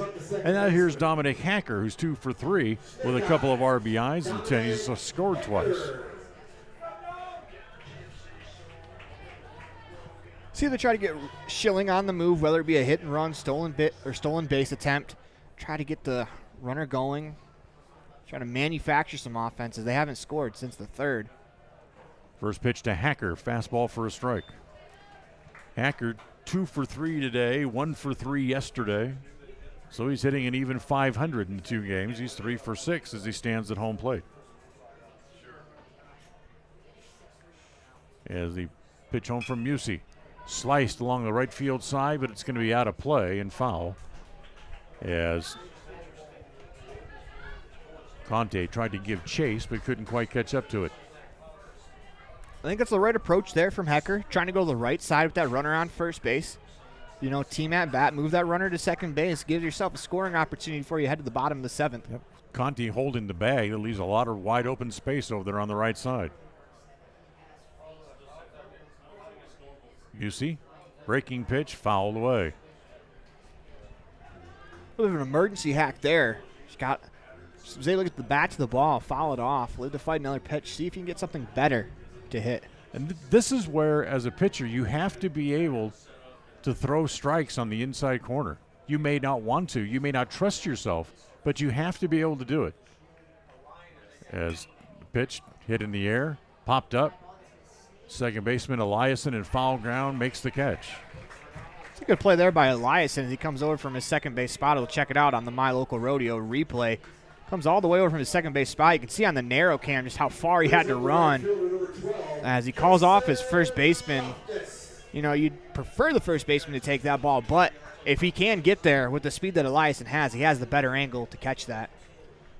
And now here's Dominic Hacker, who's 2 for 3 with a couple of RBIs, and he's scored twice. See, they try to get Schilling on the move, whether it be a hit and run, stolen base attempt. Try to get the runner going. Try to manufacture some offenses. They haven't scored since the 3rd. First pitch to Hacker, fastball for a strike. Hacker 2 for 3 today, 1 for 3 yesterday. So he's hitting an even 500 in 2 games. He's 3 for 6 as he stands at home plate. As the pitch home from Musey. Sliced along the right field side, but it's going to be out of play and foul. As Conte tried to give chase but couldn't quite catch up to it. think that's the right approach there from Hecker, trying to go to the right side with that runner on first base. You know, team at bat, move that runner to second base, give yourself a scoring opportunity before you head to the bottom of the 7th. Yep. Conti holding the bag. That leaves a lot of wide open space over there on the right side. Busey, breaking pitch, fouled away. A bit of an emergency hack there. Was able to get the bat to the ball, foul it off, live to fight another pitch, see if you can get something better to hit. And this is where, as a pitcher, you have to be able to throw strikes on the inside corner. You may not want to, you may not trust yourself, but you have to be able to do it. As the pitch hit in the air, popped up. Second baseman Eliason in foul ground makes the catch. It's a good play there by Eliason as he comes over from his second base spot. He'll check it out on the My Local Rodeo replay. Comes all the way over from his second base spot. You can see on the narrow cam just how far he had to run as he calls off his first baseman. You know, you'd prefer the first baseman to take that ball, but if he can get there with the speed that Eliason has, he has the better angle to catch that.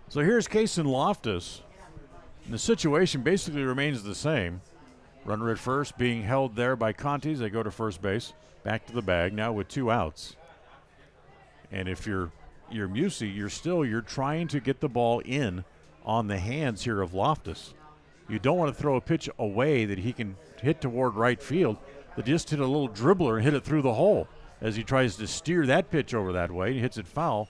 So here's Kason Loftus. And the situation basically remains the same. Runner at first being held there by Conti as they go to first base. Back to the bag now with 2 outs. And if you're Busey, you're trying to get the ball in on the hands here of Loftus. You don't want to throw a pitch away that he can hit toward right field. But just hit a little dribbler and hit it through the hole as he tries to steer that pitch over that way. He hits it foul,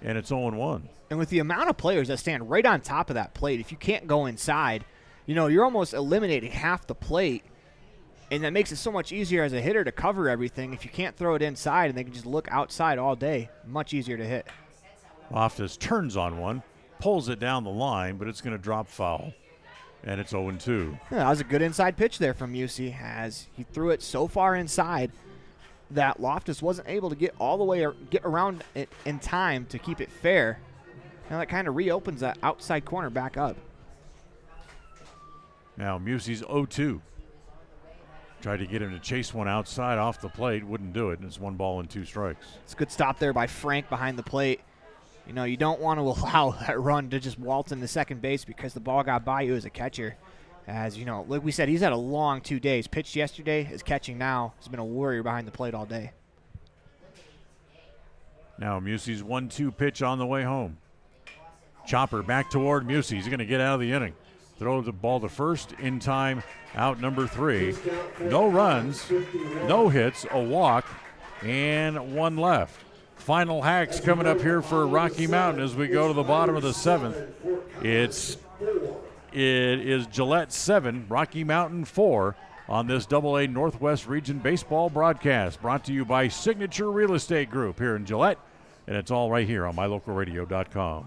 and it's 0-1. And with the amount of players that stand right on top of that plate, if you can't go inside, you know, you're almost eliminating half the plate. And that makes it so much easier as a hitter to cover everything. If you can't throw it inside and they can just look outside all day, much easier to hit. Loftus turns on one, pulls it down the line, but it's going to drop foul. And it's 0-2. Yeah, that was a good inside pitch there from Busey as he threw it so far inside that Loftus wasn't able to get all the way or get around it in time to keep it fair. Now that kind of reopens that outside corner back up. Now Busey's 0-2. Tried to get him to chase one outside off the plate, wouldn't do it, and it's 1 ball and 2 strikes. It's a good stop there by Frank behind the plate. You know, you don't want to allow that run to just waltz into second base because the ball got by you as a catcher. As, you know, like we said, he's had a long 2 days. Pitched yesterday, is catching now. He's been a warrior behind the plate all day. Now Busey's 1-2 pitch on the way home. Chopper back toward Busey. He's going to get out of the inning. Throw the ball to first in time, out number 3. No runs, no hits, a walk, and 1 left. Final hacks coming up here for Rocky Mountain as we go to the bottom of the 7th. It is Gillette 7, Rocky Mountain 4 on this AA Northwest Region Baseball broadcast, brought to you by Signature Real Estate Group here in Gillette, and it's all right here on mylocalradio.com.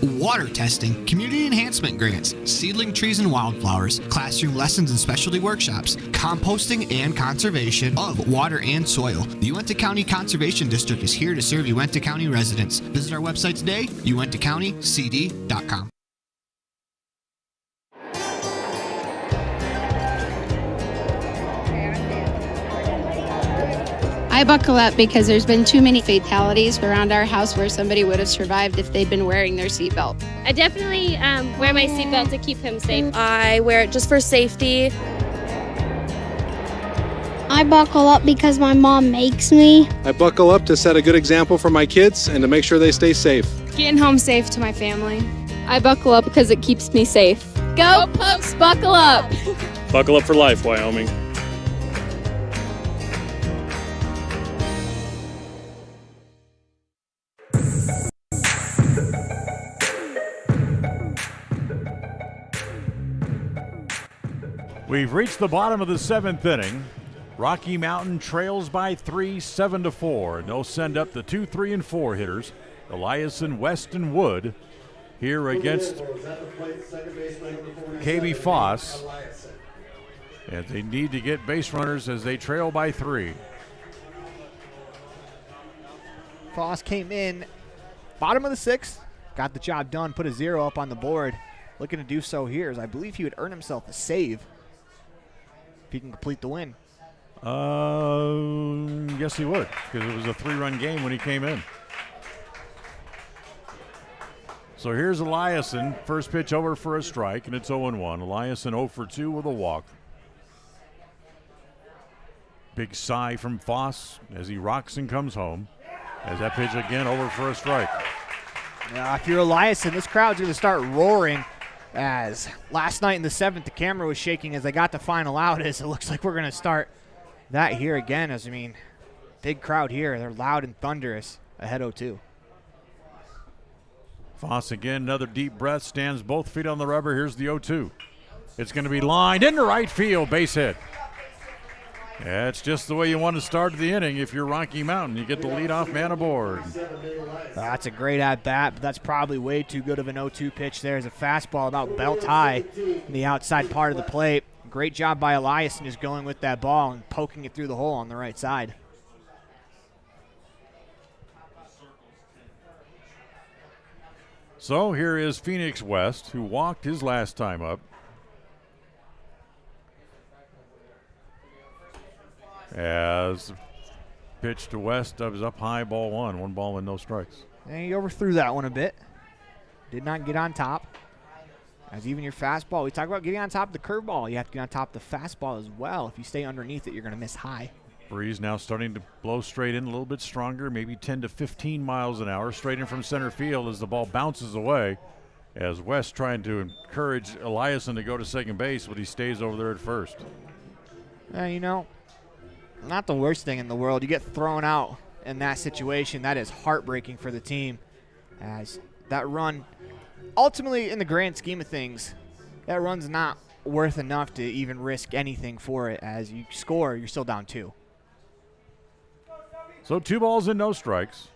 Water testing, community enhancement grants, seedling trees and wildflowers, classroom lessons and specialty workshops, composting and conservation of water and soil. The Uintah County Conservation District is here to serve Uintah County residents. Visit our website today, uintahcountycd.com. I buckle up because there's been too many fatalities around our house where somebody would have survived if they'd been wearing their seatbelt. I definitely wear my seatbelt to keep him safe. I wear it just for safety. I buckle up because my mom makes me. I buckle up to set a good example for my kids and to make sure they stay safe. Getting home safe to my family. I buckle up because it keeps me safe. Go Pups, buckle up! Buckle up for life, Wyoming. We've reached the bottom of the 7th inning. Rocky Mountain trails by 3, 7-4. And they'll send up the 2, 3, and 4 hitters, Eliason, West, and Wood, here against KB Foss. And they need to get base runners as they trail by 3. Foss came in bottom of the 6th, got the job done, put a 0 up on the board. Looking to do so here, as I believe he would earn himself a save if he can complete the win. Yes, he would, because it was a 3-run game when he came in. So here's Eliason. First pitch over for a strike, and it's 0-1. Eliason 0 for 2 with a walk. Big sigh from Foss as he rocks and comes home. As that pitch again over for a strike. Yeah, if you're Eliason, this crowd's going to start roaring. As last night in the 7th, the camera was shaking as they got the final out. As it looks like we're going to start that here again. As I mean, big crowd here. They're loud and thunderous. Ahead 0-2. Foss again, another deep breath, stands both feet on the rubber. Here's the 0-2. It's going to be lined into right field, base hit. Yeah, it's just the way you want to start the inning. If you're Rocky Mountain, you get the leadoff man aboard. That's a great at-bat, but that's probably way too good of an 0-2 pitch. There's a fastball about belt high in the outside part of the plate. Great job by Eliason just going with that ball and poking it through the hole on the right side. So here is Phoenix West, who walked his last time up. As pitch to West is up high, ball one. 1 ball and no strikes. And he overthrew that one a bit. Did not get on top. As even your fastball, we talk about getting on top of the curveball. You have to get on top of the fastball as well. If you stay underneath it, you're going to miss high. Breeze now starting to blow straight in a little bit stronger, maybe 10 to 15 miles an hour, straight in from center field as the ball bounces away. As West trying to encourage Eliason to go to second base, but he stays over there at first. You know, not the worst thing in the world. You get thrown out in that situation. That is heartbreaking for the team. As that run, ultimately in the grand scheme of things, that run's not worth enough to even risk anything for it. As you score, you're still down 2. So 2 balls and no strikes.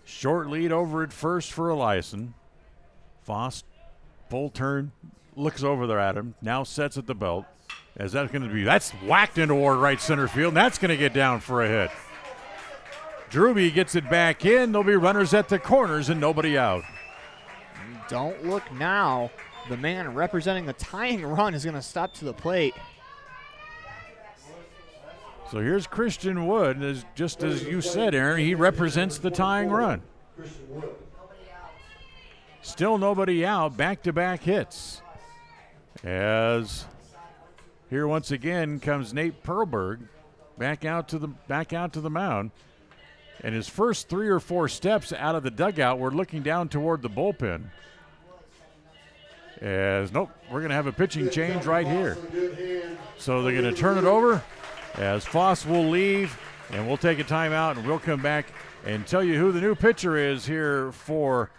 Short lead over at first for Eliason. Foss, full turn, looks over there at him, now sets at the belt. As that's going to be, that's whacked into right center field, and that's going to get down for a hit. Druby gets it back in. There'll be runners at the corners and nobody out. Don't look now. The man representing the tying run is going to stop to the plate. So here's Christian Wood. Just as you said, Aaron, he represents the tying run. Still nobody out. Back-to-back hits. As here once again comes Nate Perlberg back out to the mound. And his first 3 or 4 steps out of the dugout were looking down toward the bullpen. As nope, we're going to have a pitching change right here. So they're going to turn it over as Foss will leave, and we'll take a timeout, and we'll come back and tell you who the new pitcher is here for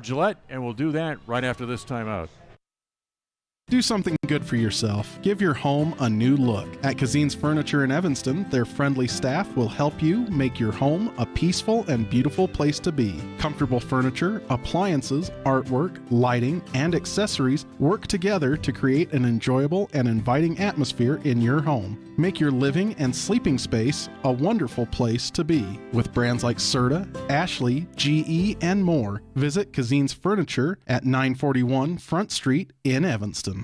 Gillette, and we'll do that right after this timeout. Do something good for yourself. Give your home a new look. At Kazine's Furniture in Evanston, their friendly staff will help you make your home a peaceful and beautiful place to be. Comfortable furniture, appliances, artwork, lighting, and accessories work together to create an enjoyable and inviting atmosphere in your home. Make your living and sleeping space a wonderful place to be. With brands like Serta, Ashley, GE, and more, visit Kazine's Furniture at 941 Front Street in Evanston.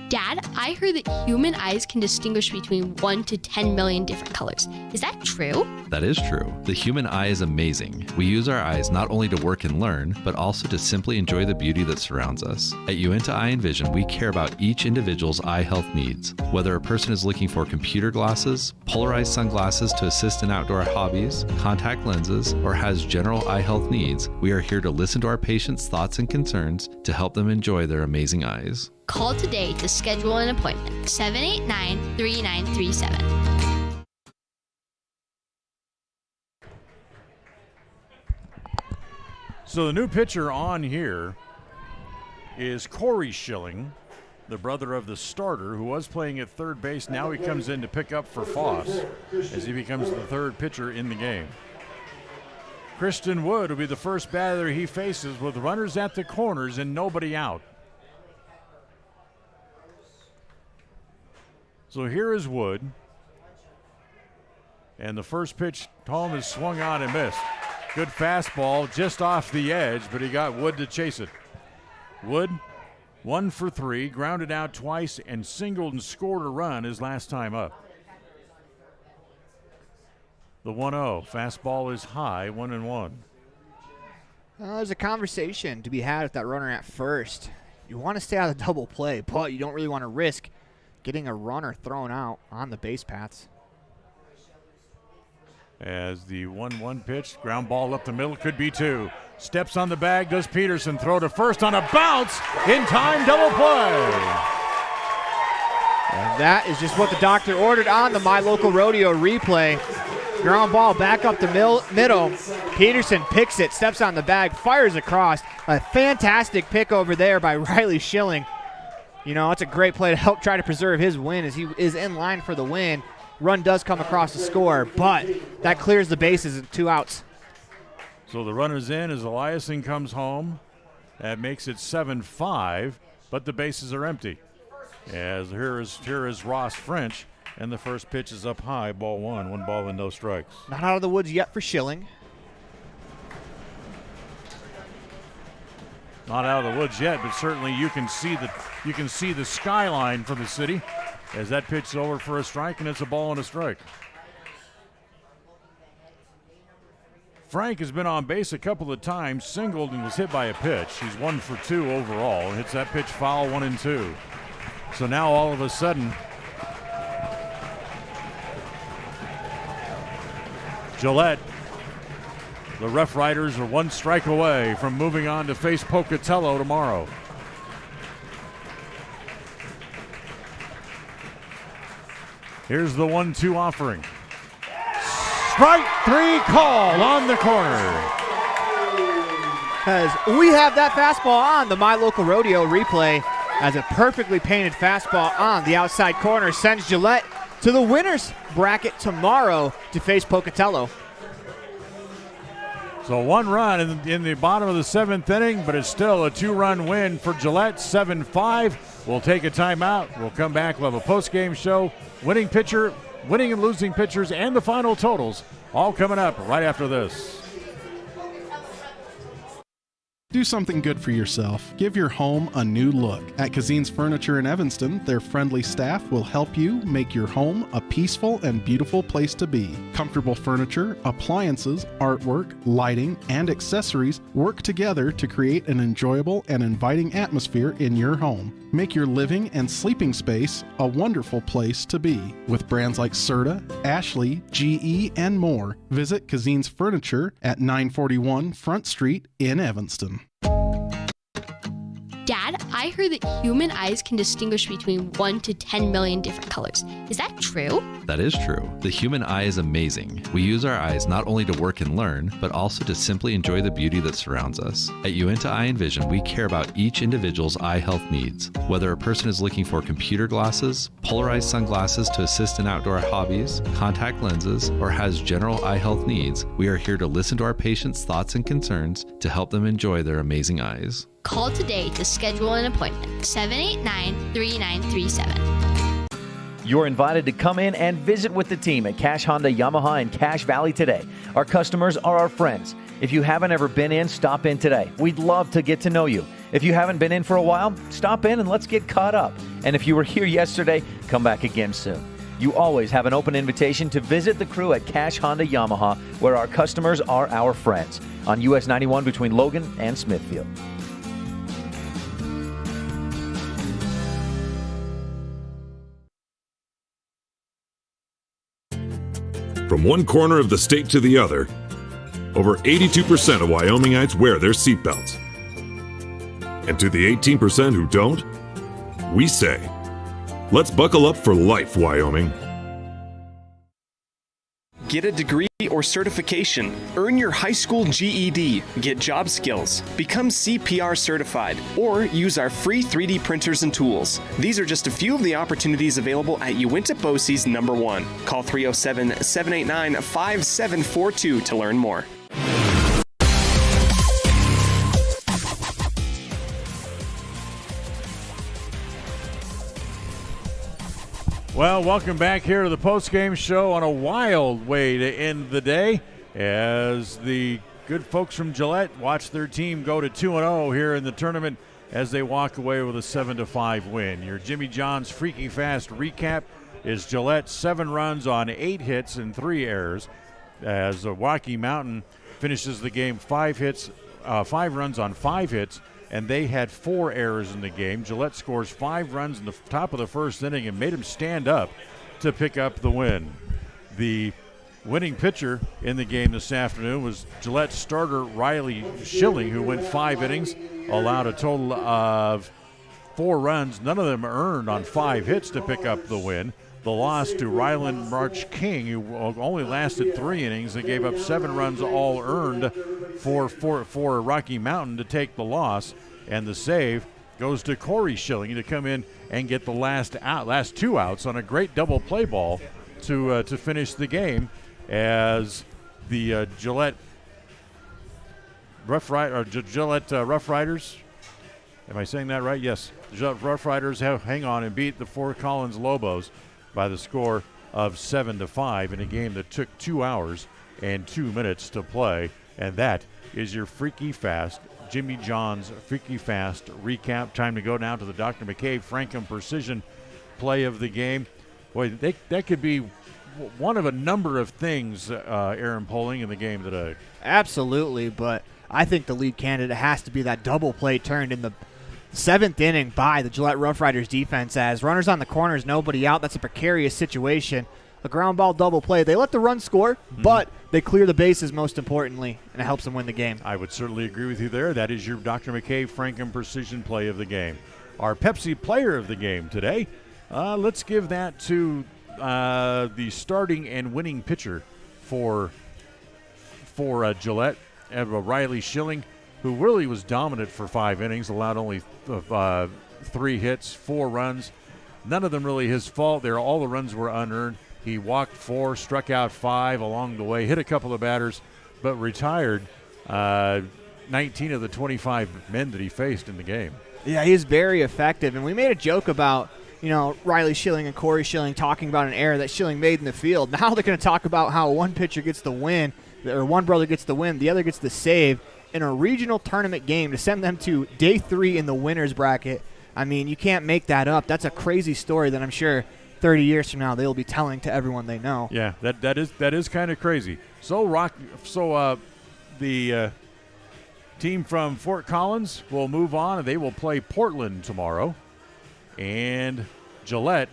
Dad, I heard that human eyes can distinguish between 1 to 10 million different colors. Is that true? That is true. The human eye is amazing. We use our eyes not only to work and learn, but also to simply enjoy the beauty that surrounds us. At Uinta Eye and Vision, we care about each individual's eye health needs. Whether a person is looking for computer glasses, polarized sunglasses to assist in outdoor hobbies, contact lenses, or has general eye health needs, we are here to listen to our patients' thoughts and concerns to help them enjoy their amazing eyes. Call today to schedule an appointment. 789-3937. So the new pitcher on here is Corey Schilling, the brother of the starter who was playing at third base. Now he comes in to pick up for Foss as he becomes the third pitcher in the game. Christian Wood will be the first batter he faces with runners at the corners and nobody out. So here is Wood. And the first pitch home is swung on and missed. Good fastball just off the edge, but he got Wood to chase it. Wood, 1 for 3, grounded out twice and singled and scored a run his last time up. The 1-0. Fastball is high, 1-1. There's a conversation to be had with that runner at first. You want to stay out of the double play, but you don't really want to risk getting a runner thrown out on the base paths. As the 1-1 pitch, ground ball up the middle, could be 2. Steps on the bag, does Peterson, throw to first on a bounce, in time, double play. And that is just what the doctor ordered on the My Local Rodeo replay. Ground ball back up the middle. Peterson picks it, steps on the bag, fires across. A fantastic pick over there by Riley Schilling. You know, it's a great play to help try to preserve his win as he is in line for the win. Run does come across the score, but that clears the bases and 2 outs. So the runner's in as Eliason comes home. That makes it 7-5, but the bases are empty. As here is Ross French. And the first pitch is up high, ball 1. 1 ball and no strikes. Not out of the woods yet for Schilling. Not out of the woods yet, but certainly you can see the skyline from the city as that pitch is over for a strike, and it's a ball and a strike. Frank has been on base a couple of times, singled and was hit by a pitch. He's 1 for 2 overall and hits that pitch foul, 1-2. So now all of a sudden, Gillette, the Roughriders are 1 strike away from moving on to face Pocatello tomorrow. Here's the 1-2 offering. Strike 3 call on the corner. As we have that fastball on the My Local Rodeo replay, as a perfectly painted fastball on the outside corner sends Gillette to the winner's bracket tomorrow to face Pocatello. So 1 run in the bottom of the 7th inning, but it's still a 2-run win for Gillette, 7-5. We'll take a timeout. We'll come back. We'll have a post-game show, winning and losing pitchers, and the final totals, all coming up right after this. Do something good for yourself. Give your home a new look. At Kazin's Furniture in Evanston, their friendly staff will help you make your home a peaceful and beautiful place to be. Comfortable furniture, appliances, artwork, lighting, and accessories work together to create an enjoyable and inviting atmosphere in your home. Make your living and sleeping space a wonderful place to be. With brands like Serta, Ashley, GE, and more, visit Kazin's Furniture at 941 Front Street in Evanston. Dad, I heard that human eyes can distinguish between 1 to 10 million different colors. Is that true? That is true. The human eye is amazing. We use our eyes not only to work and learn, but also to simply enjoy the beauty that surrounds us. At Uinta Eye and Vision, we care about each individual's eye health needs. Whether a person is looking for computer glasses, polarized sunglasses to assist in outdoor hobbies, contact lenses, or has general eye health needs, we are here to listen to our patients' thoughts and concerns to help them enjoy their amazing eyes. Call today to schedule an appointment. 789-3937. You're invited to come in and visit with the team at Cash Honda Yamaha in Cache Valley today. Our customers are our friends. If you haven't ever been in, stop in today. We'd love to get to know you. If you haven't been in for a while, stop in and let's get caught up. And if you were here yesterday, come back again soon. You always have an open invitation to visit the crew at Cash Honda Yamaha, where our customers are our friends, on US 91 between Logan and Smithfield. From one corner of the state to the other, over 82% of Wyomingites wear their seatbelts. And to the 18% who don't, we say, let's buckle up for life, Wyoming. Get a degree or certification. Earn your high school GED. Get job skills. Become CPR certified. Or use our free 3D printers and tools. These are just a few of the opportunities available at Uinta BOCES number 1. Call 307-789-5742 to learn more. Well, welcome back here to the postgame show on a wild way to end the day as the good folks from Gillette watch their team go to 2-0 here in the tournament as they walk away with a 7-5 win. Your Jimmy John's Freaky Fast recap is Gillette 7 runs on 8 hits and 3 errors. as Rocky Mountain finishes the game 5 runs on 5 hits, and they had 4 errors in the game. Gillette scores 5 runs in the top of the first inning and made him stand up to pick up the win. The winning pitcher in the game this afternoon was Gillette starter Riley Schilling, who went 5 innings, allowed a total of 4 runs, none of them earned, on 5 hits to pick up the win. The loss to Ryland March King, who only lasted 3 innings and gave up 7 runs all earned for Rocky Mountain to take the loss. And the save goes to Corey Schilling to come in and get the last 2 outs on a great double play ball to finish the game, as the Gillette Roughriders. Am I saying that right? Yes. Gillette Roughriders hang on and beat the Fort Collins Lobos by the score of 7-5 in a game that took 2 hours and 2 minutes to play. And that is your Freaky Fast, Jimmy John's Freaky Fast recap. Time to go down to the Dr. McCabe Frankham Precision play of the game. Boy, that could be one of a number of things, Aaron Poling, in the game today. Absolutely, but I think the lead candidate has to be that double play turned in the 7th inning by the Gillette Roughriders defense, as runners on the corners, nobody out. That's a precarious situation. A ground ball double play. They let the run score, but they clear the bases most importantly, and it helps them win the game. I would certainly agree with you there. That is your Dr. McCabe Frankham Precision play of the game. Our Pepsi player of the game today, let's give that to the starting and winning pitcher for Gillette, Riley Schilling, who really was dominant for 5 innings, allowed only 3 hits, 4 runs. None of them really his fault. All the runs were unearned. He walked 4, struck out 5 along the way, hit a couple of batters, but retired 19 of the 25 men that he faced in the game. Yeah, he's very effective. And we made a joke about, Riley Schilling and Corey Schilling talking about an error that Schilling made in the field. Now they're going to talk about how one pitcher gets the win, or one brother gets the win, the other gets the save in a regional tournament game to send them to day 3 in the winner's bracket. I mean, you can't make that up. That's a crazy story that I'm sure 30 years from now they'll be telling to everyone they know. Yeah, that is kind of crazy. So the team from Fort Collins will move on, and they will play Portland tomorrow. And Gillette,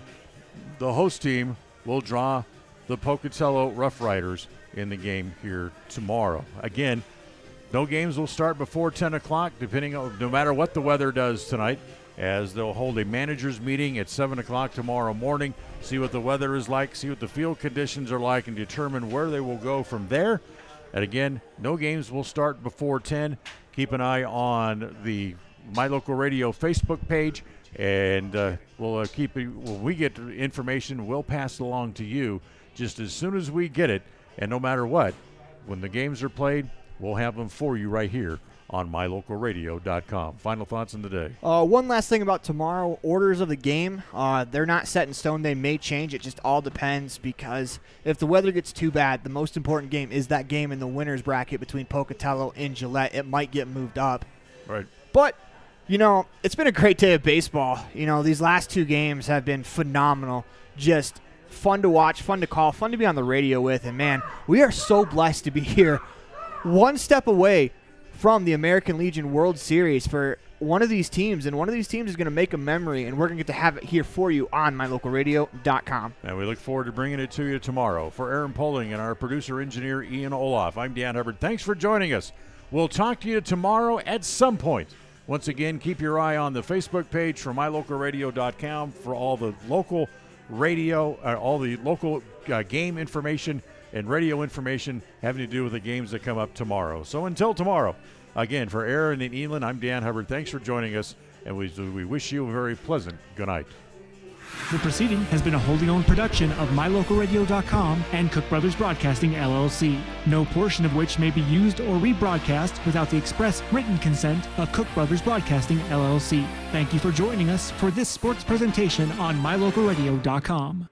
the host team, will draw the Pocatello Roughriders in the game here tomorrow. Again, no games will start before 10 o'clock, no matter what the weather does tonight, as they'll hold a manager's meeting at 7 o'clock tomorrow morning, see what the weather is like, see what the field conditions are like, and determine where they will go from there. And again, no games will start before 10. Keep an eye on the My Local Radio Facebook page, and when we get information, we'll pass it along to you just as soon as we get it. And no matter what, when the games are played, we'll have them for you right here on mylocalradio.com. Final thoughts on the day. One last thing about tomorrow, orders of the game. They're not set in stone. They may change. It just all depends, because if the weather gets too bad, the most important game is that game in the winner's bracket between Pocatello and Gillette. It might get moved up. Right. But, it's been a great day of baseball. These last 2 games have been phenomenal. Just fun to watch, fun to call, fun to be on the radio with. And, man, we are so blessed to be here one step away from the American Legion World Series for one of these teams, and one of these teams is going to make a memory, and we're going to get to have it here for you on mylocalradio.com. And we look forward to bringing it to you tomorrow. For Aaron Poling and our producer-engineer Ian Olliff, I'm Dan Hubbard. Thanks for joining us. We'll talk to you tomorrow at some point. Once again, keep your eye on the Facebook page for mylocalradio.com for all the local radio, all the local game information and radio information having to do with the games that come up tomorrow. So until tomorrow, again, for Aaron and Elan, I'm Dan Hubbard. Thanks for joining us, and we wish you a very pleasant good night. The proceeding has been a wholly owned production of mylocalradio.com and Cook Brothers Broadcasting, LLC, no portion of which may be used or rebroadcast without the express written consent of Cook Brothers Broadcasting, LLC. Thank you for joining us for this sports presentation on mylocalradio.com.